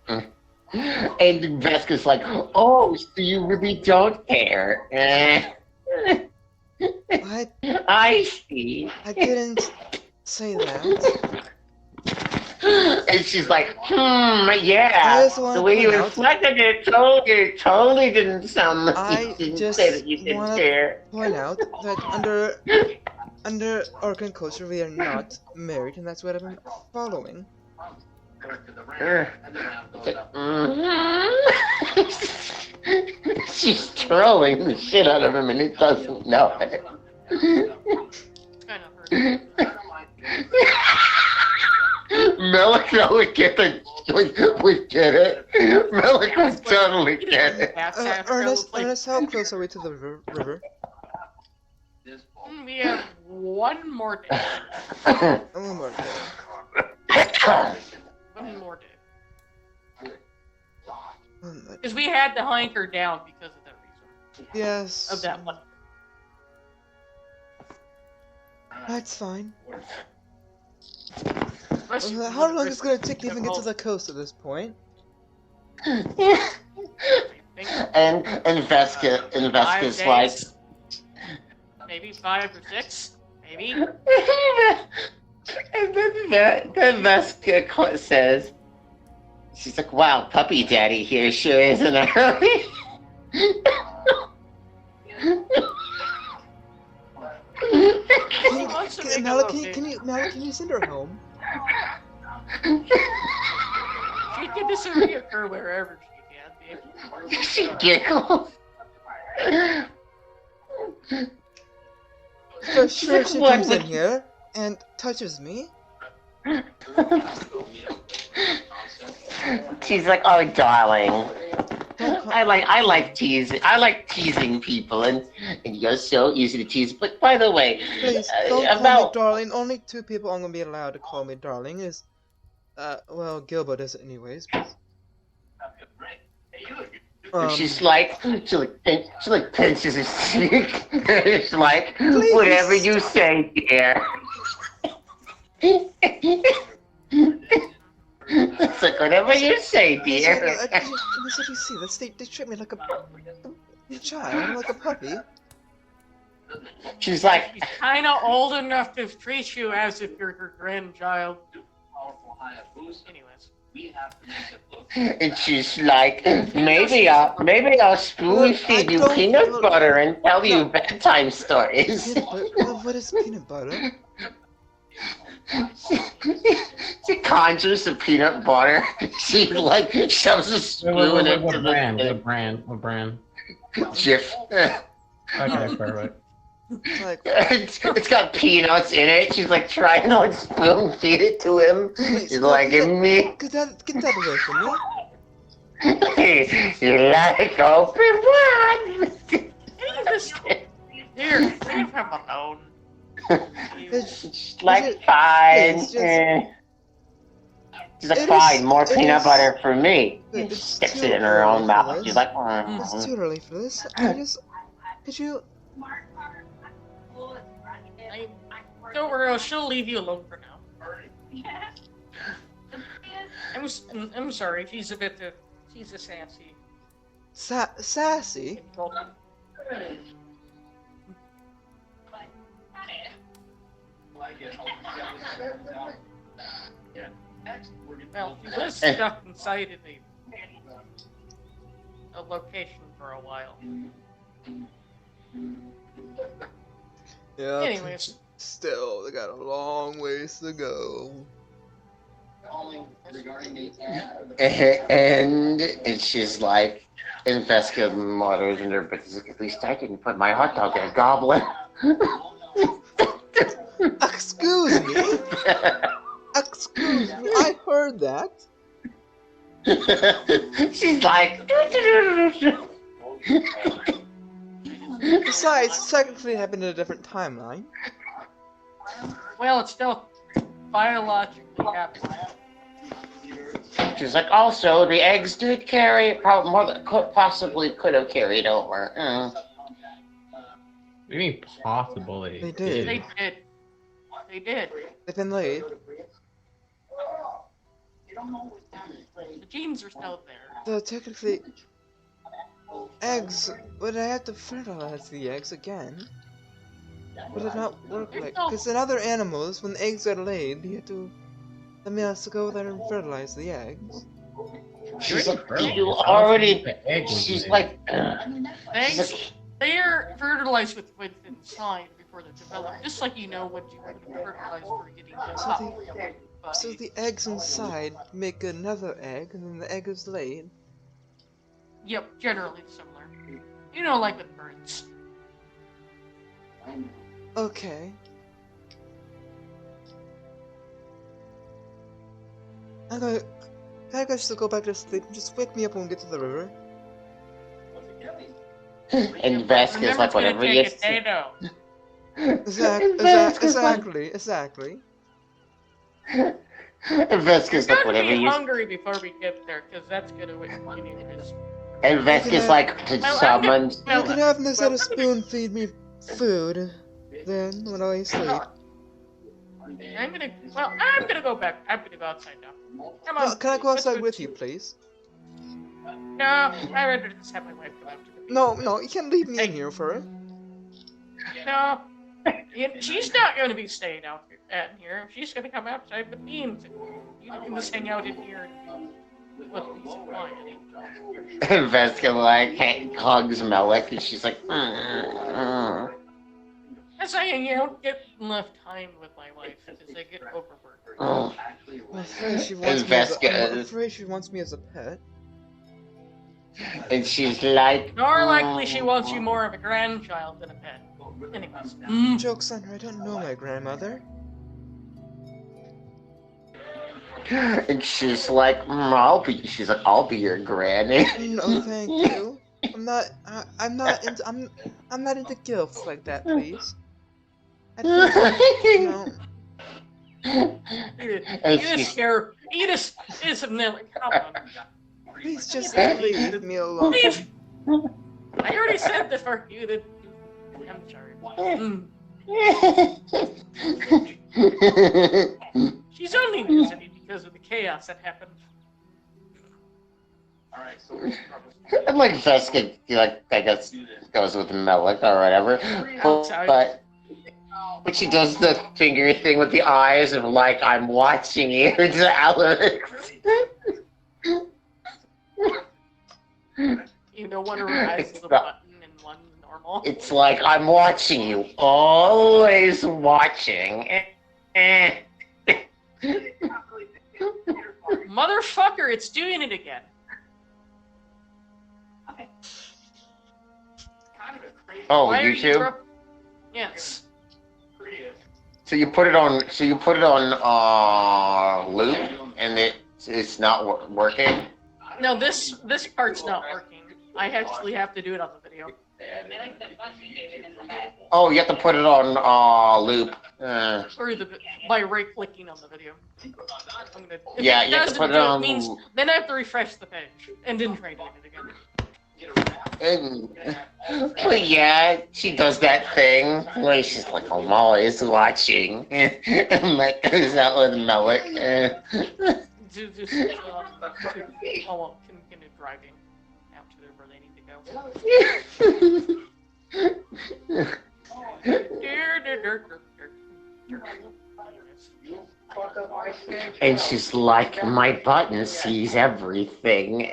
And Veska's like, oh, so you really don't care. I see. I didn't say that. And she's like, I yeah. just wanna The way you point out- reflected it totally didn't sound like I you didn't just say that you didn't wanna care. Point out that under Arkan culture we are not married, and that's what I've been following. She's trolling the shit out of him and he doesn't know it. Kind of hurt. Melik would get it. We get it. Melik would totally get it. Ernest, how close are we to the river? We have one more day. One more day. One more day. One more- Because we had to hunker down because of that reason. Yes. Of that one. That's fine. Especially How with long the is it gonna risk take to of even get to all- the coast at this point? and Veska's 5 like, days? Maybe 5 or 6? Maybe? and then Veska says, she's like, wow, puppy daddy here sure is in a hurry. He wants to make a Malik, location. can you send her home? She can disappear wherever she can be. She giggles. For sure she What comes would- in here and touches me. She's like, oh, darling. I like teasing people, and you're so easy to tease. But by the way, Please, don't call me about darling. Only 2 people I'm gonna be allowed to call me darling is, well, Gilbo does it anyways. she's like pinches his cheek. She's like, Please. whatever you say, dear. It's like whatever you say, dear. Let's see. They treat me like a child, like a puppy. She's like, She's kind of old enough to treat you as if you're her grandchild. Anyways. and she's like, maybe I'll spoon feed you peanut butter and tell you bedtime stories. What is peanut butter? She conjures the peanut butter. She like shoves a spoon into What brand? the What brand? Jif. Okay, perfect. Like, It's got peanuts in it. She's like trying to like spoon feed it to him. She's like, give me. get that away from me. You like Obi-Wan. Here, leave him alone. She's like, fine. it's just- She's like, it fine, is- more it peanut is- butter for me. It's Sticks too it in her early own for mouth. this. She's like, It's too early for this. Could you? Don't worry, she'll leave you alone for now. I'm sorry, she's a sassy. Sassy? Well, she was stuck inside of a location for a while. Yeah. Anyways. Still, they got a long ways to go. and she's like, and Vesca mutters in her, but at least I didn't put my hot dog in a goblin. Excuse me? Excuse me, I heard that. She's like, Besides, technically it happened in a different timeline. Well, it's still biologically happening. she's like, also, the eggs did carry, possibly could have carried over. What do you mean possibly? They did. They did. They've been laid. The genes are still there. So technically, eggs, would I have to fertilize the eggs again? Would it not work like, because in other animals, when the eggs are laid, that means has to go there and fertilize the eggs. She's like, you already, she's She's like, Eggs, they are fertilized with what's inside before they're developed. Just like you know when you fertilize for getting the So the eggs inside make another egg, and then the egg is laid. Yep, generally similar. You know, like with birds. Okay. Can I just go back to sleep? Just wake me up when we get to the river. and Vesca's Remember, like, it's gonna whatever you take a day, though. Exactly. And Vesca's like, Gotta whatever be you. hungry before we get there, because that's gonna continue this. And Vesca's like, to Well, summon. You can have this little spoon feed me food. Then when I sleep. I'm gonna go back. I'm gonna go outside now. Come on. No, can I go let's outside with you, please? No, I'd rather just have my wife come out to the beach. No, you can't leave me in here for it. No. She's not going to be staying out here. She's going to come outside with me, and you can just hang out in here and do what peace and quiet. And Vesca like hugs Melek, and she's like, As I don't get enough time with my wife because I get overworked. I'm afraid she wants me as a pet. And she's like, More likely she wants you more of a grandchild than a pet. Anyways. Joke's on her, I don't know my grandmother. and she's like, I'll be your granny. No, thank you. I'm not into gifts like that, please. No. You just isn't like, come on. Please just leave me alone. Leave. I already said that for you to. I'm sorry. She's only visiting because of the chaos that happened Alright, so And like Veska, like I guess goes with Melik or whatever. But she does the finger thing with the eyes of like I'm watching you to Alex. You know, one of her eyes is a button and one normal. It's like I'm watching you, always watching. Motherfucker, it's doing it again. Oh, Why are you YouTube. Yes. So you put it on. So you put it on loop, and it's not working. No, this part's not working. I actually have to do it on the video. Oh, you have to put it on loop. Through by right-clicking on the video. If Yeah, it you have to doesn't put it do on. means then I have to refresh the page and then try doing it again. But yeah, she does that thing where she's like, I'm always watching. And that goes out with Melik. Just continue driving out to where they need to go. And she's like, my button sees everything.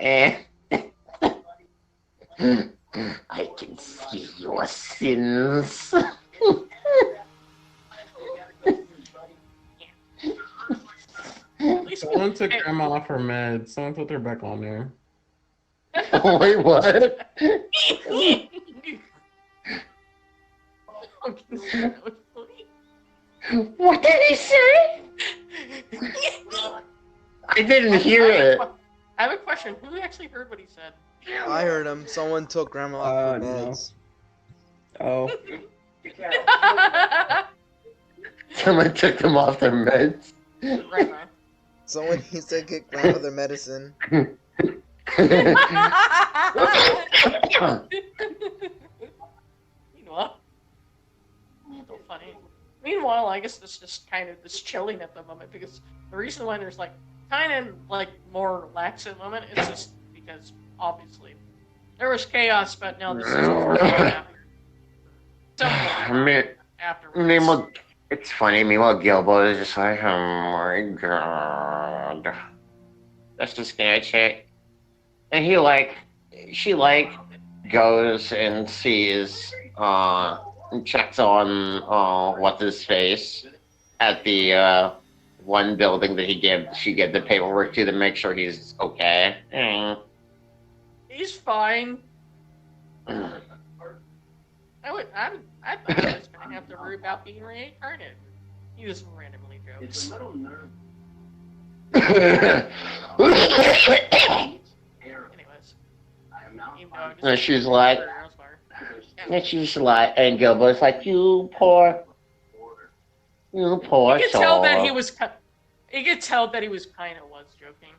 I can see your sins. Someone took Grandma off her meds. Someone put her back on there. Wait, what? What did he say? I didn't hear it. I have a question. Who actually heard what he said? I heard him. Someone took Grandma off her No. meds. Oh. Someone took them off their meds. Right, man. Someone needs to get Grandma their medicine. Meanwhile, so funny. Meanwhile, I guess it's just kind of this chilling at the moment because the reason why there's like kind of like more relaxed at the moment is just because obviously there was chaos, but now this is afterwards. Meanwhile, it's funny. Meanwhile, Gilbo is just like, oh my god, that's just gonna check. And she goes and sees, and checks on, what's his face at the, one building that she gave the paperwork to make sure he's okay. He's fine. I thought I was gonna have to worry about being reincarnated. He just randomly jokes. Anyways, And she's like, and Gilbo's like, you poor You could soul. tell that he was. You could tell that he was kind of joking.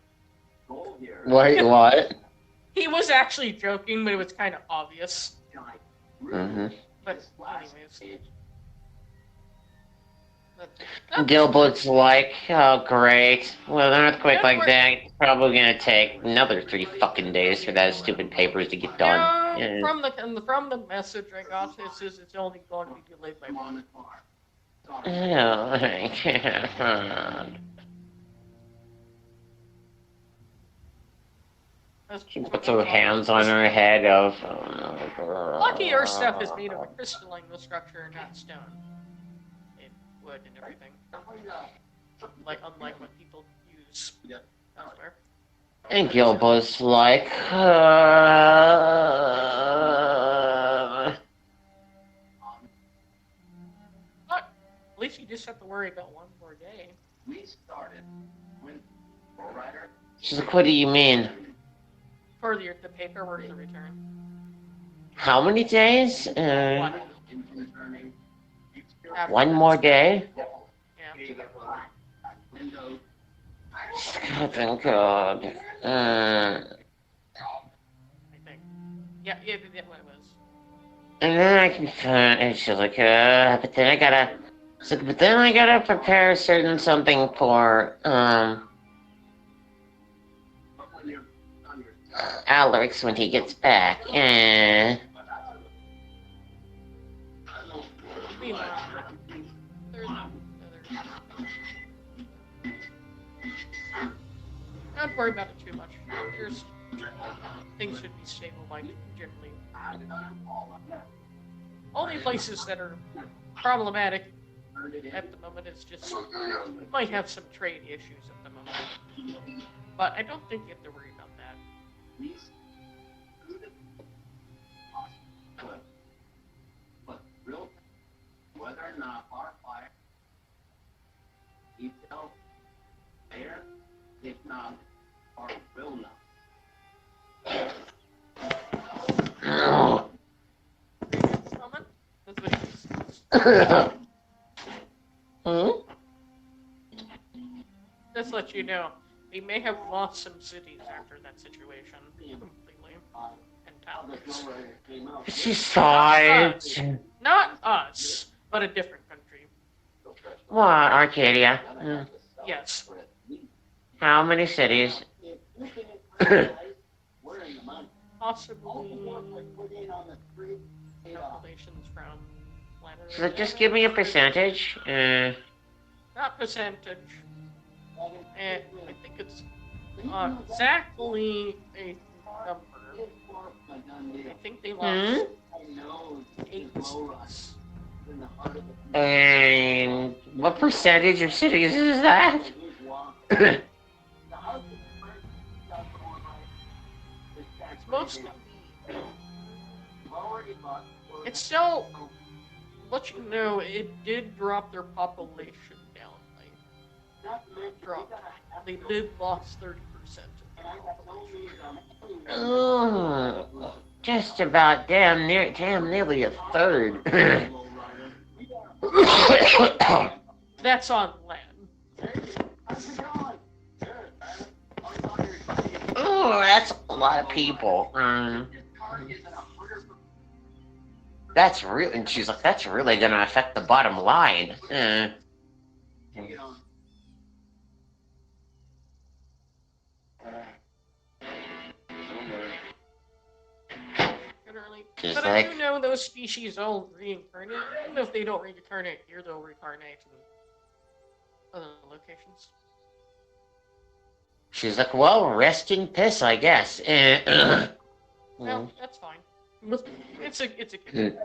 Wait, what? He was actually joking, but it was kind of obvious. Mm-hmm. But anyways. Gilbert's like, oh great. Well, an earthquake like that, it's probably gonna take another 3 fucking days for that stupid papers to get done. Yeah. From the message I got, it says it's only going to be delayed by 1 month. Oh, I can't. She puts her hands on her head of. Lucky our stuff is made of a crystalline structure and not stone. And wood and everything. Unlike what people use elsewhere. And Gilbo's like, But at least you just have to worry about one more day. she's like, what do you mean? For the paperwork to return. How many days? One more day? Yeah. Oh, thank God. I think. Yeah, what it was. And then I can, and she's like, but then I gotta, she's like, but then I gotta prepare Alaric's when he gets back. Eh. Meanwhile, there's other. Don't worry about it too much. There's things should be stable, like generally. Only places that are problematic at the moment is just we might have some trade issues at the moment, but I don't think you have to worry about that. But real, whether or not our fire, detail, there, if not, or will not. Previous moment, that's what he Hmm? just let you know, we may have lost some cities after that situation completely, and towns. Besides. Not us, but a different country. What, Arcadia? Yes. How many cities? Possibly calculations from Flanders. So just give me a percentage. Not percentage. And I think it's exactly a number. I think they lost 8 cities. And what percentage of cities is that? It's mostly. It's still. Let you know, it did drop their population down. Like, dropped. They did lost 30%. Just about damn nearly a third. That's on land. Oh, that's a lot of people. That's really, and she's like, that's really gonna affect the bottom line. Just But like- I do know those species all reincarnate. Even if they don't reincarnate here, they'll reincarnate in other locations. She's like, well, rest in piss, I guess. No, that's fine. It's a good.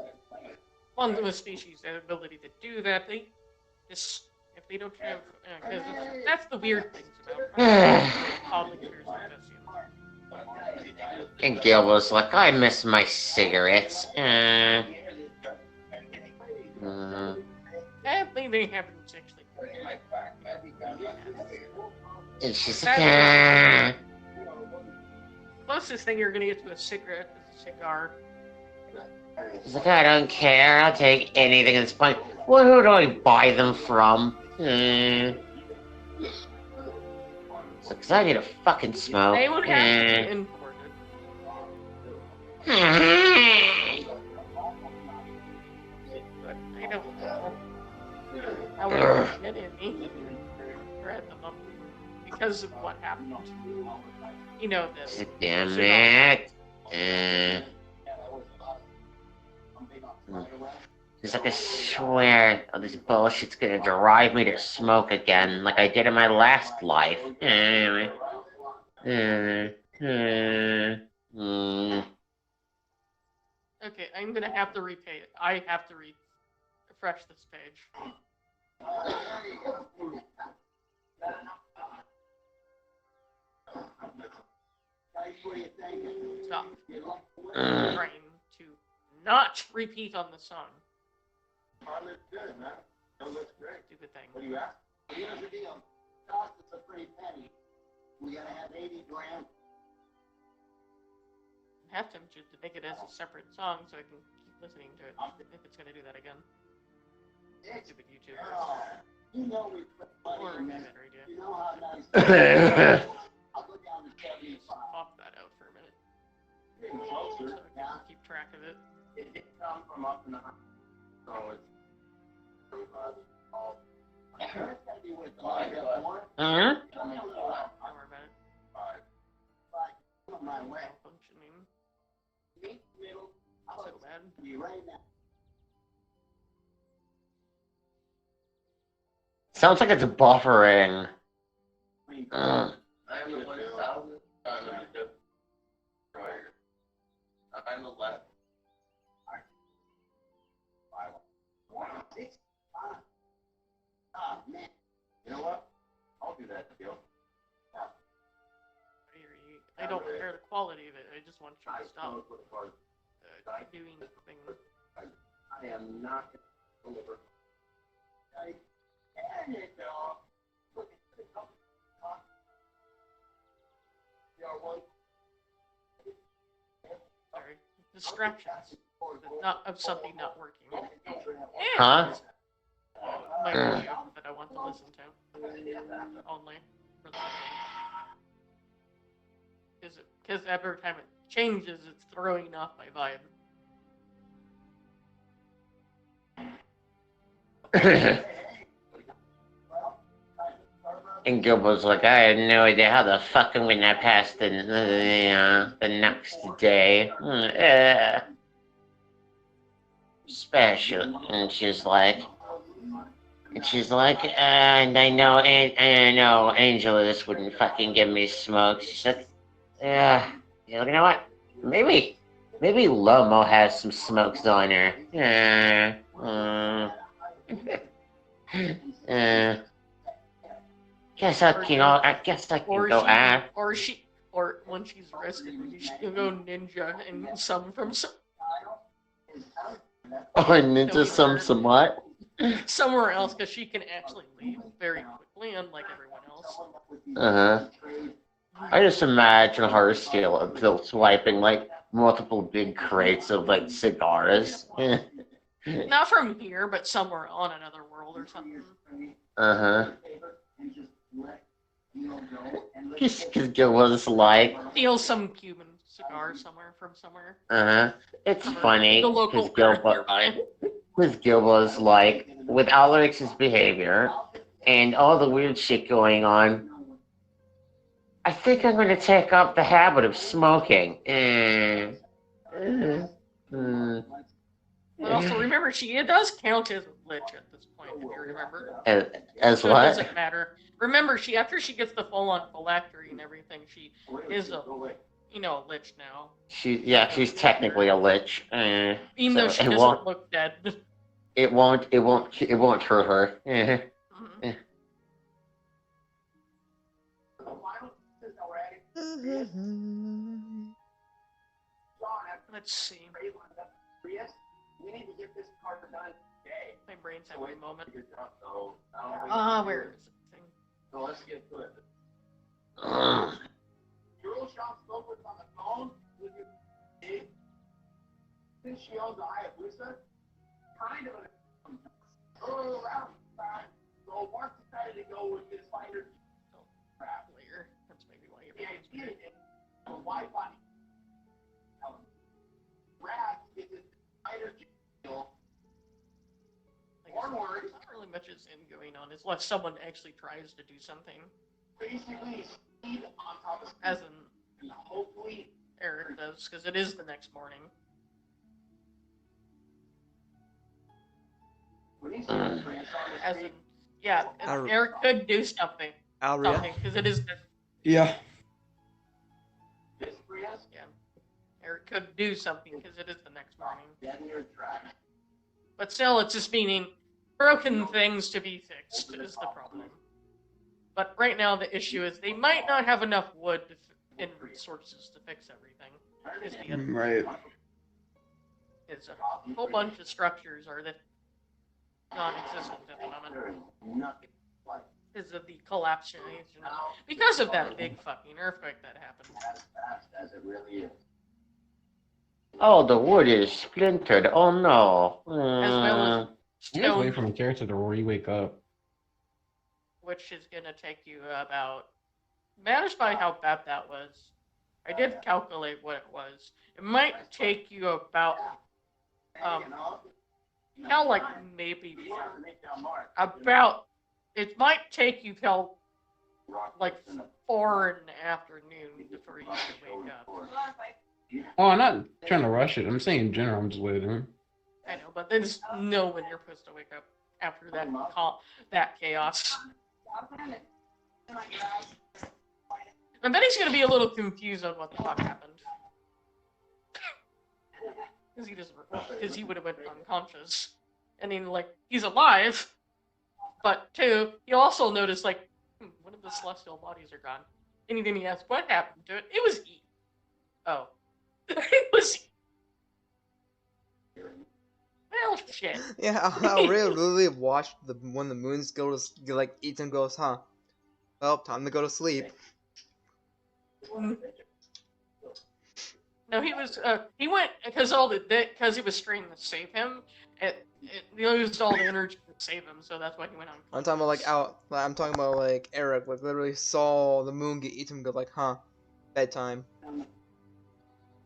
One of the species that ability to do that, they just if they don't have, because that's the weird things about pollinators and Vessians. And Gil was like, I miss my cigarettes. Sadly, they haven't actually. And she's like, Closest thing you're gonna get to a cigarette is a cigar. She's like, I don't care. I'll take anything that's fine. Well, who do I buy them from? Because I need a fucking smoke. They would have to be imported. But I don't know. I wouldn't get any at the moment because of what happened. You know this. Damn it. He's like, I swear, this bullshit's gonna drive me to smoke again, like I did in my last life. Okay, I'm gonna have to repay it. I have to refresh this page. Stop. I'm trying to not repeat on the song. Stupid thing. Here's the deal. Cost us a pretty penny. We gotta have 80 grand. I have to make it as a separate song so I can keep listening to it if it's gonna do that again. Stupid YouTube. You know we put Or money in a this. better idea. You know how nice. I'll go down to 75. Pop that out for a minute. Getting So closer. I can keep track of it. It did come from up in the house. So it's. It's gotta be worth the money. Huh? Don't worry about it. malfunctioning. So bad. Sounds like it's buffering. Ugh. I'm the left. You know what? I'll do that deal. I don't care the quality of it. I just want you to stop doing things. I am not going to deliver. I can it, dog. Look at the company. Sorry. Distractions. Not of something not working. Huh? My audio that I want to listen to. Only. For the because every time it changes, it's throwing off my vibe. And Gilbo's like, I had no idea how the fuck I'm gonna pass the next day. Special. And she's like, and I know Angelus wouldn't fucking give me smoke. She's like, yeah, you know what? Maybe Lomo has some smokes on her. Guess I can go ask. Or when she's arrested, she'll go ninja and some from some. Oh, ninja some what? Somewhere else, because she can actually leave very quickly, unlike everyone else. I just imagine her still swiping like multiple big crates of like cigars. Not from here, but somewhere on another world or something. Because Gilbo's like, Steal some Cuban cigar somewhere from somewhere. It's From funny the local because Gilbo's like, with Alarix's behavior and all the weird shit going on, I think I'm going to take up the habit of smoking. But also remember, it does count as a lich at this point, if you remember. As So what? it doesn't matter. Remember, after she gets the full-on phylactery and everything, she is a lich now. She's technically a lich. Even so though she it doesn't won't- look dead. It won't hurt her. Mhm. Let's see. We need to get this car done today. My brain's having a moment. Where is it? So let's get to it. Ugh. Girl shop spoke with on the phone with your kid. Since she owns the Hayabusa, kind of around time. So Mark decided to go with this fighter crap. Later. That's maybe why your The brain's idea weird. is a Wi-Fi. Rat is this fighter deal. Like, there's not really much is going on, unless someone actually tries to do something. Basically, speed on top of As in hopefully Eric does, because it is the next morning. As in, yeah, Eric could do something, Alria. because it is Yeah. Eric could do something, because it is the next morning. But still, it's just meaning broken things to be fixed is the problem. But right now, the issue is they might not have enough wood and resources to fix everything. Is the Right. It's a whole bunch of structures are non-existent at the moment. Because of the collapse because of that big fucking earthquake that happened. Oh, the wood is splintered. Oh no. As well as You guys wait stone, for my character to re-wake up. which is gonna take you about. Managed by how bad that was. I did calculate what it was. It might take you about maybe about. It might take you till like 4 in the afternoon before you can wake up. Oh, I'm not trying to rush it. I'm saying in general, I'm just waiting. I know, but there's no when you're supposed to wake up after that chaos. I bet he's gonna be a little confused on what the fuck happened. Because he would have went unconscious. I mean, like, he's alive, but two, he also noticed, like, one of the celestial bodies are gone. And then he asked, what happened to it? It was E. Oh. It was E. Well, shit. Yeah, I really watched when the moons go to, like, Ethan goes, huh? Well, time to go to sleep. No, he went, because he was straining to save him, it used all the energy to save him, so that's why he went on. I'm talking about, like, I'm talking about, like, Eric, like, literally saw the moon get eaten, go, like, huh? Bedtime.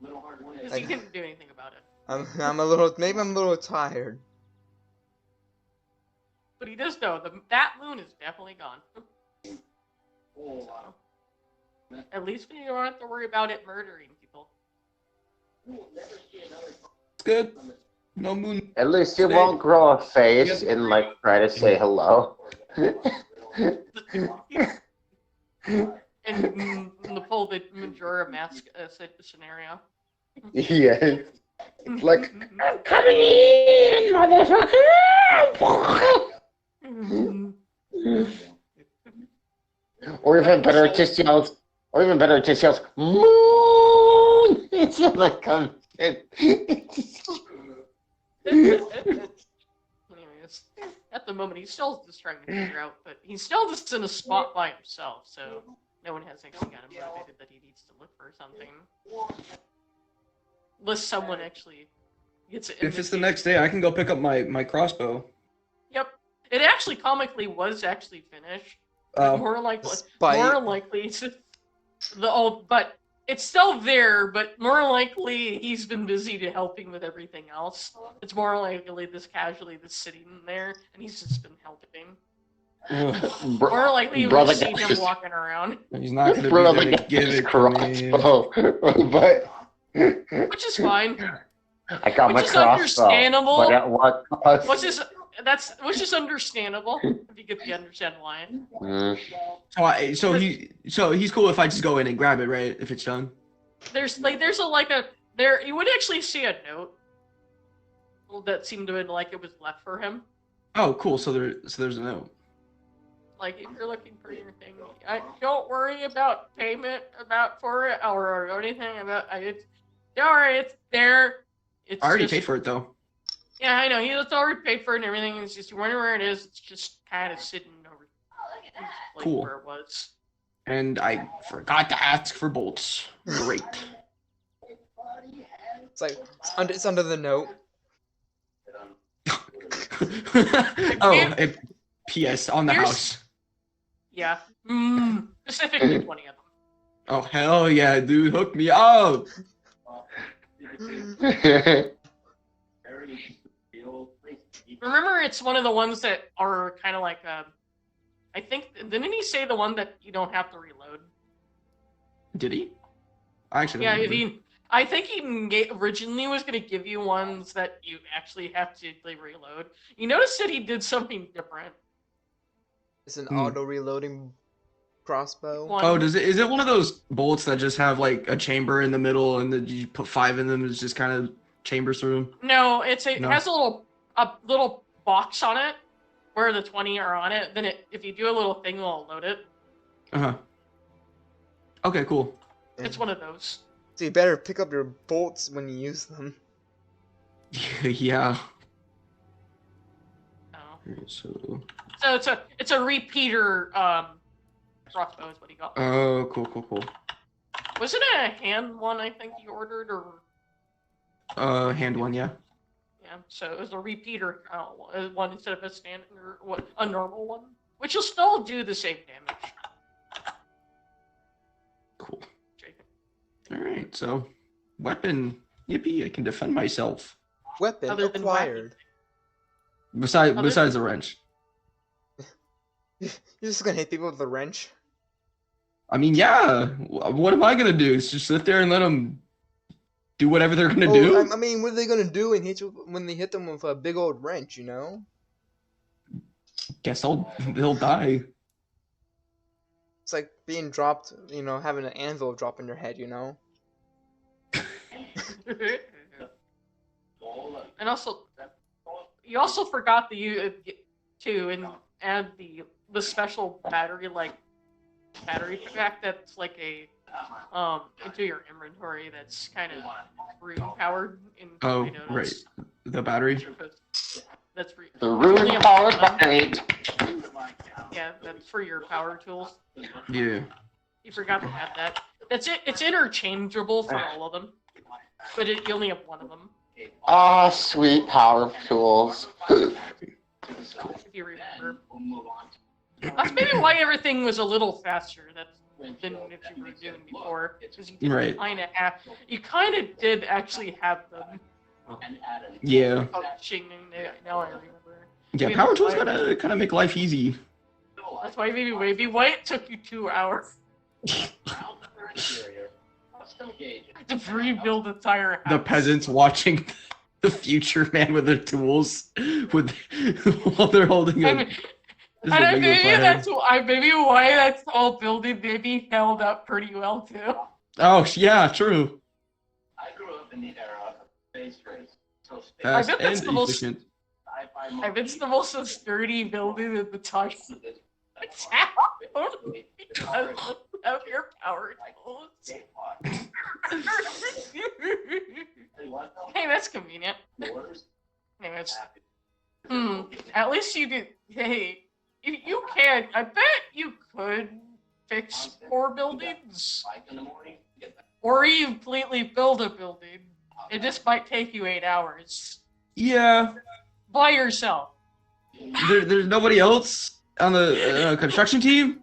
Because he didn't do anything about it. Maybe I'm a little tired. But he does know, that moon is definitely gone. So, at least we don't have to worry about it murdering people. It's good. No moon. At least you won't grow a face and like try to say hello. And the pull the Majora mask scenario. Yeah. Like, I'm coming in, motherfucker! Or even better, just yells. Moon! It's like comes in. Anyways, at the moment he's still just trying to figure out, but he's still just in a spot by himself, so no one has actually got him motivated that he needs to look for something. Unless someone actually gets it. If it's the next day, I can go pick up my crossbow. Yep. It actually comically was actually finished. Oh. More likely it's but it's still there, but more likely he's been busy to helping with everything else. It's more likely this casually that's sitting there and he's just been helping. More likely we've seen him walking around. He's not gonna be there to give it to me. But Which is fine. I got my crossbow. Understandable. But at what cost? Which is understandable if you get the understand why. So he's cool if I just go in and grab it, right? If it's done. You would actually see a note that seemed to be like it was left for him. Oh, cool. So there's a note. Like if you're looking for your thing, don't worry about payment for it or anything about it. Don't worry, it's there. I already paid for it though. Yeah, I know. He's already paid for it and everything. It's just you wonder where it is. It's just kind of sitting over Cool. where it was. And I forgot to ask for bolts. Great. It's like, it's under the note. P.S. on the house. Yeah. Specifically 20 of them. Oh, hell yeah, dude. Hook me up. Remember, it's one of the ones that are kind of like, I think, didn't he say the one that you don't have to reload? Did he? I actually Yeah, don't remember. I think he originally was going to give you ones that you actually have to reload. You notice that he did something different. It's an auto-reloading crossbow. Is it one of those bolts that just have like a chamber in the middle and then you put 5 in them, it's just kind of chambers through them? No, it has a little box on it where the 20 are on it. Then if you do a little thing, it'll load it. Uh-huh. Okay, cool. It's one of those. So you better pick up your bolts when you use them. Yeah. Oh. So it's a repeater crossbow is what he got. Oh, cool. Was it a hand one I think you ordered or? Hand one, yeah. Yeah, so it was a repeater one instead of a normal one, which will still do the same damage. Cool. All right, so weapon, yippee! I can defend myself. Weapon acquired. Besides the wrench. You're just gonna hit people with the wrench? I mean, yeah. What am I gonna do? Is just sit there and let them do whatever they're gonna do? I mean, what are they gonna do when they hit them with a big old wrench? You know? Guess they'll die. It's like being dropped. You know, having an anvil drop on your head. You know? And also, you also forgot to add the special battery pack that's like a into your inventory that's kind of room powered. Oh, right. The battery. That's for The room powered battery. Yeah, that's for your power tools. Yeah. You forgot to add that. That's it. It's interchangeable for all of them, but you only have one of them. Ah, sweet power tools. If you remember. That's maybe why everything was a little faster than if you were doing before, because you did kind of did actually have them. Yeah. Functioning. Now I remember. Yeah, power tools gotta kind of make life easy. That's why maybe why it took you 2 hours to rebuild the entire house. The peasants watching the future man with their tools while they're holding a. Maybe why that whole building maybe held up pretty well too. Oh yeah, true. I grew up in the era of space race. So space I Fast bet that's and the most- efficient. I bet it's the most sturdy building in the town. Because of your power tools. Hey, that's convenient. Anyways. At least you did. Hey, you can. I bet you could fix poor buildings. Or you completely build a building. It just might take you 8 hours. Yeah. By yourself. There's nobody else on the construction team?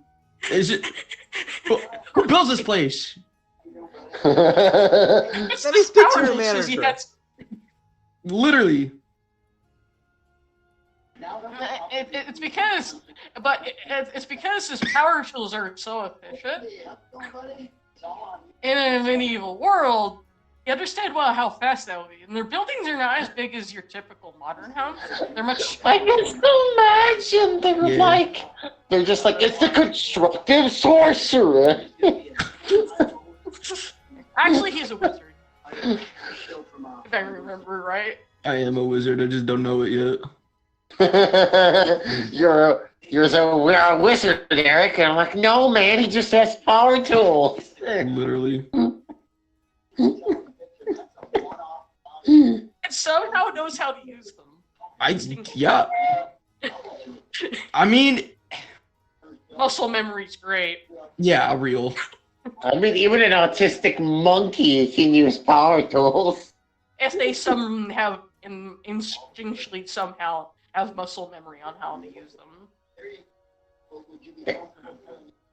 Is it who builds this place? It's Let me this speak to power your tool says you manager. had- Literally. It's because, it's because his power tools are so efficient. In a medieval world, you understand how fast that would be. And their buildings are not as big as your typical modern house. They're much. I can still imagine they're just like, it's the constructive sorcerer. Actually, he's a wizard. If I remember right. I am a wizard, I just don't know it yet. You're a wizard, Eric. And I'm like, no, man, he just has power tools. Literally. And somehow knows how to use them. Yeah. I mean, Muscle memory's great. yeah, real. I mean, even an autistic monkey can use power tools. If they have instinctually somehow have muscle memory on how to use them.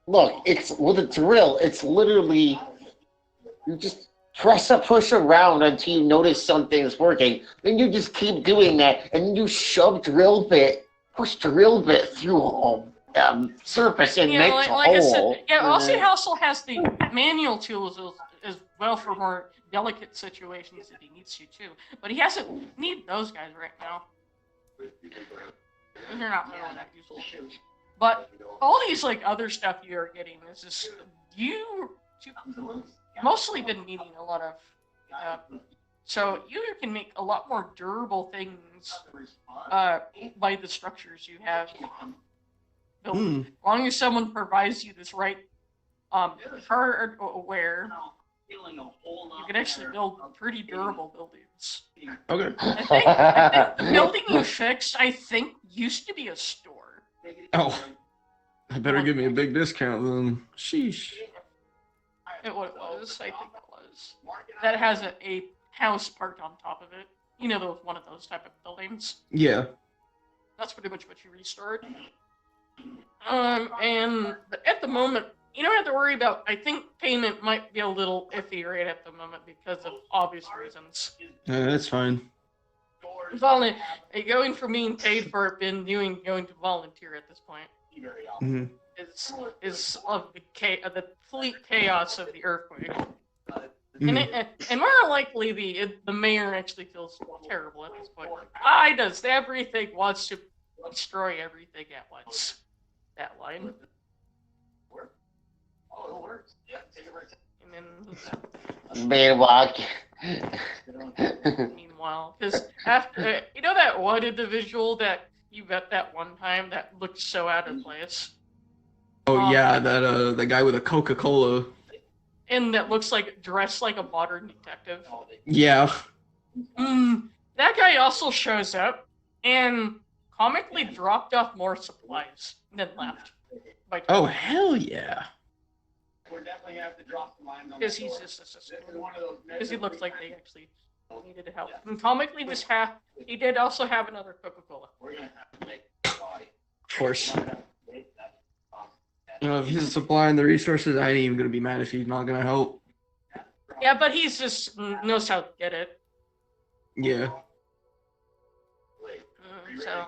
Look, with a drill, it's literally, you just press a push around until you notice something's working. Then you just keep doing that, and you push drill bit through a surface and makes a like I hole. said, Aussie Hustle has the manual tools as well for more delicate situations if he needs to too. But he hasn't need those guys right now. They're not really that useful. But all these other stuff you are getting is just you mostly been needing a lot of so you can make a lot more durable things by the structures you have built. As long as someone provides you this right hardware, you can actually build pretty durable buildings. Okay. I think the building you fixed, used to be a store. Oh. I better give me a big discount then. Sheesh. What it was, I think it was. That has a house parked on top of it. You know, one of those type of buildings. Yeah. That's pretty much what you restored. And at the moment, you don't have to worry about. I think payment might be a little iffy right at the moment because of obvious reasons. That's fine. Going from being paid for it, going to volunteer at this point. Mm-hmm. is of the complete chaos of the earthquake. Mhm. And more likely the mayor actually feels terrible at this point. He does everything, wants to destroy everything at once. That line. And then meanwhile, because after you know that one individual that you met that one time that looked so out of place. Oh yeah, that guy with a Coca-Cola. And that looks like dressed like a modern detective. Yeah. That guy also shows up and comically dropped off more supplies and then left. Oh hell yeah. Because he's just assistant. Because he looks like they actually needed help. And comically, he did also have another Coca-Cola. Of course. You know, if he's supplying the resources, I ain't even gonna be mad if he's not gonna help. Yeah, but he's just knows how to get it. Yeah. So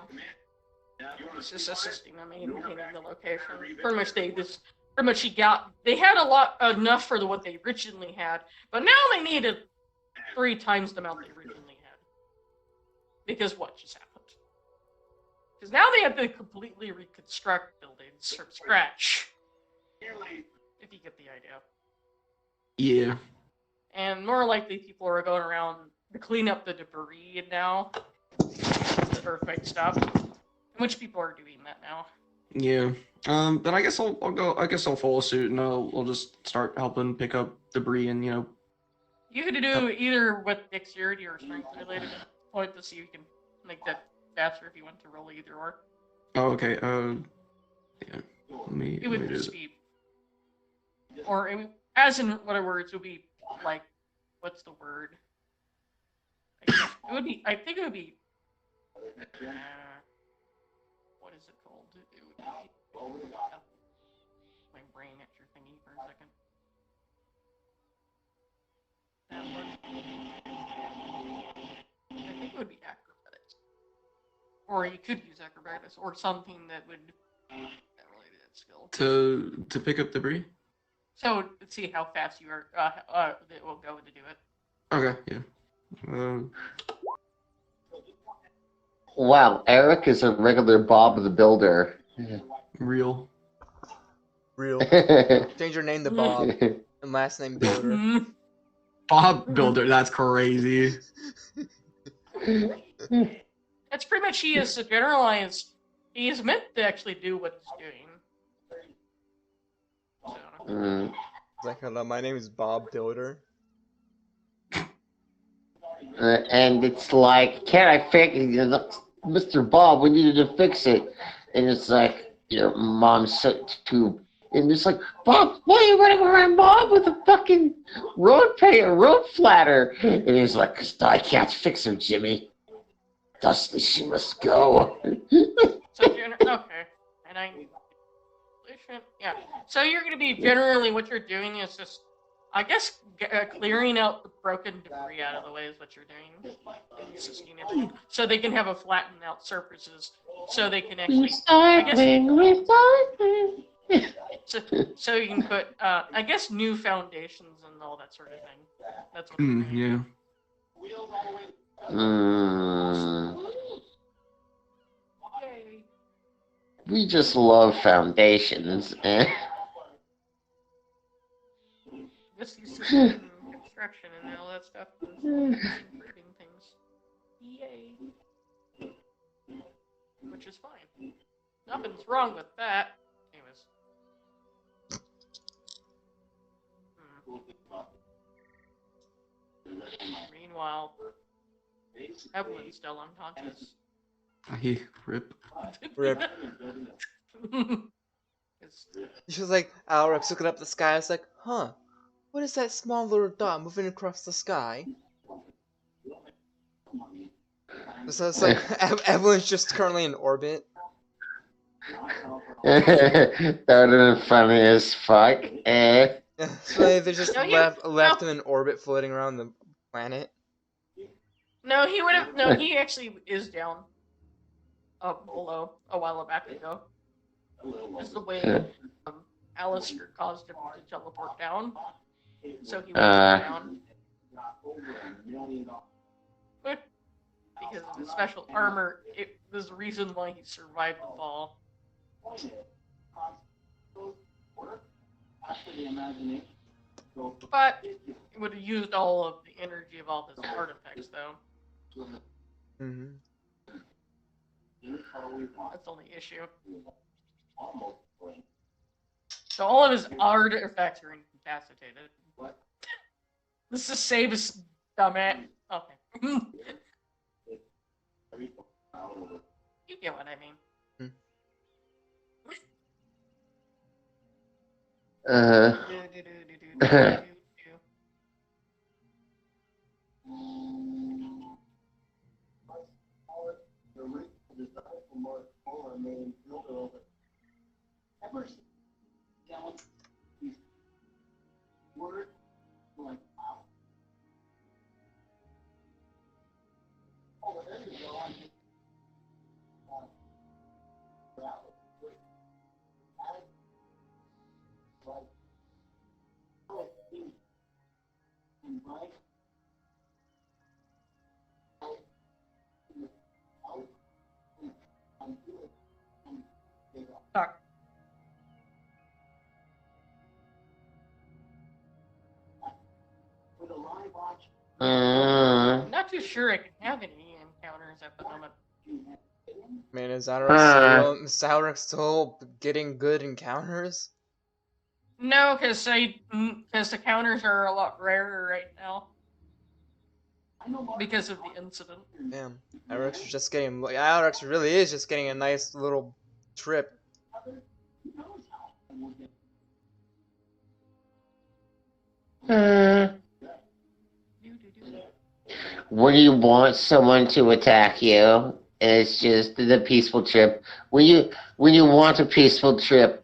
he's just assisting them in maintaining the location. They had enough for what they originally had, but now they needed 3 times the amount they originally had. Because what just happened? Because now they have to completely reconstruct buildings from scratch. If you get the idea. Yeah. And more likely people are going around to clean up the debris now. The earthquake stopped. Which people are doing that now. Yeah. Then I guess I'll go. I guess I'll follow suit and I'll just start helping pick up debris and You could do either with dexterity or strength related point to see if you can make that faster if you want to roll either or. Oh, okay. Yeah. It would just be, or as in what words would be like, what's the word? I think it would be. What is it called? It would be. My brain at your thingy for a second. That one. I think it would be acrobatics. Or you could use acrobatics, or something that would related that skill. To pick up debris. So let's see how fast you are. It will go to do it. Okay. Yeah. Wow, Eric is a regular Bob the Builder. Real. Change your name to Bob and last name Builder. Bob Builder. That's crazy. That's pretty much he is generalized. He is meant to actually do what he's doing. So. It's like, hello, my name is Bob Builder. And it's like, can't I fix it? Mr. Bob, we needed to fix it. And it's like, your mom's too. And it's like, Bob, why are you running around, Bob, with a fucking road flatter? And he's like, 'cause I can't fix her, Jimmy. Thusly, she must go. Okay. And yeah. So you're going to be generally what you're doing is just, I guess, clearing out the broken debris out of the way is what you're doing. So they can have a flattened out surfaces. So they can actually. Recycling. So you can put, I guess, new foundations and all that sort of thing. That's what. Yeah. We just love foundations. Just used to construction and all that stuff. Improving things. Yay. Which is fine. Nothing's wrong with that. Anyways. Meanwhile, Evelyn's still unconscious. Rip. Rip. She was like, Alex looking up the sky. I was like, huh, what is that small little dot moving across the sky? So it's like, Evelyn's just currently in orbit. That would have been funny as fuck. So they just left him in orbit floating around the planet. No, he would have. No, he actually is down. Below a while back ago. is the way Alistair caused him to teleport down, so he went down. But because of his special armor, it was the reason why he survived the fall. But it would have used all of the energy of all his artifacts, though. Mm-hmm. That's the only issue. So all of his artifacts are incapacitated. This is save his dumbass. Okay. You get what I mean. Fuck. I'm not too sure I can have any encounters at the moment. Man, is Zalrex still getting good encounters? No, because the counters are a lot rarer right now. Because of the incident. Damn, Zalrex really is just getting a nice little trip. When you want someone to attack you, and it's just the peaceful trip. When you want a peaceful trip,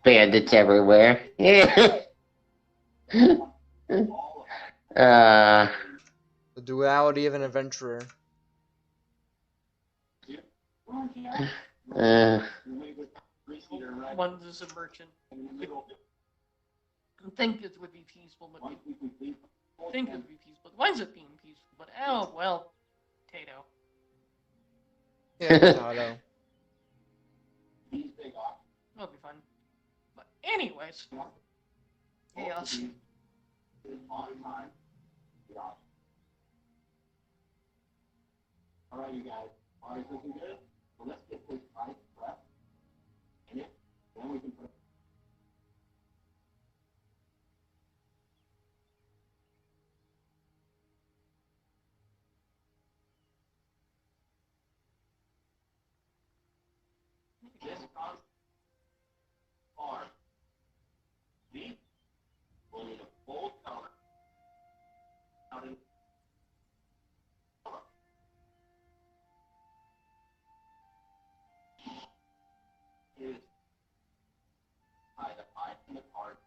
bandits everywhere. The duality of an adventurer. One is a merchant. Think it would be peaceful, but think it would be peaceful. Why is it being peaceful? But oh well, potato. Yeah, potato. It'll be fun. But anyways, chaos. Alright, you guys. Alright, looking good? So let's get this ice prep in it. Then we can put this arm. These will need a full color. Out in is the eye and the card.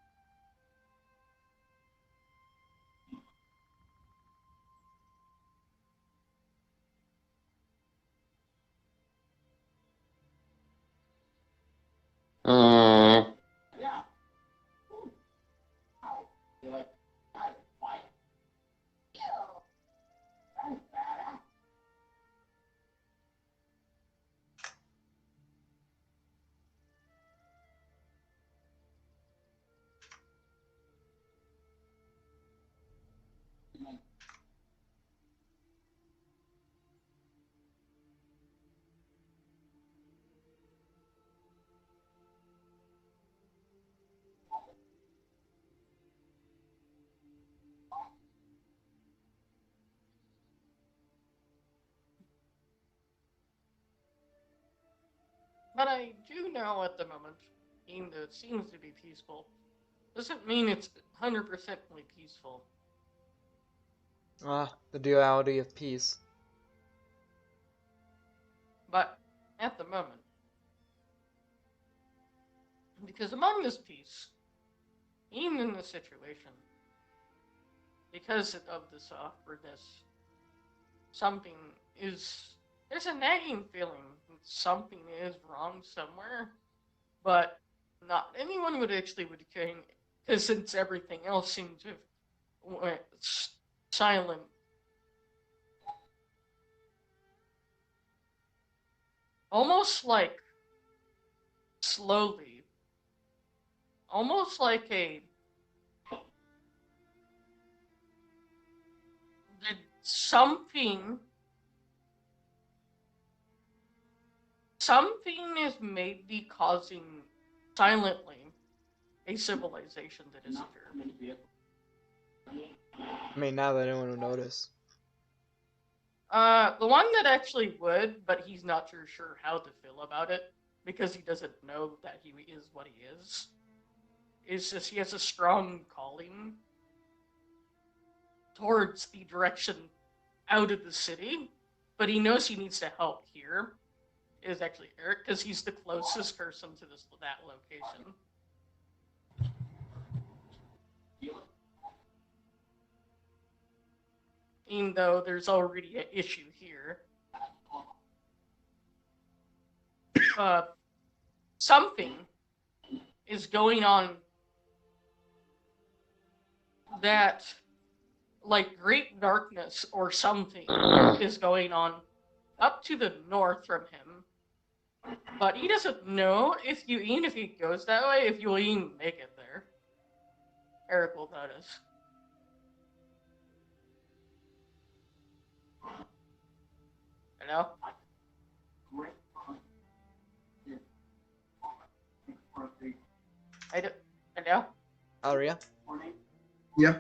Yeah. Wow. You're like, God, why? That's badass. But I do know at the moment, even though it seems to be peaceful, doesn't mean it's 100% peaceful. Ah, the duality of peace. But at the moment, because among this peace, even in this situation, because of this awkwardness, there's a nagging feeling that something is wrong somewhere. but not anyone would actually would care, because since everything else seemed to have went silent. Almost like slowly. Almost like did something is maybe causing silently a civilization to disappear. I mean, now that anyone will notice. The one that actually would, but he's not sure how to feel about it, because he doesn't know that he is what he is just he has a strong calling towards the direction out of the city, but he knows he needs to help here, is actually Eric, because he's the closest person to that location. Even though there's already an issue here. Something is going on that, like great darkness or something, is going on up to the north from him. But he doesn't know even if he goes that way, if you'll even make it there. Eric will notice. Hello? Hello? Aria? Yeah.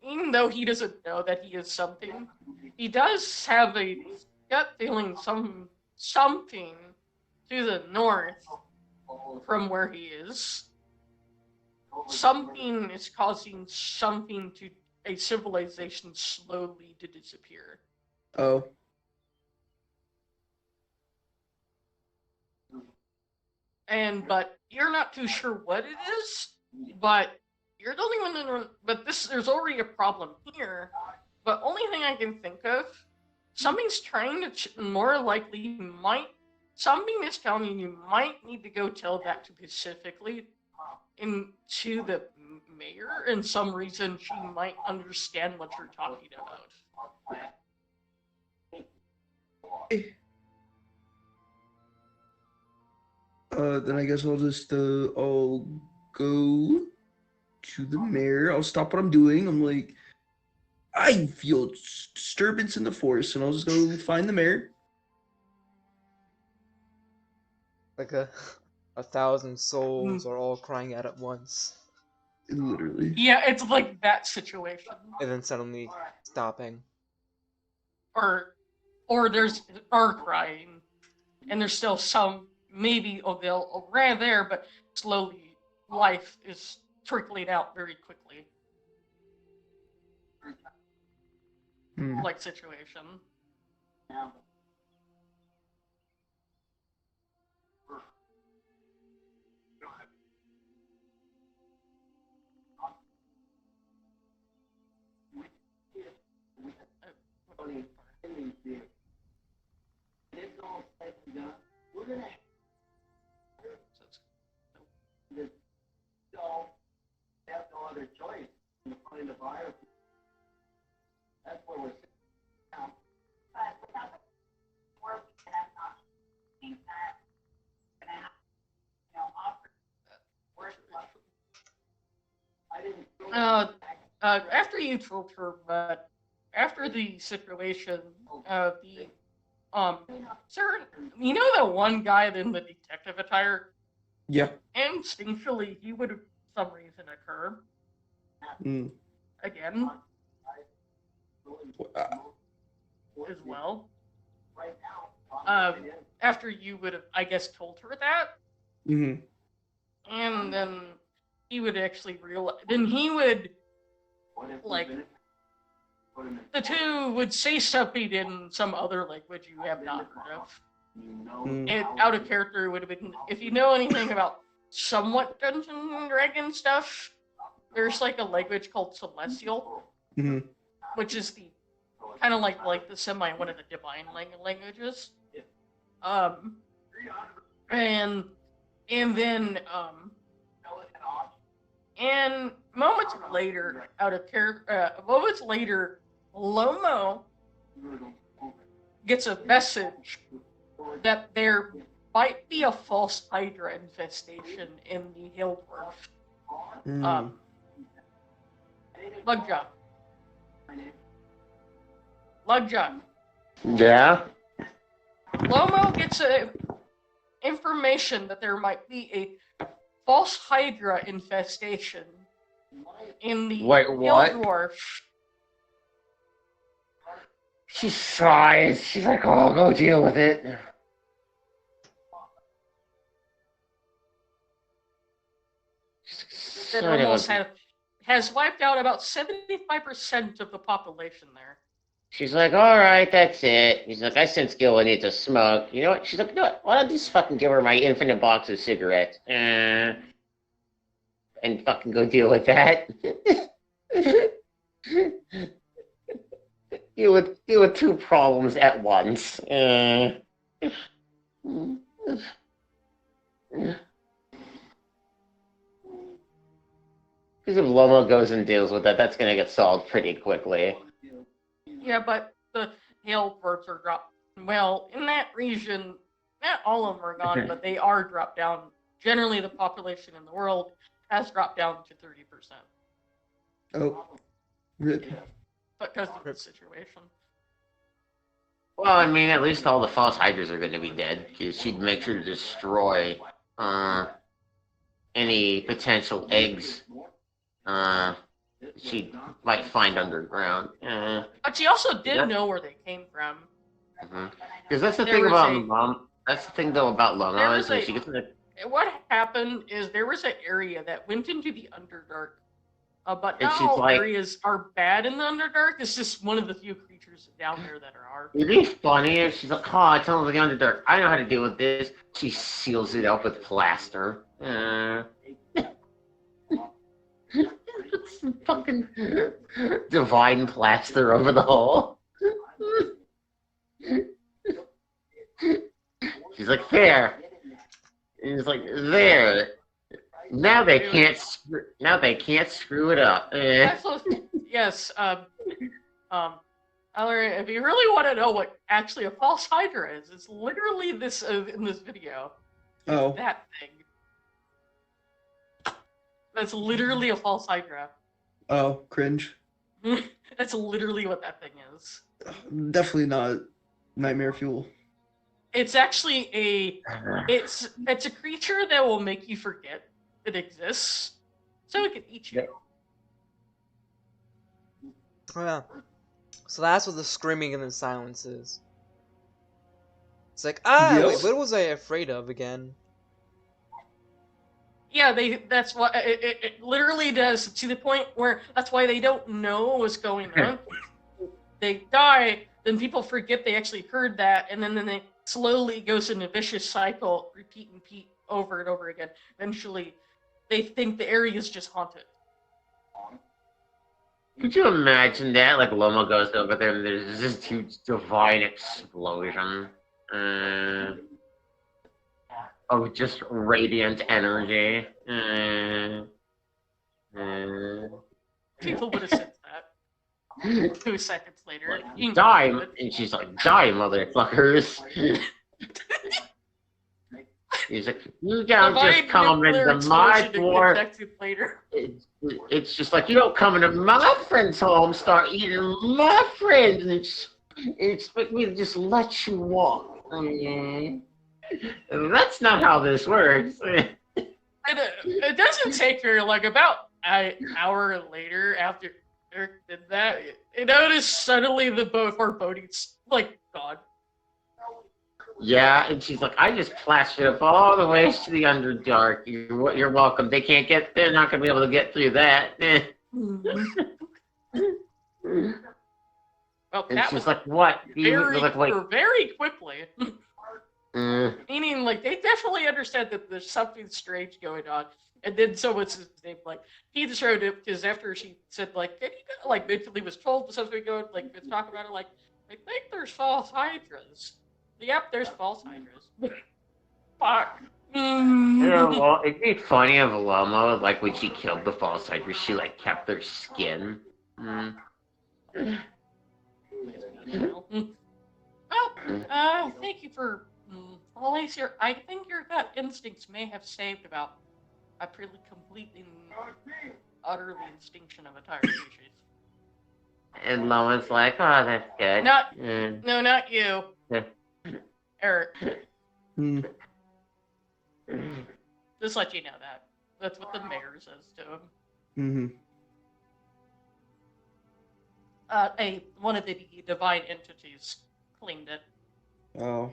Even though he doesn't know that he is something, he does have a gut feeling something to the north from where he is. Something is causing a civilization slowly to disappear. Oh. But you're not too sure what it is, but you're the only one that knows. But there's already a problem here. But only thing I can think of, something's trying to more likely something is telling you might need to go tell that specifically to the mayor, and some reason she might understand what you're talking about. Then I guess I'll just I'll go to the mayor. I'll stop what I'm doing. I'm like, I feel disturbance in the force, and I'll just go find the mayor. Like 1,000 souls are all crying out at once. Literally. Yeah, it's like that situation. And then suddenly stopping. Or there's crying, and there's still some they'll ran there, but slowly life is trickling out very quickly. Like situation. Have no other choice than to find a buyer. That's where we're sitting now. But without the work, we can not think that gonna have, offer worth I didn't. After you told her, but after the situation, sir, you know the one guy in the detective attire? Yeah. Instinctually, he would, for some reason, occur. Again. As well. After you would have, I guess, told her that. And then he would actually realize. Then he would, like, the two would say something in some other language you have not heard of. And out of character would have been, if you know anything about somewhat Dungeons and Dragons stuff, there's like a language called Celestial, which is the kind of like the one of the divine languages. and then and moments later, Lomo gets a message that there might be a false Hydra infestation in the Hill Dwarf. Lugjug. Yeah. Lomo gets information that there might be a false Hydra infestation in the Wait, Hill what? Dwarf. She sighs. She's like, "Oh, go deal with it." That almost has wiped out about 75% of the population there. She's like, "All right, that's it." He's like, "I sense Gil needs a smoke." You know what? She's like, "You know what? Why don't you just fucking give her my infinite box of cigarettes? And fucking go deal with that." deal with two problems at once. Because if Lomo goes and deals with that, that's gonna get solved pretty quickly. Yeah, but the Hill Dwarfs are dropped. Well, in that region, not all of them are gone, but they are dropped down. Generally, the population in the world has dropped down to 30%. Oh. Rip. Because of the situation. Well, I mean, at least all the false hydras are going to be dead, because she'd make sure to destroy any potential eggs she might find underground. But she also did know where they came from. Because that's the thing about Lomo. That's the thing, though, about Lomo is that she gets what happened is there was an area that went into the Underdark. But And not she's all like- areas are bad in the Underdark. It's just one of the few creatures down there that are. It'd be funny if she's like, "Oh, I tell the Underdark, I know how to deal with this." She seals it up with plaster. Fucking divine plaster over the hole. She's like, "There." And he's like, "There." Now they can't. Now they can't screw it up. Yes. Ellery, if you really want to know what actually a false Hydra is, it's literally this in this video. Oh. That thing. That's literally a false Hydra. Oh, cringe. That's literally what that thing is. Definitely not nightmare fuel. It's actually it's a creature that will make you forget it exists, so it can eat you. Oh, yeah. So that's what the screaming and the silence is. It's like, Yes. wait, what was I afraid of again? Yeah, that's what it literally does, to the point where that's why they don't know what's going on. They die, then people forget they actually heard that, and then it slowly goes in a vicious cycle, repeat over and over again. Eventually, they think the area is just haunted. Could you imagine that? Like, Lomo goes over there and there's this huge divine explosion of just radiant energy. People would have said that 2 seconds later. Die! And she's like, "Die, motherfuckers!" He's like, "You don't just come into my door." It's just like, "You don't come into my friend's home, start eating my friends, and expect me to just let you walk." That's not how this works. It doesn't take very long. About an hour later, after Eric did that, you notice suddenly the foreboding's like gone. Yeah, and she's like, "I just plastered up all the way to the Underdark. You're welcome. They're not gonna be able to get through that." Well, And that she's was like, "What?" very quickly. Mm. Meaning, like, they definitely understand that there's something strange going on. And then someone's name, like, he showed it because after she said, like, and he kind of, like, mentally was told something going, like, to talk about it, like, I think there's false Hydras. Yep, there's false Hydras. Fuck. Yeah, well, it'd be funny if Lama, like when she killed the false Hydra, she like kept their skin. Mm. Well, thank you for. Well, at least I think your gut instincts may have saved about a pretty complete and utterly extinction of a entire species. And Lama's like, oh, that's good. Not, Mm. no, not you, Yeah. Eric. Hmm. Just let you know that. That's what the mayor says to him. Mm-hmm. One of the divine entities claimed it. Oh.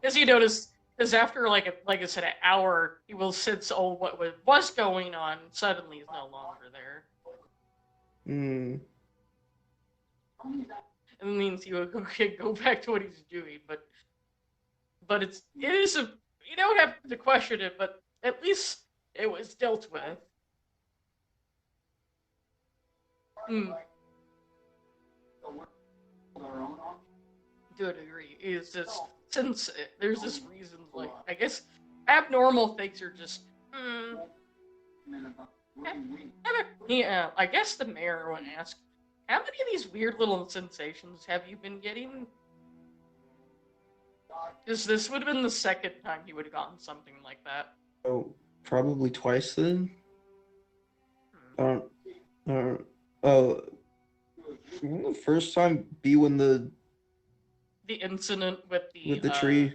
As you notice, because after like I said, an hour, he will sense what was going on. Suddenly, is no longer there. Hmm. It means you can go back to what he's doing, but it is a you don't have to question it, but at least it was dealt with. To a degree, is just since there's this reason, like I guess abnormal things are just. Yeah, I guess the mayor would ask, how many of these weird little sensations have you been getting? Because this would have been the second time he would have gotten something like that. Oh, probably twice then. Oh, wouldn't the first time be when the incident with the tree?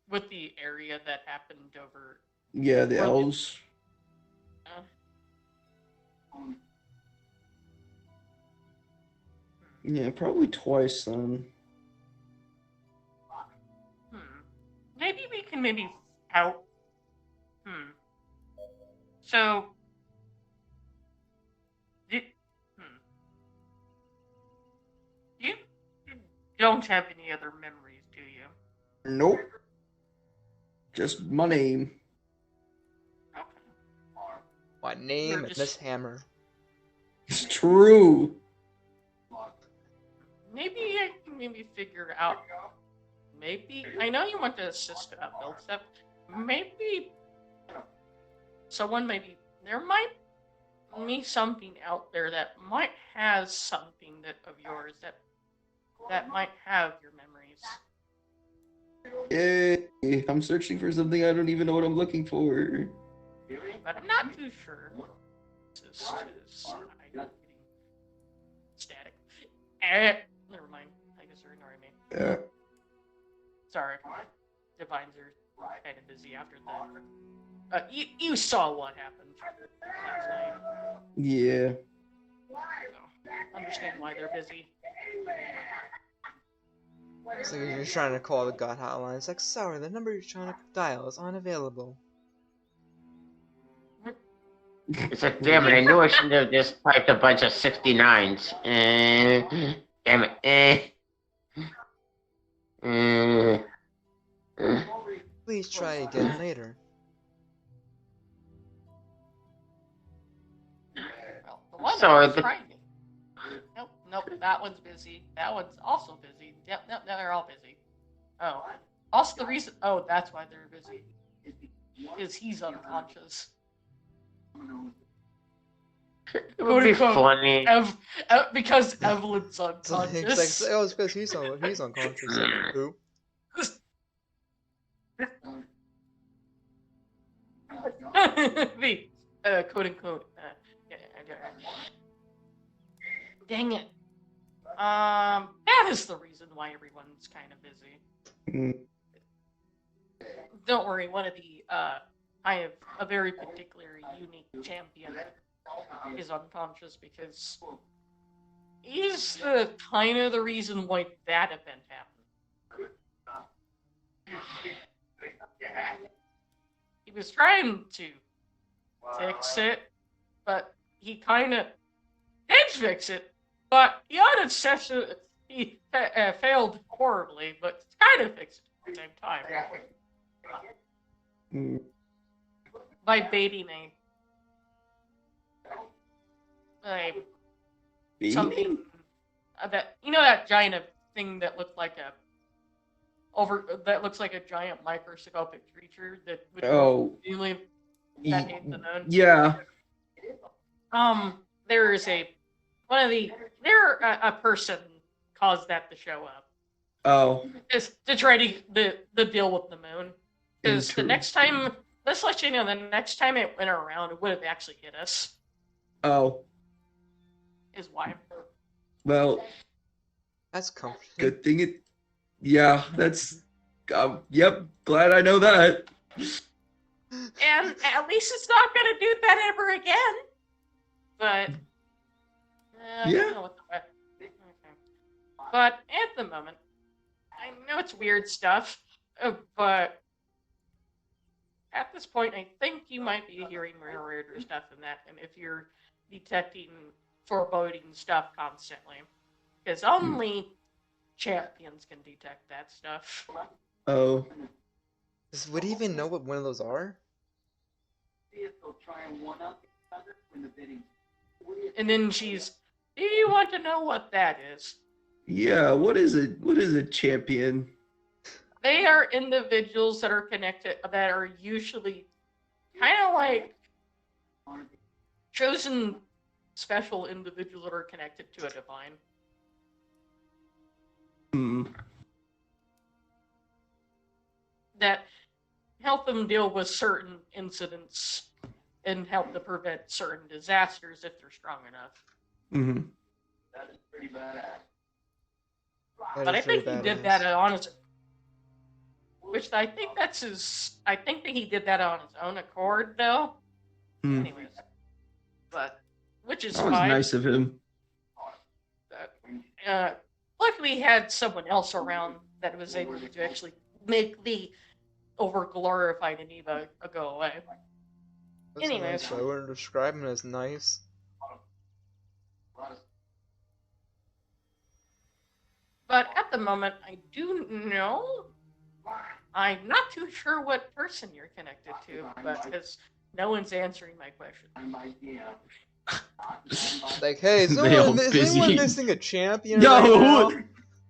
With the area that happened over. Yeah, the elves. Yeah, probably twice then. Maybe we can out. So. You don't have any other memories, do you? Nope. Just my name. Okay. My name is Miss Hammer. It's true. Maybe I can figure out. Maybe I know you want to assist about build stuff. Maybe there might be something out there that might has something of yours that might have your memories. Yay! I'm searching for something I don't even know what I'm looking for. But I'm not too sure. I'm getting static. Never mind. I guess they're ignoring me. Yeah. Sorry. Divines are kind of busy after the. You saw what happened last night. Yeah. So, understand why they're busy. So you're trying to call the God hotline. It's like, sorry, the number you're trying to dial is unavailable. It's like, damn it, I knew I shouldn't have just typed a bunch of 69s. Damn it. Please try again later. Well, the one Sorry, that was trying to. Nope, that one's busy. That one's also busy. Yep, they're all busy. Oh. Also, the reason. Oh, that's why they're busy. Is he's unconscious. It would be funny. Because Evelyn's It's unconscious. like, oh, it's because he's unconscious. Like, who? The quote unquote. Dang it. That is the reason why everyone's kind of busy. Don't worry, one of the I have a very particular unique champion is unconscious because he's the kind of the reason why that event happened. He was trying to fix it, but he kind of did fix it, but he failed horribly, but kind of fixed it at the same time. By baiting something that that giant thing that looked like a giant microscopic creature that would Oh, really Ye- detonate the moon. yeah. There is a person caused that to show up. Oh, Is to try to deal with the moon. Because the Inter- next time, let's let you know, the next time it went around, it would have actually hit us. oh. Is why. Well, That's comforting. good thing it. Yeah, that's. Yep, glad I know that. And at least it's not going to do that ever again. But I don't know what the okay. But at the moment, I know it's weird stuff, but at this point, I think you might be hearing more weirder stuff than that. And if you're detecting foreboding stuff constantly, because only champions can detect that stuff. Oh. Would he even know what one of those are? And then she's, do you want to know what that is? Yeah, what is it? What is a champion? They are individuals that are connected, that are usually kind of like chosen special individuals that are connected to a divine. Hmm. That help them deal with certain incidents and help to prevent certain disasters if they're strong enough. Mm-hmm. That is pretty badass. But I think he did that on his, which I think that's his. I think that he did that on his own accord, though. Hmm. Anyways, but which is That was fine. nice of him. Luckily, he had someone else around that was able to actually make the over glorified Aniva go away. That's Anyways. nice, but I wouldn't describe him as nice. But at the moment, I do know. I'm not too sure what person you're connected to, but because no one's answering my question. Like, hey, is They all anyone busy. missing a champion right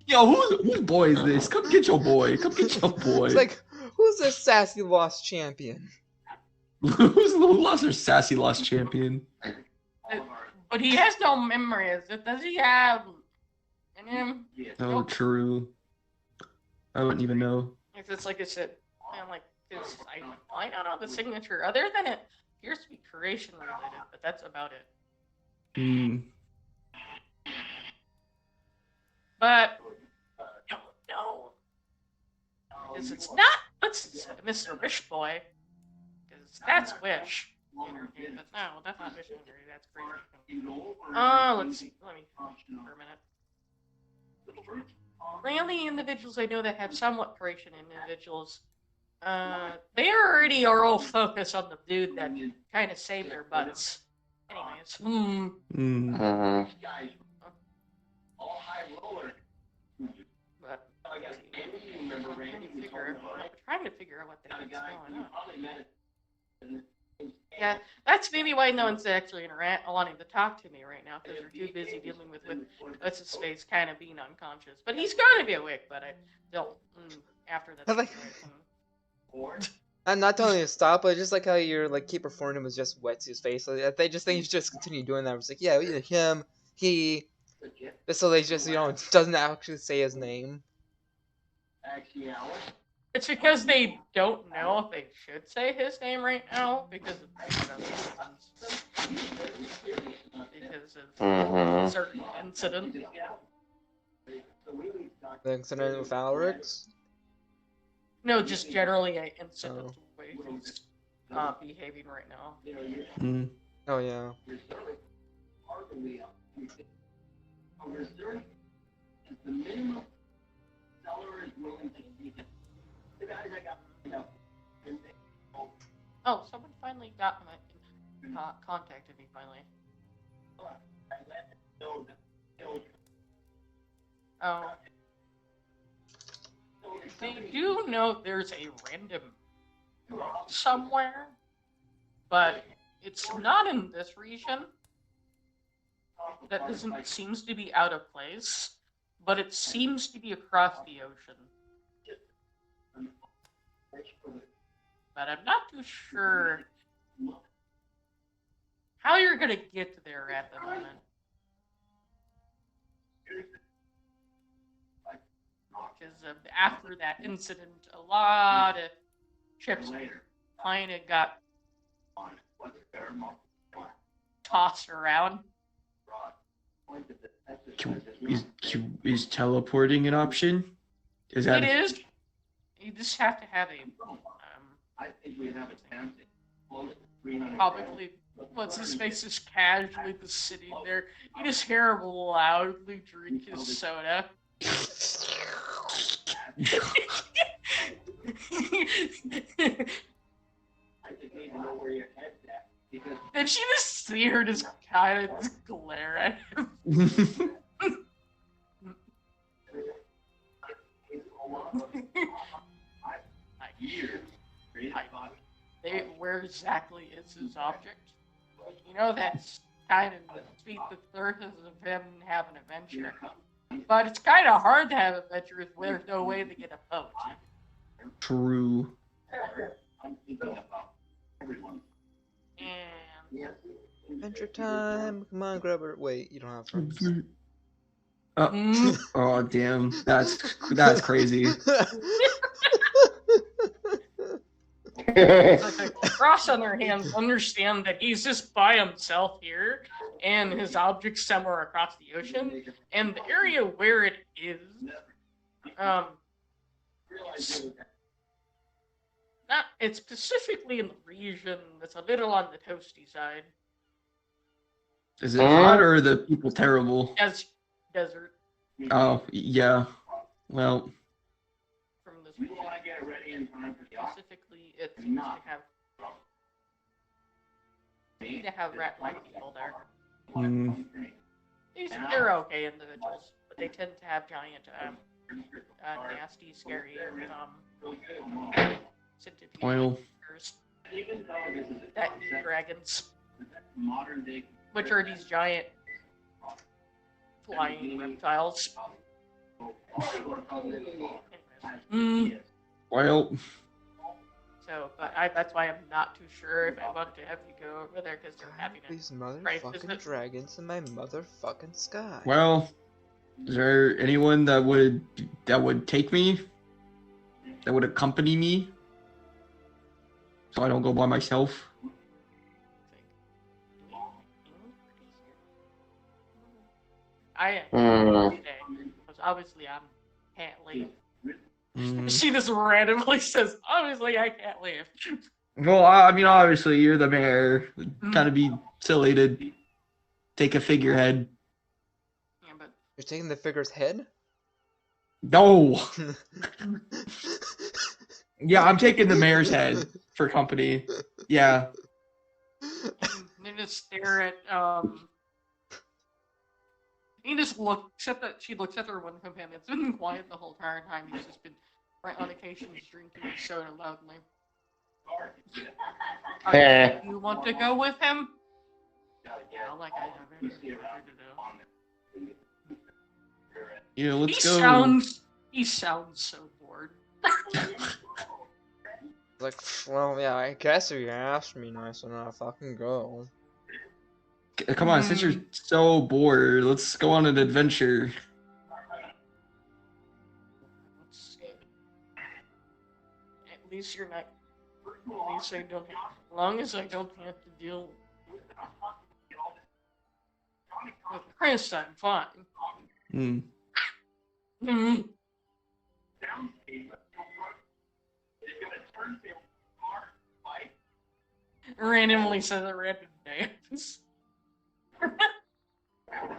now? Whose boy is this? Come get your boy. Come get your boy. It's like, who's this sassy lost champion? Who's the lost or sassy lost champion? But he has no memories. Does he have? And him? Oh, true. I wouldn't even know. It's like I said, man, like this. I don't know the signature other than it appears to be creation related, but that's about it. Hmm. But no, because it's not. It's Mr. Wish Boy, because that's Wish. But no, that's not Wish Energy. That's crazy. Let's see. Let me for a minute. The only individuals I know that have somewhat creation individuals, they already are all focused on the dude that kind of saved their butts. Anyways, Hmm. but I'm trying to figure out what the heck's going on. Yeah, that's maybe why no one's actually wanting to talk to me right now, because they're too busy dealing with what's his face kind of being unconscious. But he's going to be awake, but I don't after that. I like- I'm not telling you to stop, but just like how you're like keep performing him was just Wetsu's face. So they just think you should just continue doing that. It's like, yeah, either him, he, just so they just doesn't actually say his name. It's because they don't know if they should say his name right now because of a certain incident. The incident with Alrix. No, just generally an incident of the way he's behaving right now. Hmm. Oh yeah. Oh, someone finally got my contacted me finally. Oh. They do know there's a random somewhere, but it's not in this region. That seems to be out of place. but it seems to be across the ocean. But I'm not too sure how you're gonna get there at the moment. Because after that incident, a lot of ships kind of got tossed around. Is teleporting an option? Is that It is. You just have to have a probably what's his face is casually just sitting there. You just hear him loudly drink his soda. And she just see her just kind of just glare at him. Where exactly is his object? You know, that's kind of defeat the purpose of him having an adventure. But it's kind of hard to have adventures where there's no way to get a boat. True. And Adventure time. Come on, grab her. Wait, you don't have friends. Oh damn, that's crazy. the Cross on their hands understand that he's just by himself here, and his object's somewhere across the ocean, and the area where it is, it's specifically in the region that's a little on the toasty side. Is it hot or are the people terrible? Desert. Oh yeah. Well. From this specifically, it seems to have rat-like people there. They're okay individuals, but they tend to have giant, nasty, scary, centipede Oil. that eat dragons, which are these giant flying reptiles. Well. So, but that's why I'm not too sure if I want to have you go over there because they're having These a motherfucking dragons in my motherfucking sky. Well, is there anyone that would take me? That would accompany me? So I don't go by myself? I am today because obviously I can't leave. She just randomly says, "Obviously I can't leave." Well, I mean, obviously you're the mayor. Kind of be silly to take a figurehead. Yeah, but You're taking the figure's head? No. Yeah, I'm taking the mayor's head for company. Yeah. they just stare at He just looks at that. She looks at her one companion. It's been quiet the whole entire time. He's just been, right on occasions, drinking his soda loudly. You want to go with him? Yeah, like I have anything to do. Yeah, let's go. He sounds so bored. Like, well, yeah, I guess if you asked me nice enough, I'll fucking go. Come on, since you're so bored, let's go on an adventure. Let's see. At least you're not. At least I don't. As long as I don't have to deal with Chris, I'm fine. Randomly says a random dance.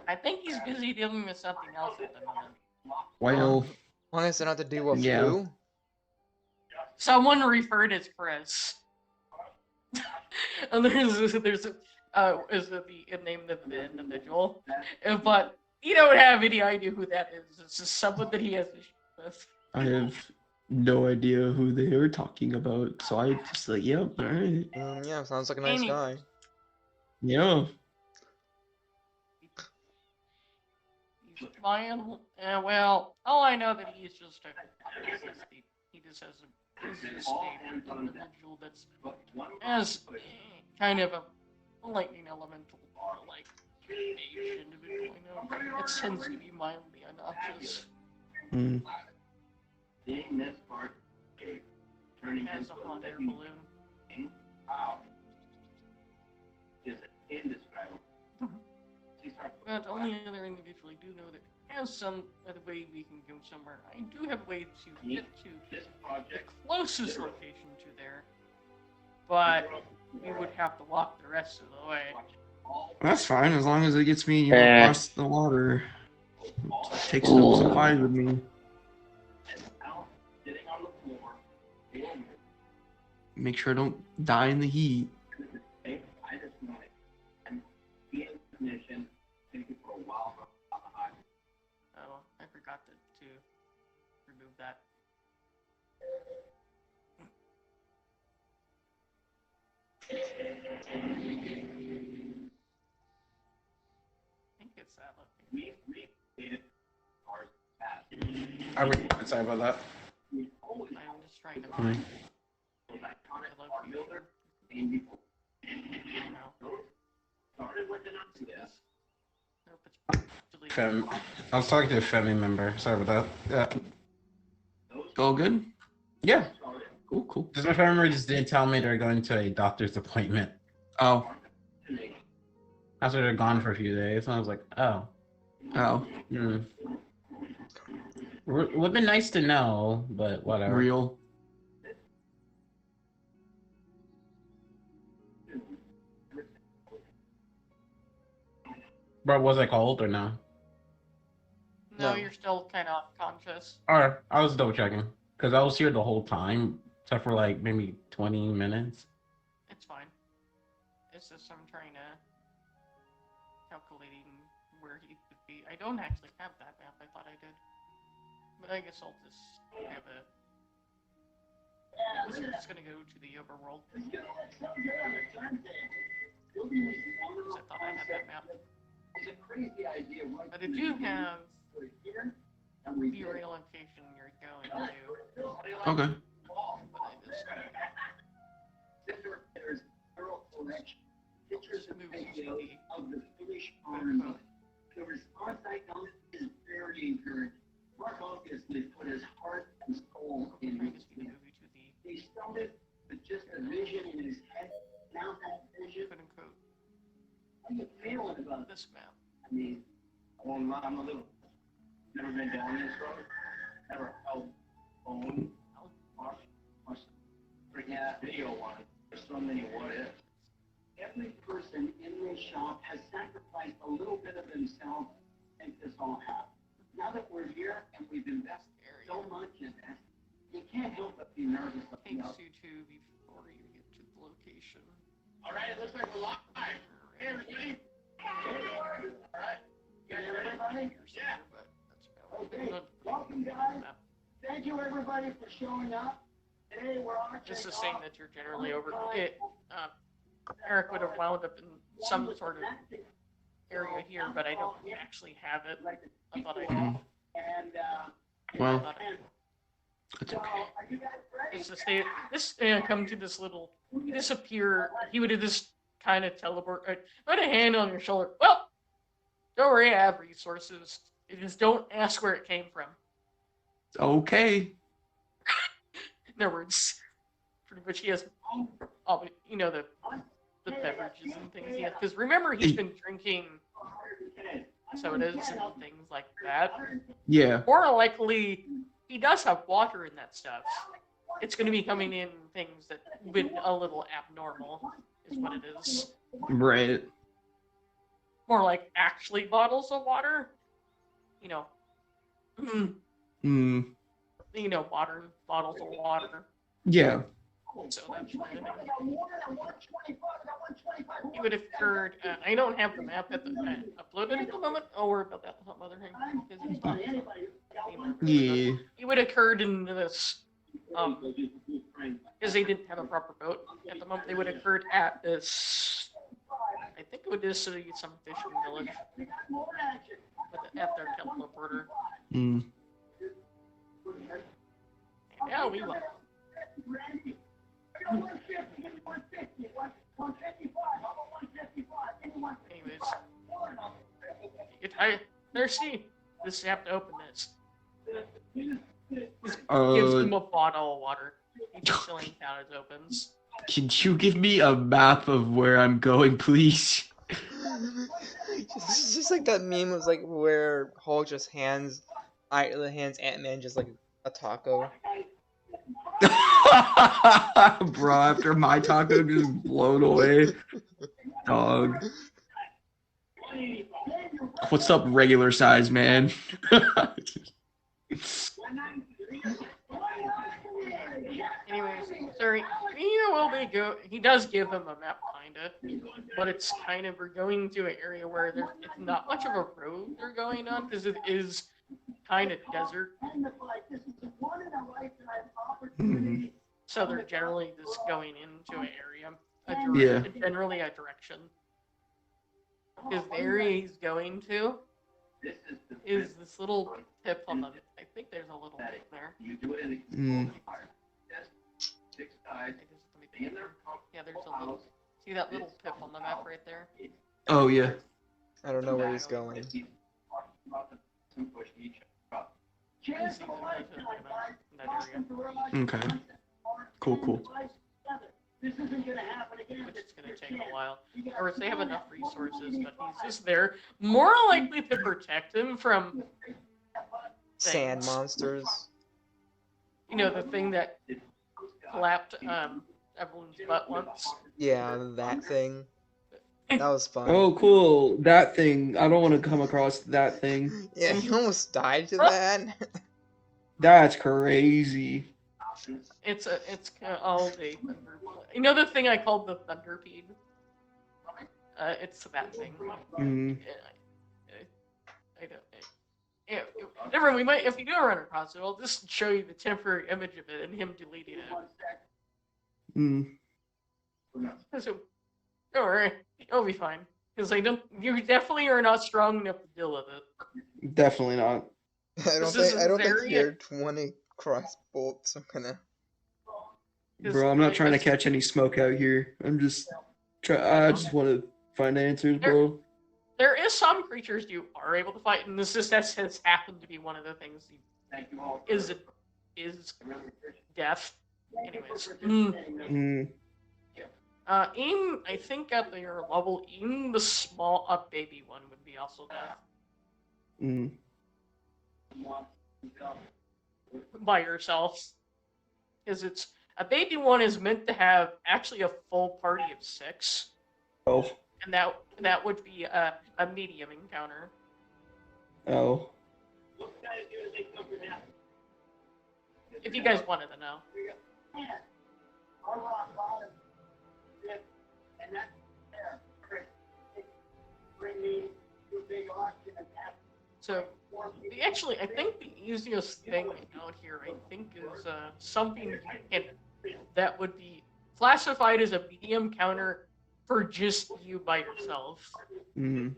I think he's busy dealing with something else at the moment. Well, Long as I don't have to deal with Yeah. who? Someone referred as Chris. And there's is the name of the individual, but you don't have any idea who that is. It's just someone that he has issues with. I have no idea who they are talking about, so I just like, yep, alright. Yeah, sounds like a nice guy. Yeah. my animal. Well, all I know that he's just he just has a business state individual that's has kind of a lightning elemental like mage individual. You know, it tends to be mildly obnoxious. Hmm. Has a hot air balloon. But only other individual I do know that has some other way we can go somewhere. I do have a way to get to the closest location to there, but we would have to walk the rest of the way. That's fine as long as it gets me, you know, Eh. across the water. Take some supplies with me. Make sure I don't die in the heat. Oh, I forgot to remove that. I think it's that location. Sorry about that. I'm just trying to find the location. Nope, it's actually I was talking to a family member. Sorry about that. All good? Yeah. Cool, cool. Just my family member just didn't tell me they're going to a doctor's appointment. Oh, After they're gone for a few days, and I was like, oh. oh, Would have been nice to know, but whatever. real. Bro, was I cold or no? No, No. you're still kind of unconscious. Alright, I was double checking. Because I was here the whole time, except for like maybe 20 minutes. It's fine. It's just I'm trying to calculating where he could be. I don't actually have that map. I thought I did, but I guess I'll just have a. I'm just gonna go to the overworld. Because I thought I had that map. But I do have the rail location you're going to. Okay. But I just The response I got is very encouraging. Mark obviously put his heart and soul in this film. He started with just a vision in his head. Now that vision, quote unquote how you feeling about this map. I mean, I'm a little, never been down this road, never held phone, watch freaking that video on it. There's so many what ifs. Every person in this shop has sacrificed a little bit of themselves to make this all happen. Now that we're here and we've invested so much in this, you can't help but be nervous about the Takes outcome. you to before you get to the location. All right, it looks like we're live. Hey, everybody. All right. You guys everybody? Yeah. But that's about Okay. Welcome, guys. Thank you, everybody, for showing up. Today, we're on Just the same that you're generally over it. Eric would have wound up in some sort of area here, but I don't actually have it. I thought I did. And, Well, Thought I- it's okay. are you guys ready? It's just this come to this little disappear. He would have just kind of teleport. Put a hand on your shoulder. Well, don't worry, I have resources. You just don't ask where it came from. Okay. In other words, pretty much he has all you know the beverages and things. Because remember, he's been drinking sodas and things like that. Yeah. More likely, he does have water in that stuff. It's going to be coming in things that have been a little abnormal, is what it is. Right. More like actually bottles of water. You know, Hmm. you know, modern bottles of water. Yeah. So that's it would have occurred. I don't have the map at the uploaded at the moment. I'll worry about that some other thing because it's not. Yeah. It would have occurred in this, because they didn't have a proper boat at the moment. They would have occurred at this. I think it Quidicity some fishing village at their teleporter. Mm. And now we will. Anyways, there's Steve. This you have to open this. Gives him a bottle of water. He just chilling down as opens. Can you give me a map of where I'm going, please? It's just like that meme was like where Hulk just hands Ant-Man just like a taco. Bro, after my taco just blown away. Dog. What's up, regular size, man? Anyways, sorry. He does give him a map, kinda, but it's kind of we're going to an area where it's not much of a road they're going on because it is kind of desert. Mhm. So they're generally just going into an area, generally a direction. Because the area he's going to is this little tip on the. I think there's a little tip there. Mm. Yeah, there's a little. See that little tip on the map right there? Oh, yeah. I don't know where he's going. You see the tip in that area. Okay. Cool. Which is going to take a while. Or they have enough resources, but he's just there, more likely to protect him from Sand things. monsters. You know, the thing that clapped everyone's butt once. Yeah, that thing. That was fun. Oh, cool. That thing. I don't want to come across that thing. Yeah, he almost died to that. That's crazy. It's called a thunder. You know the thing I called the thunderpede? It's that thing. Mm. I don't. Yeah, never mind. We might, if you do run across it, I'll just show you the temporary image of it and him deleting it. Mm. So, don't worry, you'll be fine. Because you definitely are not strong enough to deal with it. Definitely not. I don't think your 20 crossbolts are gonna. Bro, I'm not trying to catch any smoke out here. I just want to find answers, bro. There is some creatures you are able to fight, and this has happened to be one of the things. Is death. Anyways. Mm. Even I think at your level, even the small baby one would be also death. Mm. By yourself. Because it's a baby one is meant to have actually a full party of 6. Oh. And that would be a medium encounter. Oh. If you guys wanted to know. So, actually, I think the easiest thing out here, I think, is something that would be classified as a medium counter for just you by yourself. Mm.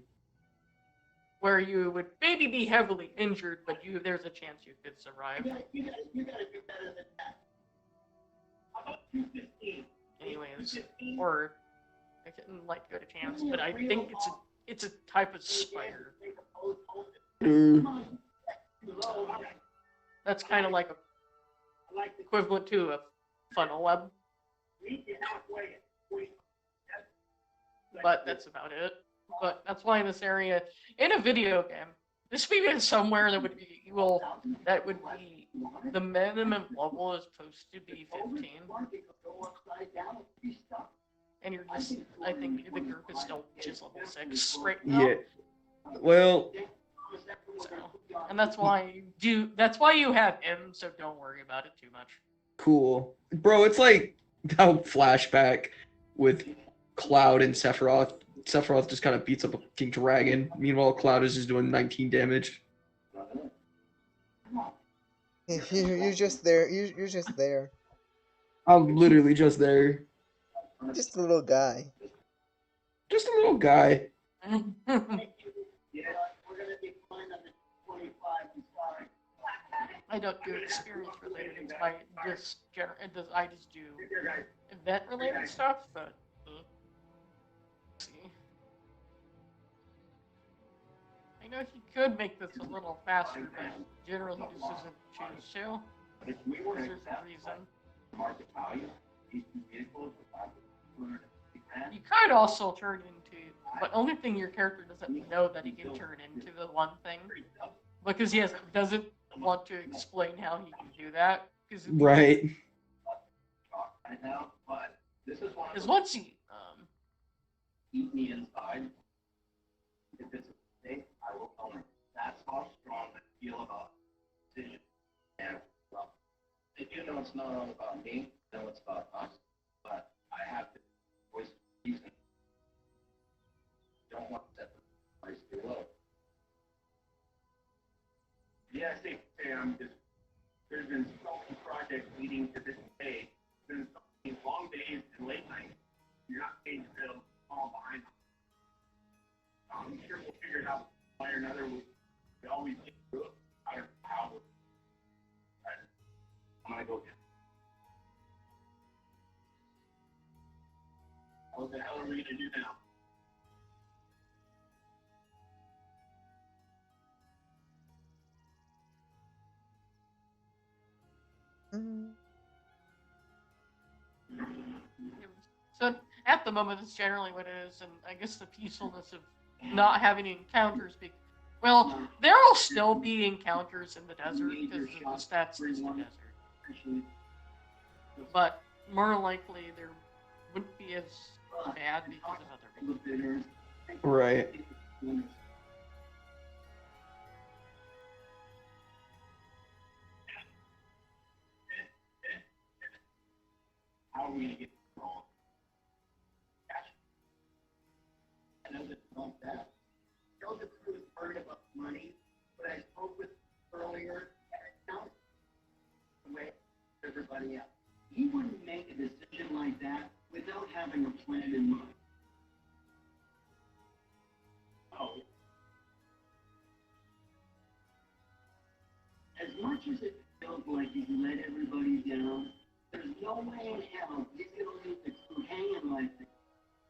Where you would maybe be heavily injured, but there's a chance you could survive. Anyways, or I didn't like good a chance, but I think it's a type of spider. Mm. That's kind of like equivalent to a funnel web. But that's about it. But that's why in this area, in a video game, this would be somewhere that would be the minimum level is supposed to be 15. And you're just, I think the group is still just level 6 right now. Yeah. Well. So, and that's why you have him, so don't worry about it too much. Cool. Bro, it's like how Flashback with Cloud and Sephiroth. Sephiroth just kind of beats up a king dragon. Meanwhile, Cloud is just doing 19 damage. You're just there. You're just there. I'm literally just there. Just a little guy. Just a little guy. Yeah, we're gonna decline on the 25. I'm sorry. I don't do experience related. It's my just I just do event related stuff. But let's see, I know he could make this a little faster, but generally he just doesn't choose to. If we were There's to a accept reason. market value, these two vehicles would probably be $250,000. You could also turn into, but only thing your character doesn't know that he can turn into the one thing, because he doesn't want to explain how he can do that. Right. Right now, but this is one of Because those once he, keep me inside. If it's a mistake, I will own it. That's how strong I feel about decision. And well, they do know it's not all about me, they know it's about us, but I have to voice reason. Don't want to set the price too low. Yeah, I think there's been so many projects leading to this day. There's been so many long days and late nights. You're not paying the bill, all behind. I'm sure we'll figure it out one way or another. We always get through it. I don't know how. I'm gonna go get. What the hell are we gonna do now? so at the moment it's generally what it is, and I guess the peacefulness of not having encounters. Well, there will still be encounters in the desert because the stats is the desert. But more likely there wouldn't be as bad because of other reasons. Right. How are we gonna get it wrong? I know that not that. Joseph was worried about money, but I spoke with earlier, and it sounds the way everybody else. He wouldn't make a decision like that without having a plan in mind. Oh. As much as it feels like he's let everybody down, there's no way in hell he's gonna leave the crew hanging like this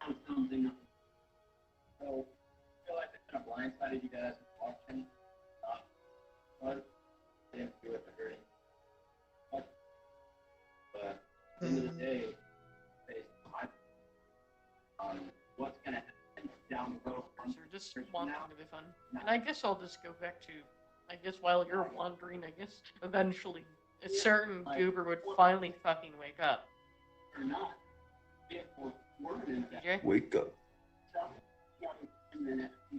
without something else. So, I feel like they kind of blindsided you guys watching. What? They didn't do it to hurt him. But at the end of the day, based on what's gonna happen down the road. So just one thing to be fun. And I guess I'll just go back to, I guess while you're wandering, I guess eventually a certain goober would finally fucking wake up. Or not. Word is that DJ? Wake up.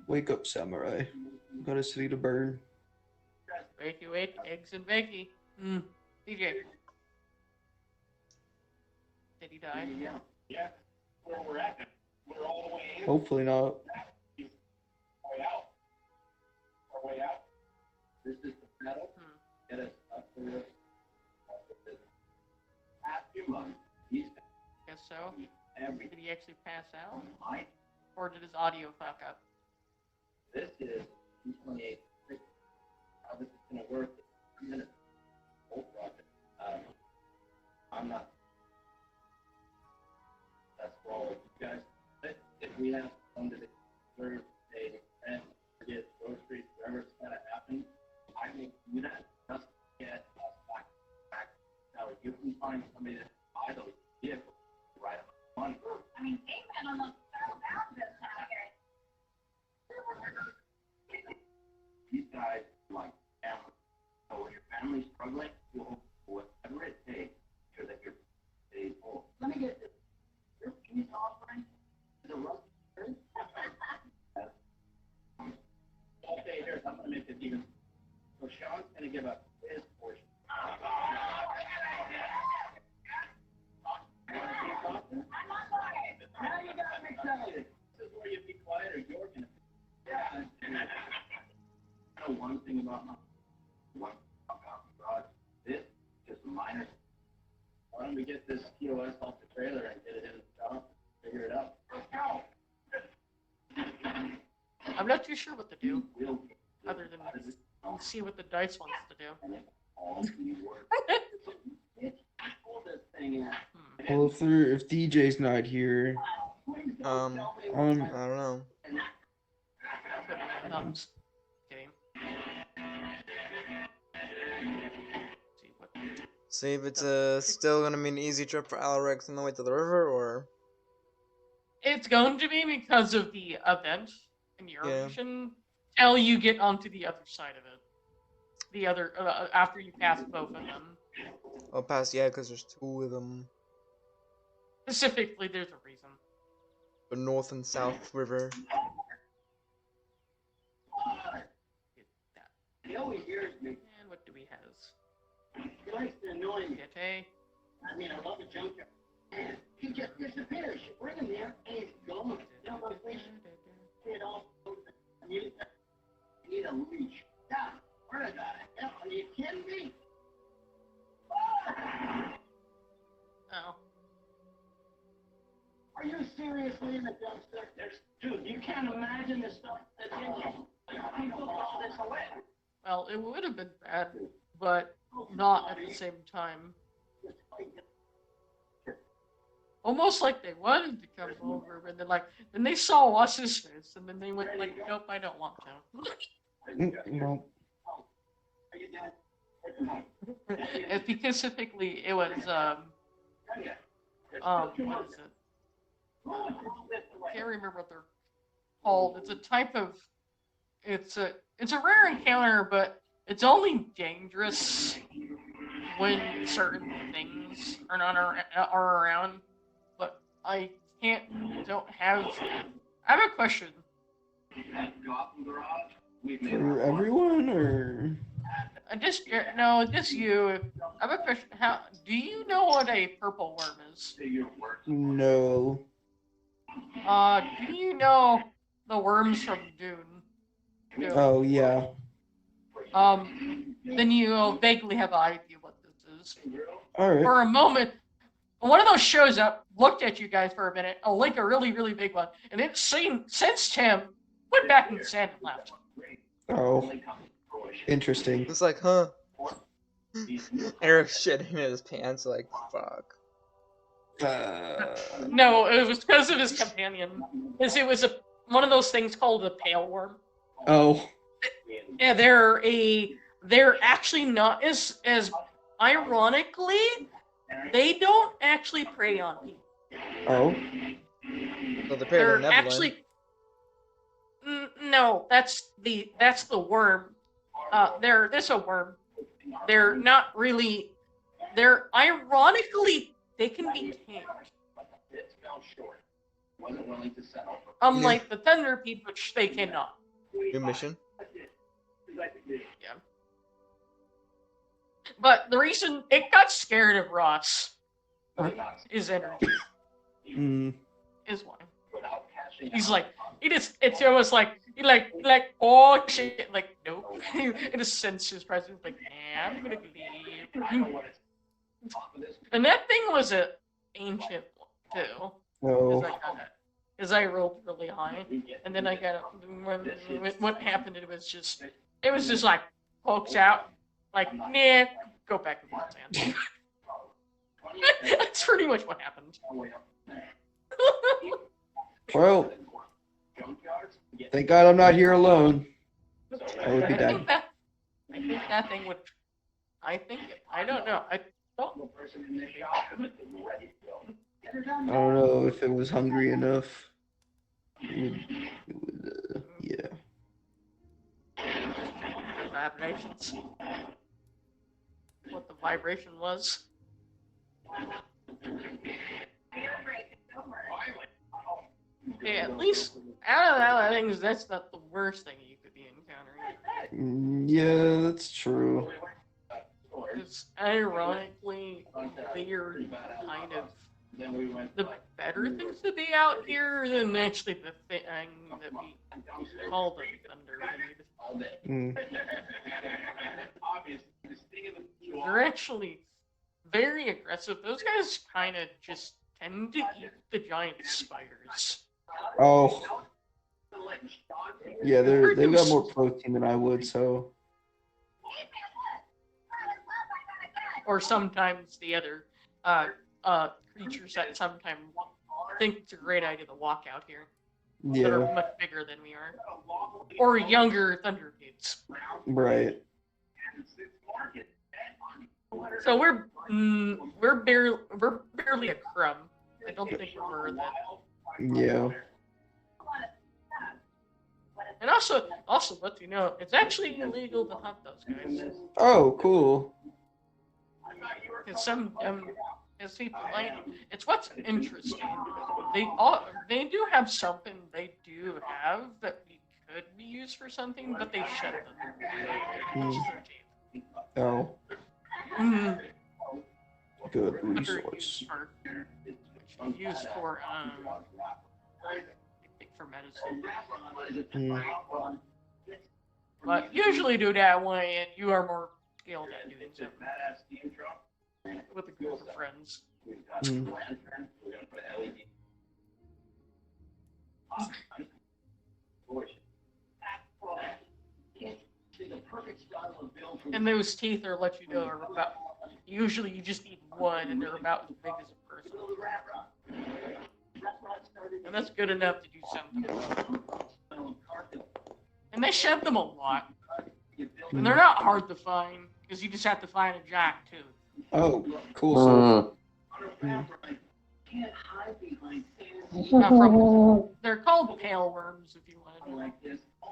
Wake up, samurai. Got a city to burn. Wakey wake, eggs and bakey. DJ. Did he die? Yeah. Where we're at now. We're all the way in. Hopefully not. Way out. Our way out. This is the pedal. Get us up to this. Past few months, he's Guess so. every Did he actually pass out? night. Or did his audio fuck up? This is 228. How this is gonna work? 3 minutes. Whole project. I'm not. That's for all of you guys. If we have to come to the Thursday and get groceries, whatever's gonna happen, I will do that. Just get us back. Now, if you can find somebody that buy those vehicles, right on money. I mean, Amen almost settled down this time. These guys like family. So when your family's struggling, you'll whatever it takes so that you're able. Let me get this. Your peace offering is a rough bird. Okay, here, I'm gonna make this even. So Sean's gonna give up his portion. You wanna be something? Now you got me excited. This is where you be quiet or you're gonna be. Yeah. I know one thing about my garage. This is minor. Why don't we get this POS off the trailer and get it in the shop? Figure it out. Let's go. I'm not too sure what to do, other than see what the dice wants to do. Well, if DJ's not here, I don't know. No, I'm just kidding. See what. See if it's still gonna be an easy trip for Alrex on the way to the river, or It's going to be because of the event in Eurovision till you get onto the other side of it. The other after you pass both of them. I'll pass. Yeah, because there's two of them. Specifically, there's a reason. The North and South River. He always hears me. And what do we have? He likes to annoy me. Get a. I mean, I love a junkyard. He just disappears. You bring him there, and he's gone. You know, but we should all you need a leash. Yeah, where is that? Hell, are you kidding me? Oh. Are you seriously in the dumpster? Dude, you can't imagine the stuff that's in you. People throw this away. Well, it would have been bad, but not at the same time. Almost like they wanted to come over, and then they saw what's his face, and then they went like, nope, I don't want to. No. And specifically, it was what is it? I can't remember what they're called. It's a type of, it's a rare encounter, but it's only dangerous when certain things are around. But I don't have. I have a question. For everyone, or? Just you. I have a question. How do you know what a purple worm is? No. Do you know the worms from Dune? Oh, yeah. Then you vaguely have an idea what this is. Alright. For a moment, one of those shows up, looked at you guys for a minute, like a really, really big one, and it sensed him, went back in the sand and left. Oh. Interesting. It's like, huh? Eric's shitting in his pants, like, fuck. No, it was because of his companion. Because it was one of those things called a pale worm. Oh. Yeah, they're actually not as ironically, they don't actually prey on people. Oh. So They're actually no, that's the worm. There's a worm. They're not really. They're ironically they can be tamed. Unlike the Thunderpeed, which they cannot. New mission. Yeah. But the reason it got scared of Ross is energy. Is why. He's like, it's almost like, oh shit, like, nope. It just senses his presence, like, yeah, I'm gonna leave. And that thing was an ancient one, too. Oh. Because I rolled really high. And then I got, what happened, it was just like, pokes out, like, nah, go back and forth, man. That's pretty much what happened. Well, thank God I'm not here alone. I would be dead. I think that thing would. I don't know. I don't. I don't know if it was hungry enough. It would, yeah. Vibrations. What the vibration was. Yeah, at least out of that things, that's not the worst thing you could be encountering. Yeah, that's true. It's ironically weird, kind of the better things to be out here than actually the thing that we call the Thunderpeed. They're actually very aggressive. Those guys kind of just tend to eat the giant spiders. Oh. Yeah, they've got more protein than I would, so Or sometimes the other creatures that sometimes think it's a great idea to walk out here that yeah, are much bigger than we are, or younger thunderpedes. right. So we're barely a crumb. I don't think we're worth it. Yeah. And also let you know, it's actually illegal to hunt those guys. Oh, cool. Because as people like, it's what's interesting. They do have something they do have that could be used for something, but they shut them. Which is their teeth. Oh, Mhm. good But they're resource. used for medicine. Mm. But usually do that way, and you are more skilled at doing something with a group of friends. Mm. And those teeth are let you know are about. Usually you just need one, and they're about as big as a person. And that's good enough to do something. And they shed them a lot. And they're not hard to find, because you just have to find a jack, too. Oh, cool. So, They're called pale worms, if you want to know.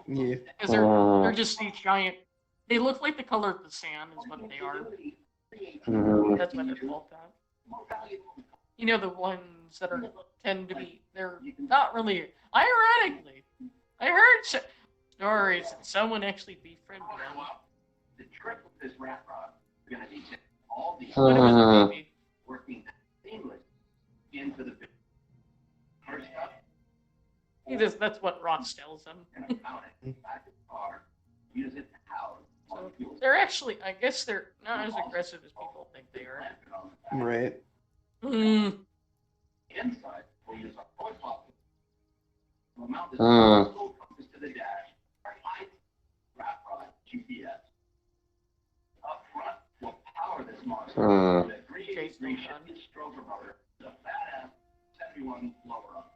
yeah. Because they're just these giant. They look like the color of the sand, is what they are. That's why they're called that. You know, the ones that tend to be. They're not really. Ironically, I heard stories that someone actually befriended them. The trick with this rat rod is going to be all these When it was a baby. working seamless into the big. First up, That's what Ross tells them. and I found it back in the car. Use it to house. So they're actually, I guess they're not as aggressive as people think they are. Right. Mm. Inside, we'll use our toy pop. We'll mount this compass to the dash. Our light, rat rod, GPS. Up front, we'll power this monster. The 383 shifted stroker motor, the badass 71 blower up.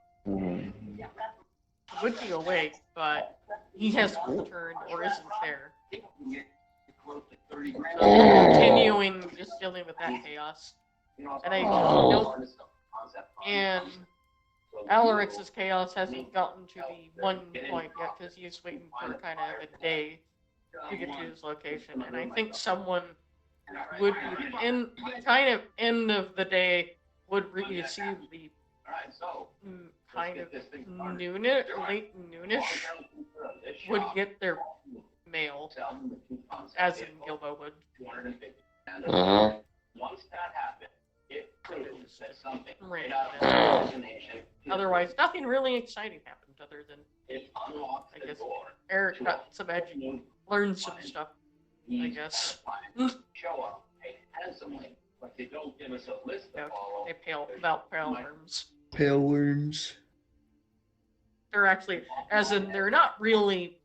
Would be awake, but he hasn't returned or isn't there. We can get close to 30 So they're continuing just dealing with that chaos. And I don't. And Alarix's chaos hasn't gotten to the one point yet because he's waiting for kind of a day to get to his location. And I think someone would be in kind of end of the day would receive the kind of noonish, late noonish would get their mail, as in Gilbo would. Once that happens, it proves that something Right. out of imagination. Otherwise, nothing really exciting happened other than It unlocks I the guess door. Eric got some learned some stuff. I guess. Show up, pay handsomely, but they don't give us a list to Yeah, follow. they pale worms. Pale worms. They're actually, as in, they're not really.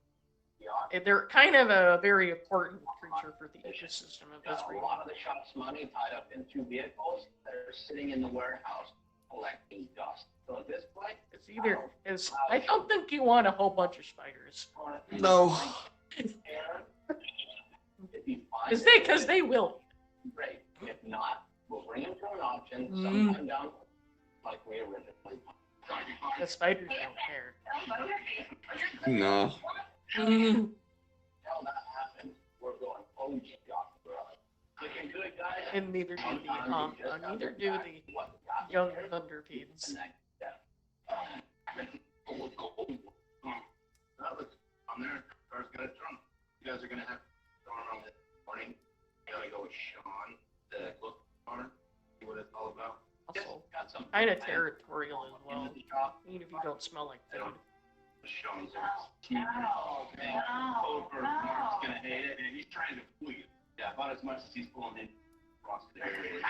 They're kind of a very important creature for the ecosystem of this Got a region. lot of the shop's money tied up in 2 vehicles that are sitting in the warehouse collecting dust. So at this point, It's either I don't think you want a whole bunch of spiders. No. Because they will. Great. If not, we'll bring them to an auction Mm. sometime down like we originally The spiders don't care. No. Mm. Tell that happens, we're going OG Doc Garage. Looking good, guys. And neither do the young thunderpedes. I'm there. Car's got a trunk. You guys are gonna have going on this morning. You gotta go with Sean to look on see what it's all about. Also, Got some kind of territorial as well. in the shop. Even if you don't smell like food. Sean's man. Over. Mark's gonna hate it, and he's trying to fool you. Yeah, about as much as he's pulling in across the area.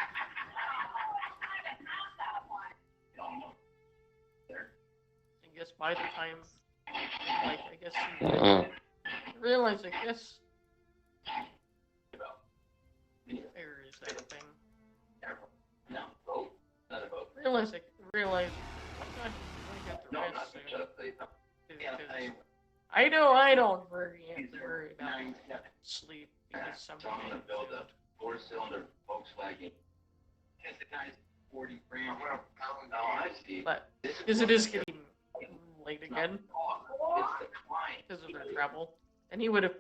I guess by the time like guess you realize, I guess. Where is that thing? Realize, I got the rest soon. Because I know I don't worry, have to worry about sleep because someone four-cylinder Volkswagen. But because it is getting late again because of their travel, and he would have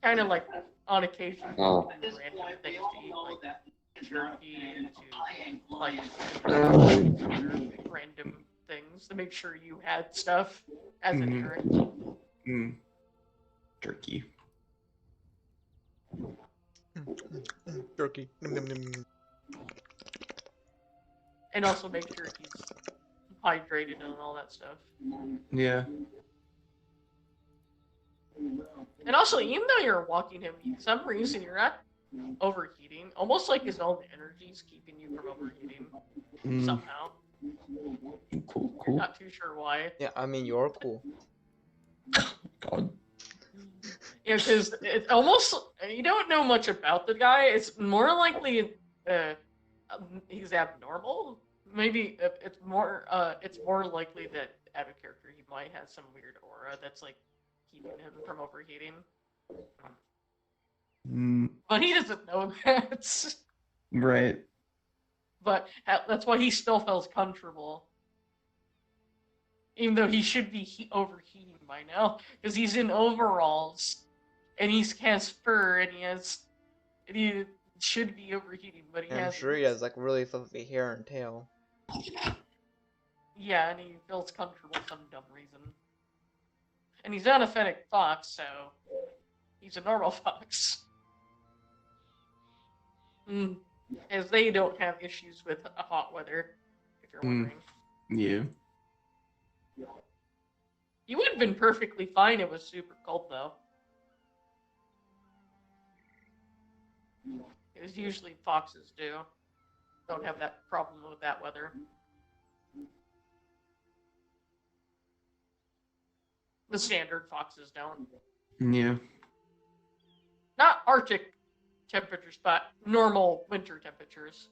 kind of like on occasion Oh. random things to eat, like jerky to like random things to make sure you had stuff as an Mhm. errand. Turkey. Turkey. Nom, nom, nom, nom. And also make sure he's hydrated and all that stuff. Yeah. And also, even though you're walking him, for some reason you're not overheating. Almost like his own energy's keeping you from overheating Mm, somehow. cool. Not too sure why. Yeah, I mean, you're cool. God. Yeah, because it's almost you don't know much about the guy. It's more likely he's abnormal. Maybe it's more likely that out of character he might have some weird aura that's like keeping him from overheating. Mm, But he doesn't know that. right. But that's why he still feels comfortable. Even though he should be overheating by now, because he's in overalls, and he has fur, and he should be overheating, but he I'm hasn't. sure he has like really fluffy hair and tail. Yeah, and he feels comfortable for some dumb reason. And he's not a fennec fox, so he's a normal fox. As they don't have issues with hot weather, if you're wondering. Yeah. He would have been perfectly fine if it was super cold, though. Because usually foxes don't have that problem with that weather. The standard foxes don't. Yeah. Not Arctic temperatures, but normal winter temperatures.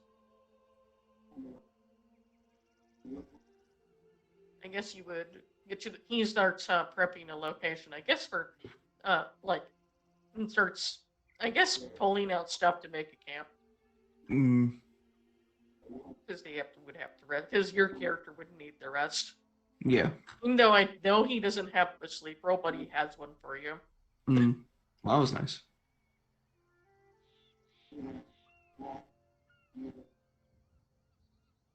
I guess you would get to he starts prepping a location, I guess for and starts I guess pulling out stuff to make a camp. Mm, Because would have to rest. Because your character would need the rest. yeah. Even though I know he doesn't have a sleep roll, but he has one for you. Well, that was nice.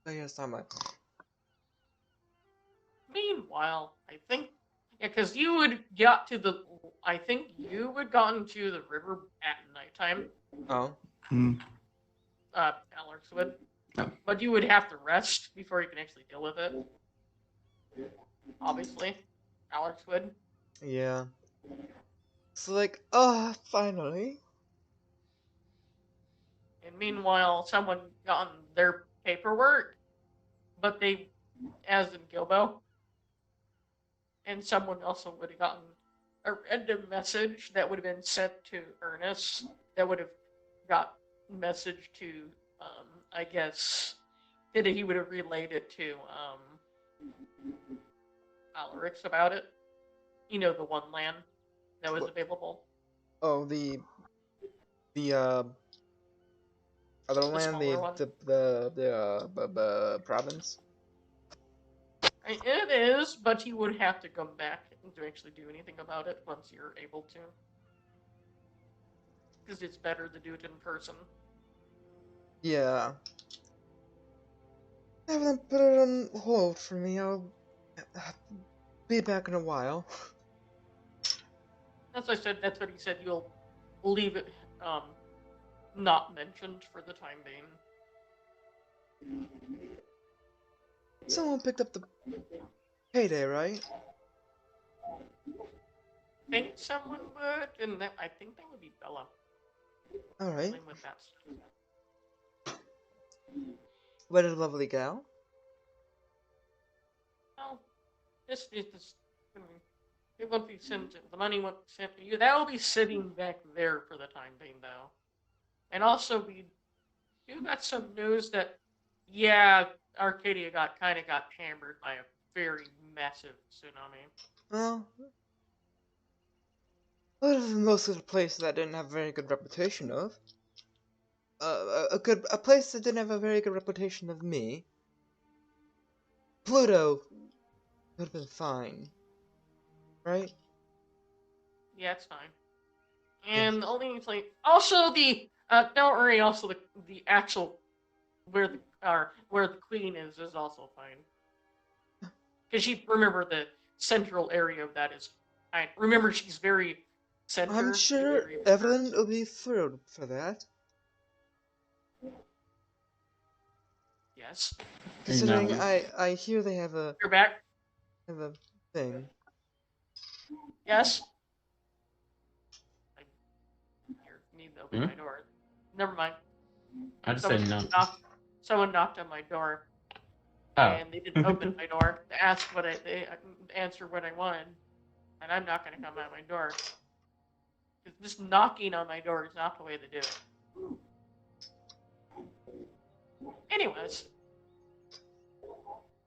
I guess I'm like, Meanwhile, I think because you would gotten to the river at nighttime. oh, Alex would. Oh. But you would have to rest before you can actually deal with it. Obviously, Alex would. yeah. So like, finally. And meanwhile, someone gotten their paperwork, but they, as in Gilbo, and someone also would have gotten a random message that would have been sent to Ernest that would have got message to, I guess, that he would have relayed it to, Alarix about it. You know, the one land that was available. Oh, the other land, smaller one. the province. It is, but you would have to come back to actually do anything about it once you're able to. Because it's better to do it in person. Yeah. I haven't put it on hold for me. I'll be back in a while. That's what I said. That's what he said. You'll leave it not mentioned for the time being. Someone picked up the payday, right? I think someone would, and I think that would be Bella. Alright. Dealing with that stuff. What a lovely gal. Well, this it won't be sent. The money won't be sent to you. That will be sitting back there for the time being, though. And also, we do got some news that, yeah, Arcadia got hammered by a very massive tsunami. Well, what of most of the places that didn't have a very good reputation of? A place that didn't have a very good reputation of me. Pluto would have been fine, right? Yeah, it's fine. And the only place, also don't worry. Also, the actual where the queen is also fine. Because remember the central area of that is fine. Remember, she's very center. I'm sure very Evelyn will be thrilled for that. Yes. Considering No. I hear they have a You're back. thing. Yes. I need to open my door. Never mind. I just said no. Someone knocked on my door, Oh. and they didn't open my door to ask they answer what I wanted, and I'm not going to come at my door. Just knocking on my door is not the way to do it. Anyways.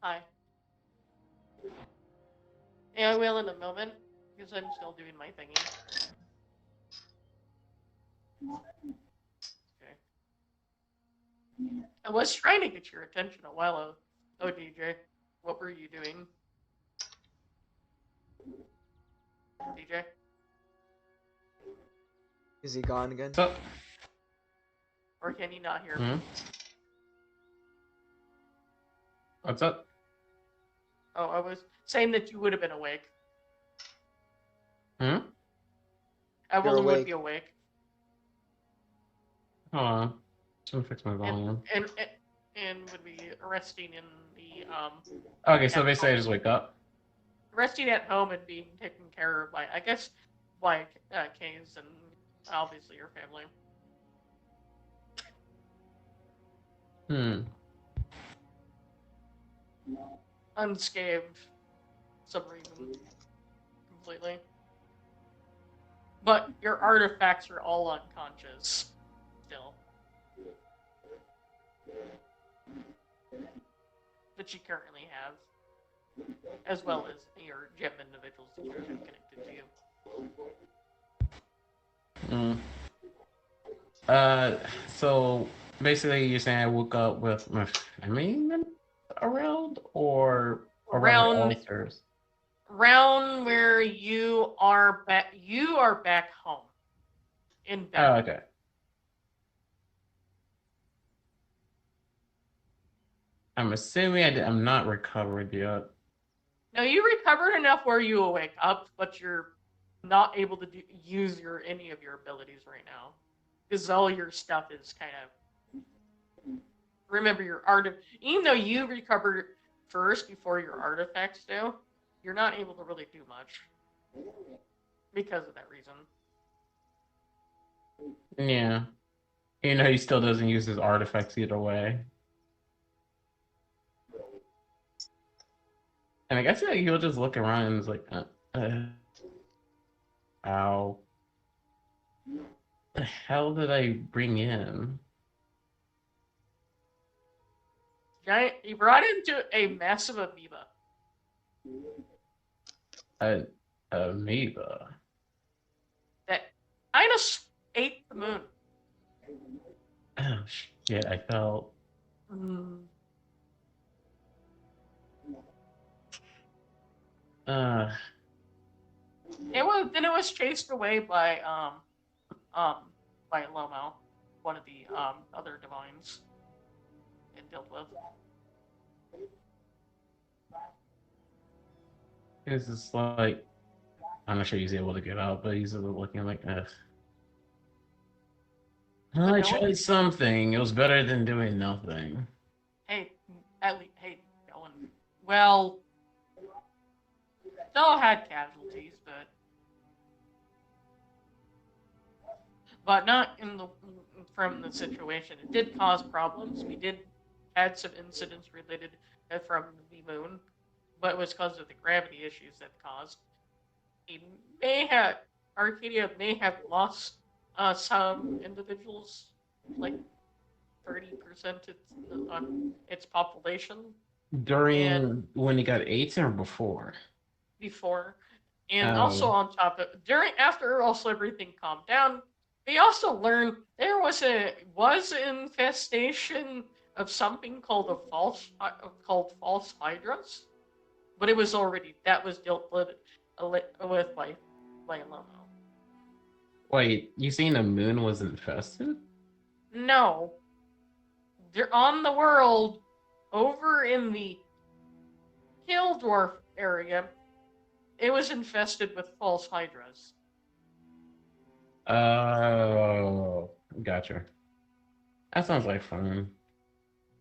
Hi. Yeah, I will in a moment, because I'm still doing my thingy. Okay. I was trying to get your attention a while ago. Oh, DJ. What were you doing? DJ? Is he gone again? What's up? Or can you not hear me? Hmm? What's up? Oh, I was saying that you would have been awake. Hmm? Evelyn would awake. be awake. Hold on. Just gonna fix my volume. And would be resting in the Okay, so basically I just wake up. resting at home and being taken care of by, I guess, by Kays and obviously your family. Unscathed, for some reason, completely. But your artifacts are all unconscious, still. That you currently have, as well as your gem individuals that you have connected to you. So basically you're saying I woke up with my family around or around Around- ulcers? Round where you are back home. In Oh, Denver. okay. I'm assuming I'm not recovered yet. No, you recovered enough where you wake up, but you're not able to use any of your abilities right now, because all your stuff is kind of. Remember your even though you recovered first before your artifacts do, you're not able to really do much because of that reason. Yeah. You know, he still doesn't use his artifacts either way. And I guess like, he'll just look around and is like, ow. The hell did I bring in? He brought into a massive amoeba. Amoeba. That kind of ate the moon. Oh shit! I felt. It was chased away by Lomo, one of the other divines it dealt with. It's just like, I'm not sure he's able to get out, but he's looking like, ugh. Well, I tried something. It was better than doing nothing. Hey, Ellen. Well, still had casualties, but not from the situation. It did cause problems. We did had some incidents related from the moon, but it was because of the gravity issues that caused. He may have Arcadia may have lost some individuals, like 30% on its population During when he got AIDS or before? before, and also Oh. on top of after also everything calmed down, they also learned there was infestation of something called false hydras, but it was already that was dealt with by Lomo. Wait, you saying the moon was infested? No, they're on the world over in the Hill Dwarf area. It was infested with false hydras. Oh, gotcha. That sounds like fun.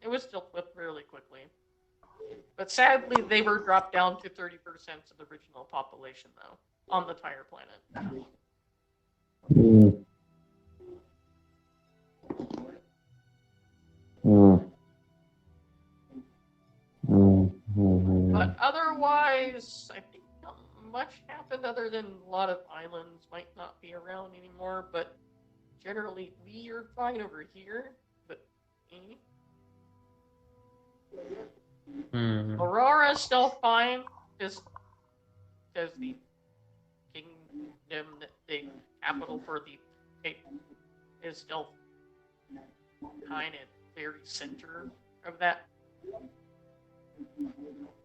It was dealt with really quickly. But sadly, they were dropped down to 30% of the original population, though, on the entire planet. But otherwise, I think not much happened other than a lot of islands might not be around anymore, but generally we are fine over here. But Aurora's still fine, just because the kingdom, the capital for the state, is still kind of very center of that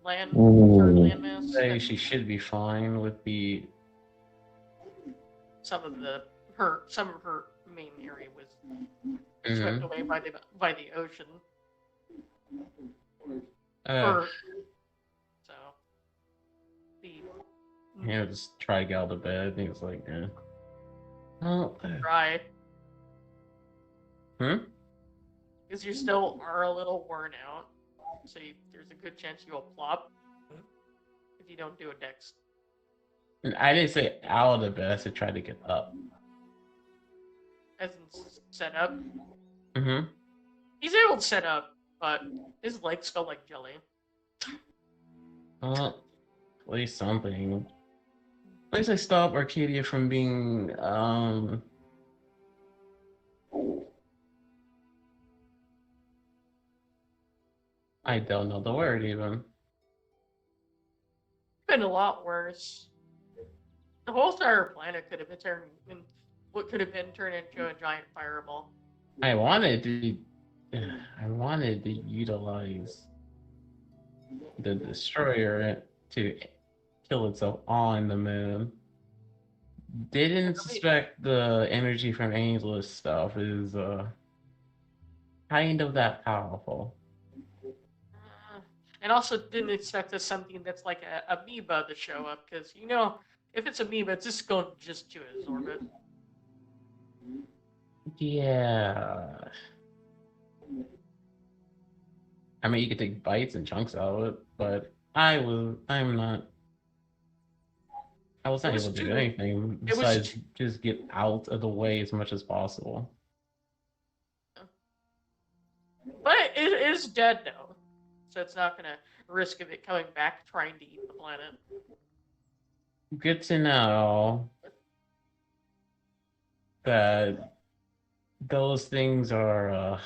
landmass. Say and she should be fine with the. some of her main area was swept away by the ocean. So the Yeah, just try to get out of bed. He was like, yeah. Oh. try Hmm? because you still are a little worn out, so there's a good chance you'll plop if you don't do a dex. And I didn't say out of the bed. I said try to get up. As in set up. Mm-hmm. He's able to set up, but his legs feel like jelly. Well, at least something. At least I stopped Arcadia from being I don't know the word even. Been a lot worse. The whole entire planet could have been turned into a giant fireball. I wanted to utilize the destroyer to kill itself on the moon. Didn't suspect the energy from Angelus stuff is kind of that powerful. And also didn't expect something that's like a amoeba to show up, because if it's amoeba, it's just going to absorb it. Yeah. I mean, you could take bites and chunks out of it, but I was not able to do anything besides just get out of the way as much as possible. But it is dead now, so it's not going to risk of it coming back trying to eat the planet. Good to know that those things are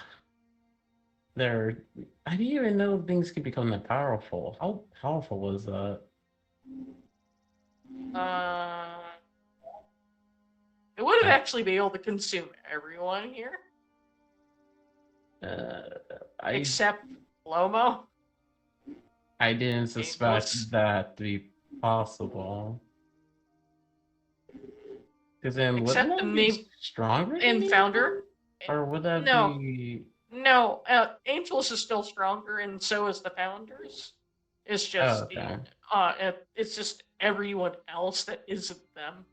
they're. I didn't even know things could become that powerful. How powerful was that? It would have actually been able to consume everyone here. Except Lomo. I didn't suspect that to be possible. Because then Except wouldn't that be stronger? And Founder. Or would that be... No, Angels is still stronger, and so is the Founders. It's just it's just everyone else that isn't them.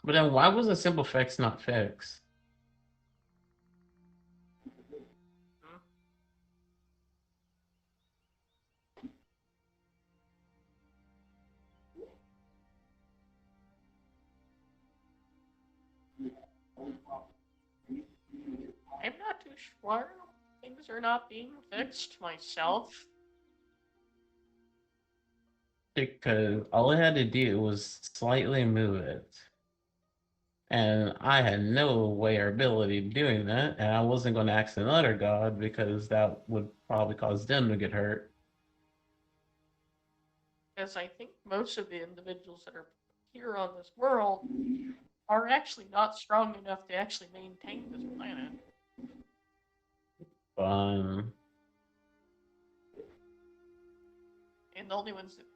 But then why was the simple fix not fixed? I'm not too sure. Things are not being fixed myself. because all I had to do was slightly move it. And I had no way or ability of doing that, and I wasn't going to ask another god because that would probably cause them to get hurt. Because I think most of the individuals that are here on this world are actually not strong enough to actually maintain this planet. And the only ones that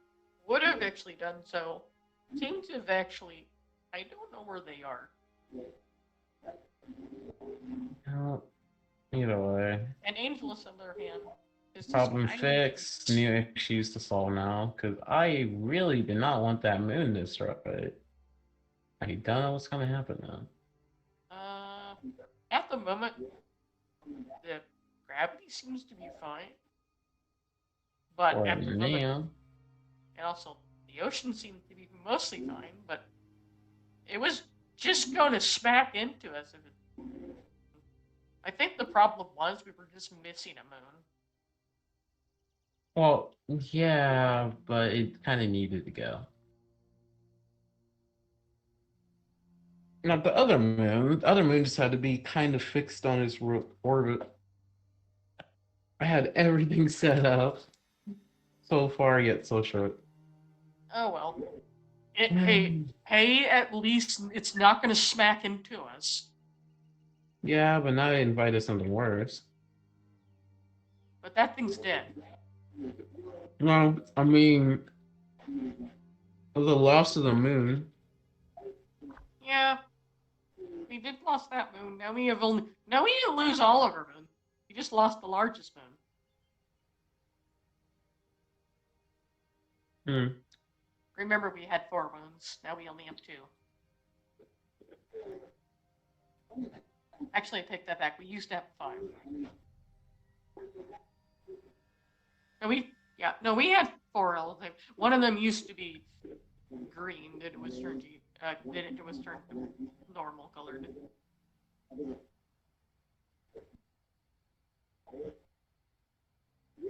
would have actually done so seem to have actually, I don't know where they are. Well, either way, And Angelus, on the other hand, is just problem kind of- fixed, new issues to solve now, because I really did not want that moon destroyed. I don't know what's going to happen now. At the moment, the gravity seems to be fine. But Or at the moment, now. and also the ocean seemed to be mostly fine, but it was just going to smack into us. I think the problem was we were just missing a moon. Well, yeah, but it kind of needed to go. Now, the other moon just had to be kind of fixed on its orbit. I had everything set up. So far, yet so short. Oh well. Hey, at least it's not going to smack into us. Yeah, but now they invited something worse. But that thing's dead. No, I mean, the loss of the moon. Yeah. We did lost that moon. Now we didn't lose all of our moon. We just lost the largest moon. Remember, we had 4 moons. Now we only have 2. Actually, I take that back. We used to have 5. No, we had 4 elephants. One of them used to be green. Then it was turned to normal colored.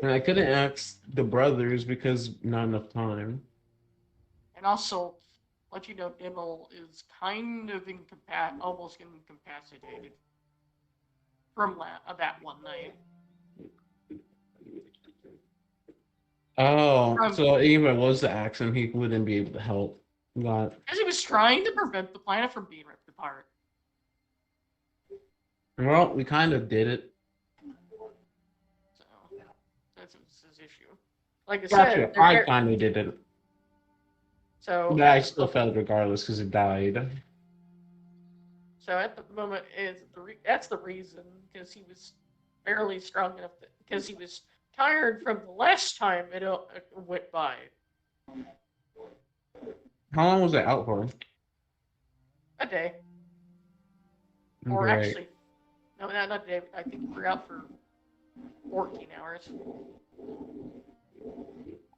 And I couldn't ask the brothers because not enough time. And also, let you know, Dimmel is kind of almost incapacitated from that one night. Oh, so even if it was the accident, he wouldn't be able to help. Not. Because he was trying to prevent the planet from being ripped apart. Well, we kind of did it. So, that's his issue. Like I Gotcha. said, I kind of did it. So But I still failed regardless because it died. So at the moment, that's the reason, because he was barely strong enough, because he was tired from the last time it went by. How long was it out for? A day. Or Great. actually, no, not a day. I think we were out for 14 hours.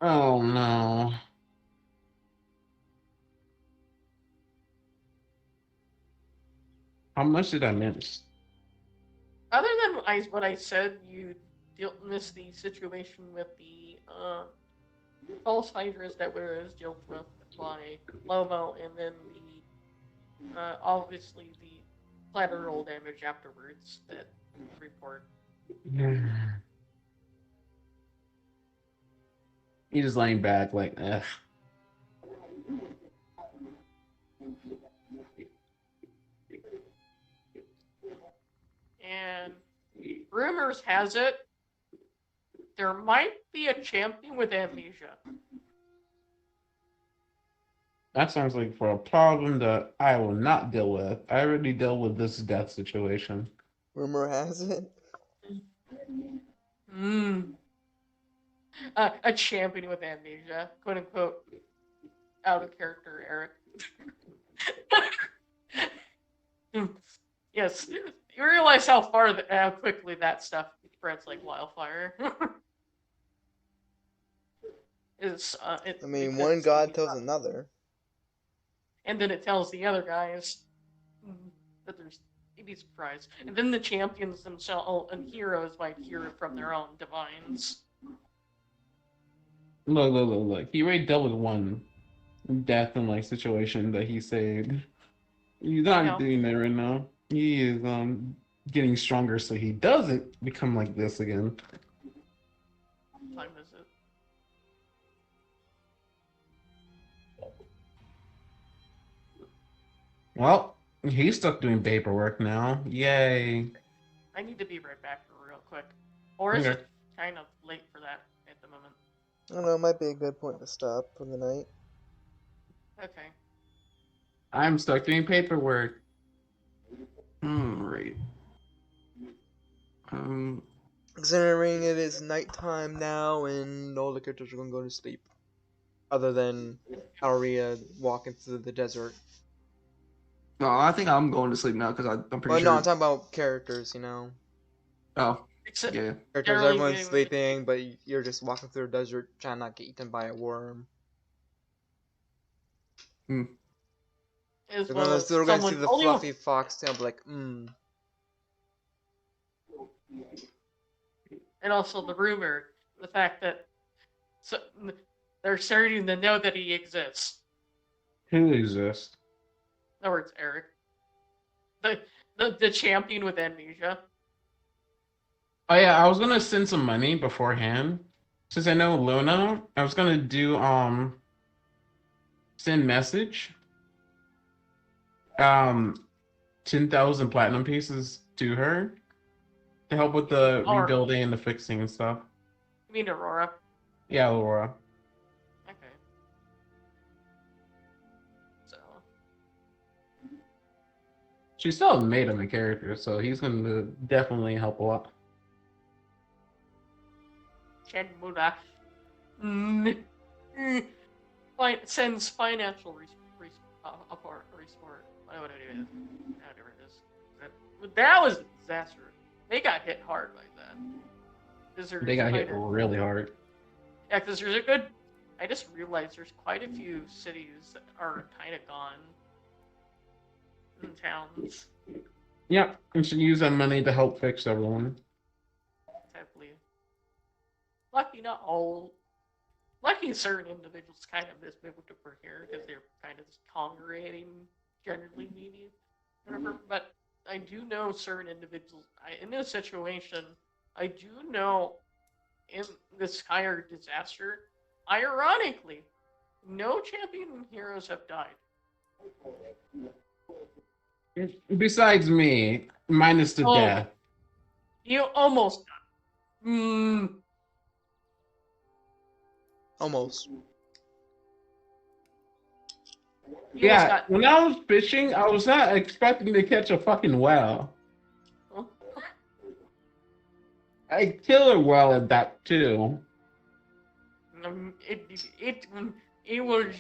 Oh no. How much did I miss? Other than what I said, you miss the situation with the false hydras that was dealt with by Lomo, and then the obviously the collateral damage afterwards that report. He just laying back like, ugh. And rumors has it there might be a champion with amnesia. That sounds like for a problem that I will not deal with. I already dealt with this death situation. Rumor has it. A champion with amnesia, quote unquote, out of character, Eric. Yes, you realize how quickly that stuff spreads like wildfire. I mean, one god tells another. And then it tells the other guys that there's you'd be surprised. And then the champions themselves and heroes might hear it from their own divines. Look. He already dealt with one death in like situation that he saved. He's I not know. doing that right now. He is getting stronger so he doesn't become like this again. What time is it? Well, he's stuck doing paperwork now. Yay. I need to be right back real quick. Or is Okay. it kind of late for that at the moment? I don't know, it might be a good point to stop for the night. Okay. I'm stuck doing paperwork. Alright. Considering it is nighttime now and all the characters are gonna go to sleep. Other than Aria walking through the desert. No, I think I'm going to sleep now because I'm pretty Well, sure. no, I'm talking about characters, you know. Oh, Except yeah. Characters, Generally everyone's getting- sleeping, but you're just walking through the desert trying not to get eaten by a worm. is They're well, gonna, they're gonna see someone the only fluffy fox tail, be like, and also the rumor, the fact that so, they're starting to know that he exists. Who exists? In other words, Eric, the champion with amnesia. Oh yeah, I was gonna send some money beforehand. Since I know Luna, I was gonna do send message. 10,000 platinum pieces to her to help with the Or- rebuilding and the fixing and stuff. You mean Aurora? Yeah, Laura. Okay. So She's still made him a character, so he's gonna definitely help a lot. Chen Muda sends financial support. Whatever it is. That was a disaster. They got hit hard by that. 'Cause there's They got hit quite a- really hard. Yeah, because there's a good. I just realized there's quite a few cities that are kind of gone. And towns, Yeah, and should use that money to help fix everyone. exactly. Lucky not all. Lucky certain individuals kind of mismoved over here because they're kind of congregating, generally needy, whatever. But I do know certain individuals. In this situation, I do know in this Skyer disaster, ironically, no champion heroes have died. Besides me, minus the Oh. death. You almost died. almost. You almost Yeah, got- when I was fishing, I was not expecting to catch a fucking whale. I kill a whale at that too. It was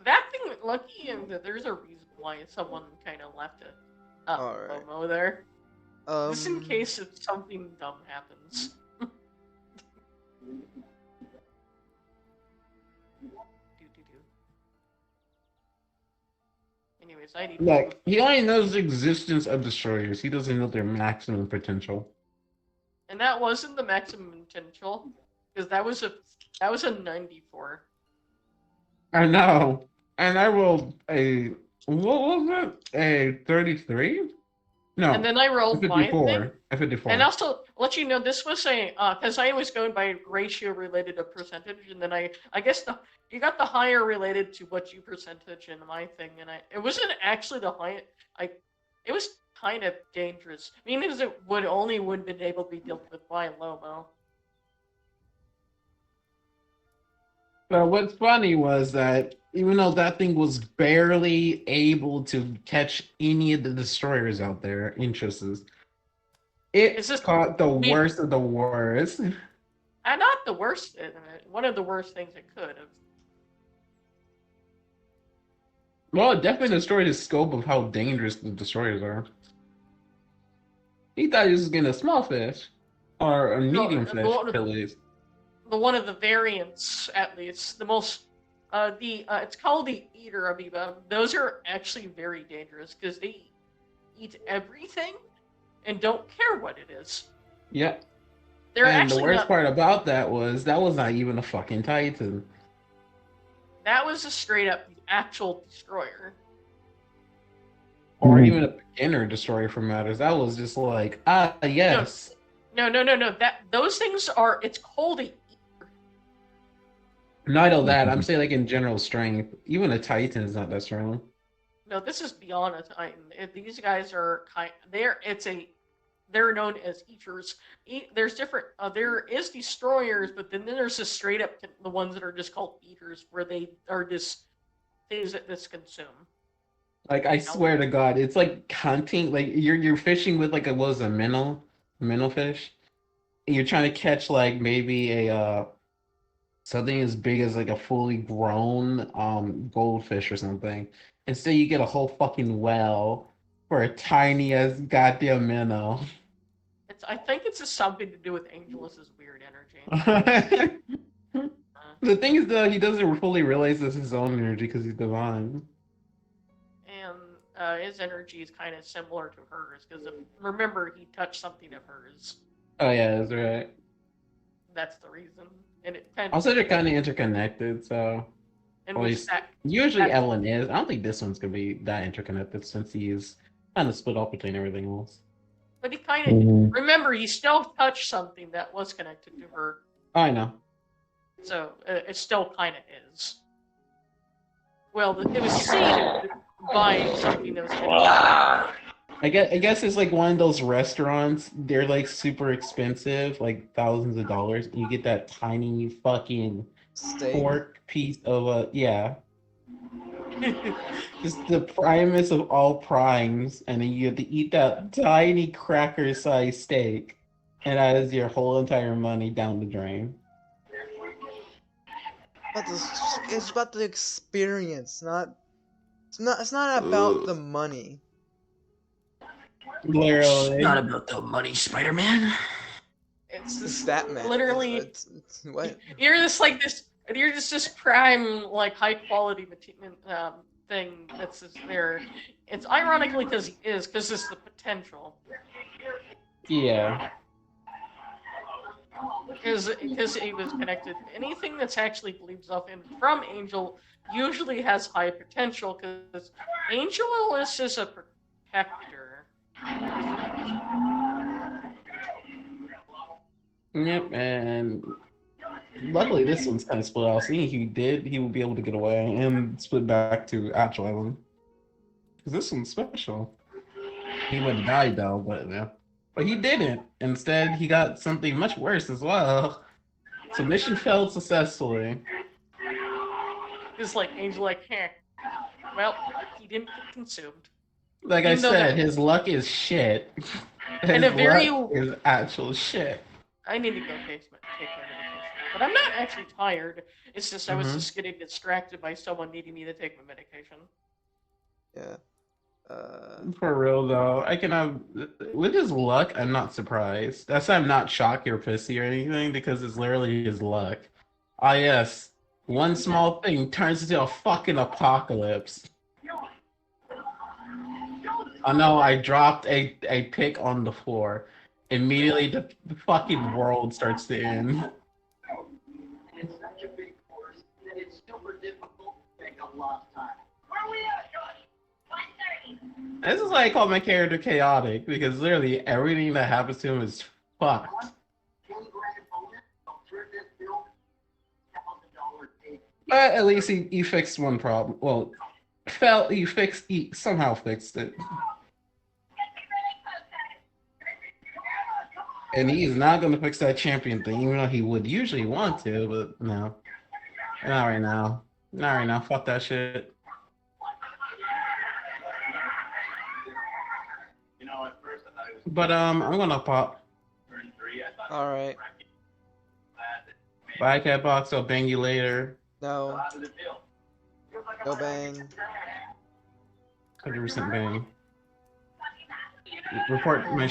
that thing. Lucky, and there's a reason why someone kind of left a Alright. FOMO there, just in Um, case if something dumb happens. Anyways, I need to Like, he only knows the existence of destroyers. He doesn't know their maximum potential. and that wasn't the maximum potential because that was a 94. I know. And I rolled a, what was it? A 33? No, And then I a rolled my thing. 54. A 54. And also, let you know, this was a because I was going by ratio related to percentage, and then I guess you got the higher related to what you percentage in my thing, and it wasn't actually the high. It was kind of dangerous, meaning it would have been able to be dealt with by Lomo. But what's funny was that even though that thing was barely able to catch any of the destroyers out there, Inchus's, it It's just- caught the worst of the worst. And not the worst, one of the worst things it could have. Well, it definitely destroyed his scope of how dangerous the destroyers are. He thought he was getting a small fish. Or a medium fish, at least. The one of the variants, at least, the most, it's called the Eater Amoeba. Those are actually very dangerous because they eat everything and don't care what it is. Yeah. They're And the actually worst not. part about that was not even a fucking Titan. That was a straight up actual destroyer. Or even a beginner destroyer for matters. That was just like, yes. No. Those things are. It's called a. Not all that. I'm saying like in general strength. Even a Titan is not that strong. No, this is beyond a Titan. These guys are they're known as eaters. There's different. There is destroyers, but then there's just straight up the ones that are just called eaters, where they are just things that just consume. Like I swear to God, it's like hunting. Like you're fishing with like a minnow fish. And you're trying to catch like maybe a something as big as like a fully grown goldfish or something. Instead, you get a whole fucking whale for a tiny as goddamn minnow. I think it's just something to do with Angelus's weird energy. The thing is, though, he doesn't fully realize this is his own energy because he's divine. And his energy is kind of similar to hers, because remember, he touched something of hers. Oh yeah, that's right. That's the reason. And it kind Also, they're kind of interconnected, so and at with least that, usually Ellen is. I don't think this one's gonna be that interconnected since he's kind of split off between everything else. but he kind of remember he still touched something that was connected to her, Oh, I know. so it still kind of is. Well, it was seen by something that was connected. I guess it's like one of those restaurants. They're like super expensive, like thousands of dollars. And you get that tiny fucking Steak. pork piece of yeah, just the primest of all primes, and then you have to eat that tiny cracker-sized steak, and that is your whole entire money down the drain. But it's about the experience, it's not about the money. Literally. Not about the money, Spider-Man. It's It's just that man. literally. It's what? You're just like this. You're just this prime, like high quality thing that's just there. It's ironically because it's the potential. Yeah. Because he was connected. Anything that's actually bleeds off him from Angel usually has high potential, because Angelus is a protector. Yep, and luckily this one's kind of split out. Seeing he would be able to get away and split back to actual Ellen. Because this one's special. He would have died though, but yeah. But he didn't. Instead, he got something much worse as well. So mission failed successfully. It's like Angel, like, well, he didn't get consumed. Like I Even though said, that- his luck is shit. His And a very- luck is actual shit. I need to go take my medication. But I'm not actually tired. It's just I was Mhm. just getting distracted by someone needing me to take my medication. Yeah. For real though, I can have with his luck. I'm not surprised. That's why I'm not shocked or pissy or anything, because it's literally his luck. Ah yes, one small thing turns into a fucking apocalypse. Oh no, I dropped a pick on the floor. Immediately the fucking world starts to end. It's such a big course that it's super difficult to take a lot of time. Where are we at, Josh? 1:30. This is why I call my character chaotic, because literally everything that happens to him is fucked. 20 grand bonus, I'll turn this bill $1,000 take. But at least he fixed one problem. Well, he somehow fixed it. And he's not going to fix that champion thing, even though he would usually want to, but no. Not right now. Not right now. Fuck that shit. You know, at first I thought it was But I'm gonna pop. 33. I thought All right. Bye, Catbox. I'll bang you later. No. out of the deal. No bang. 100% bang. Report my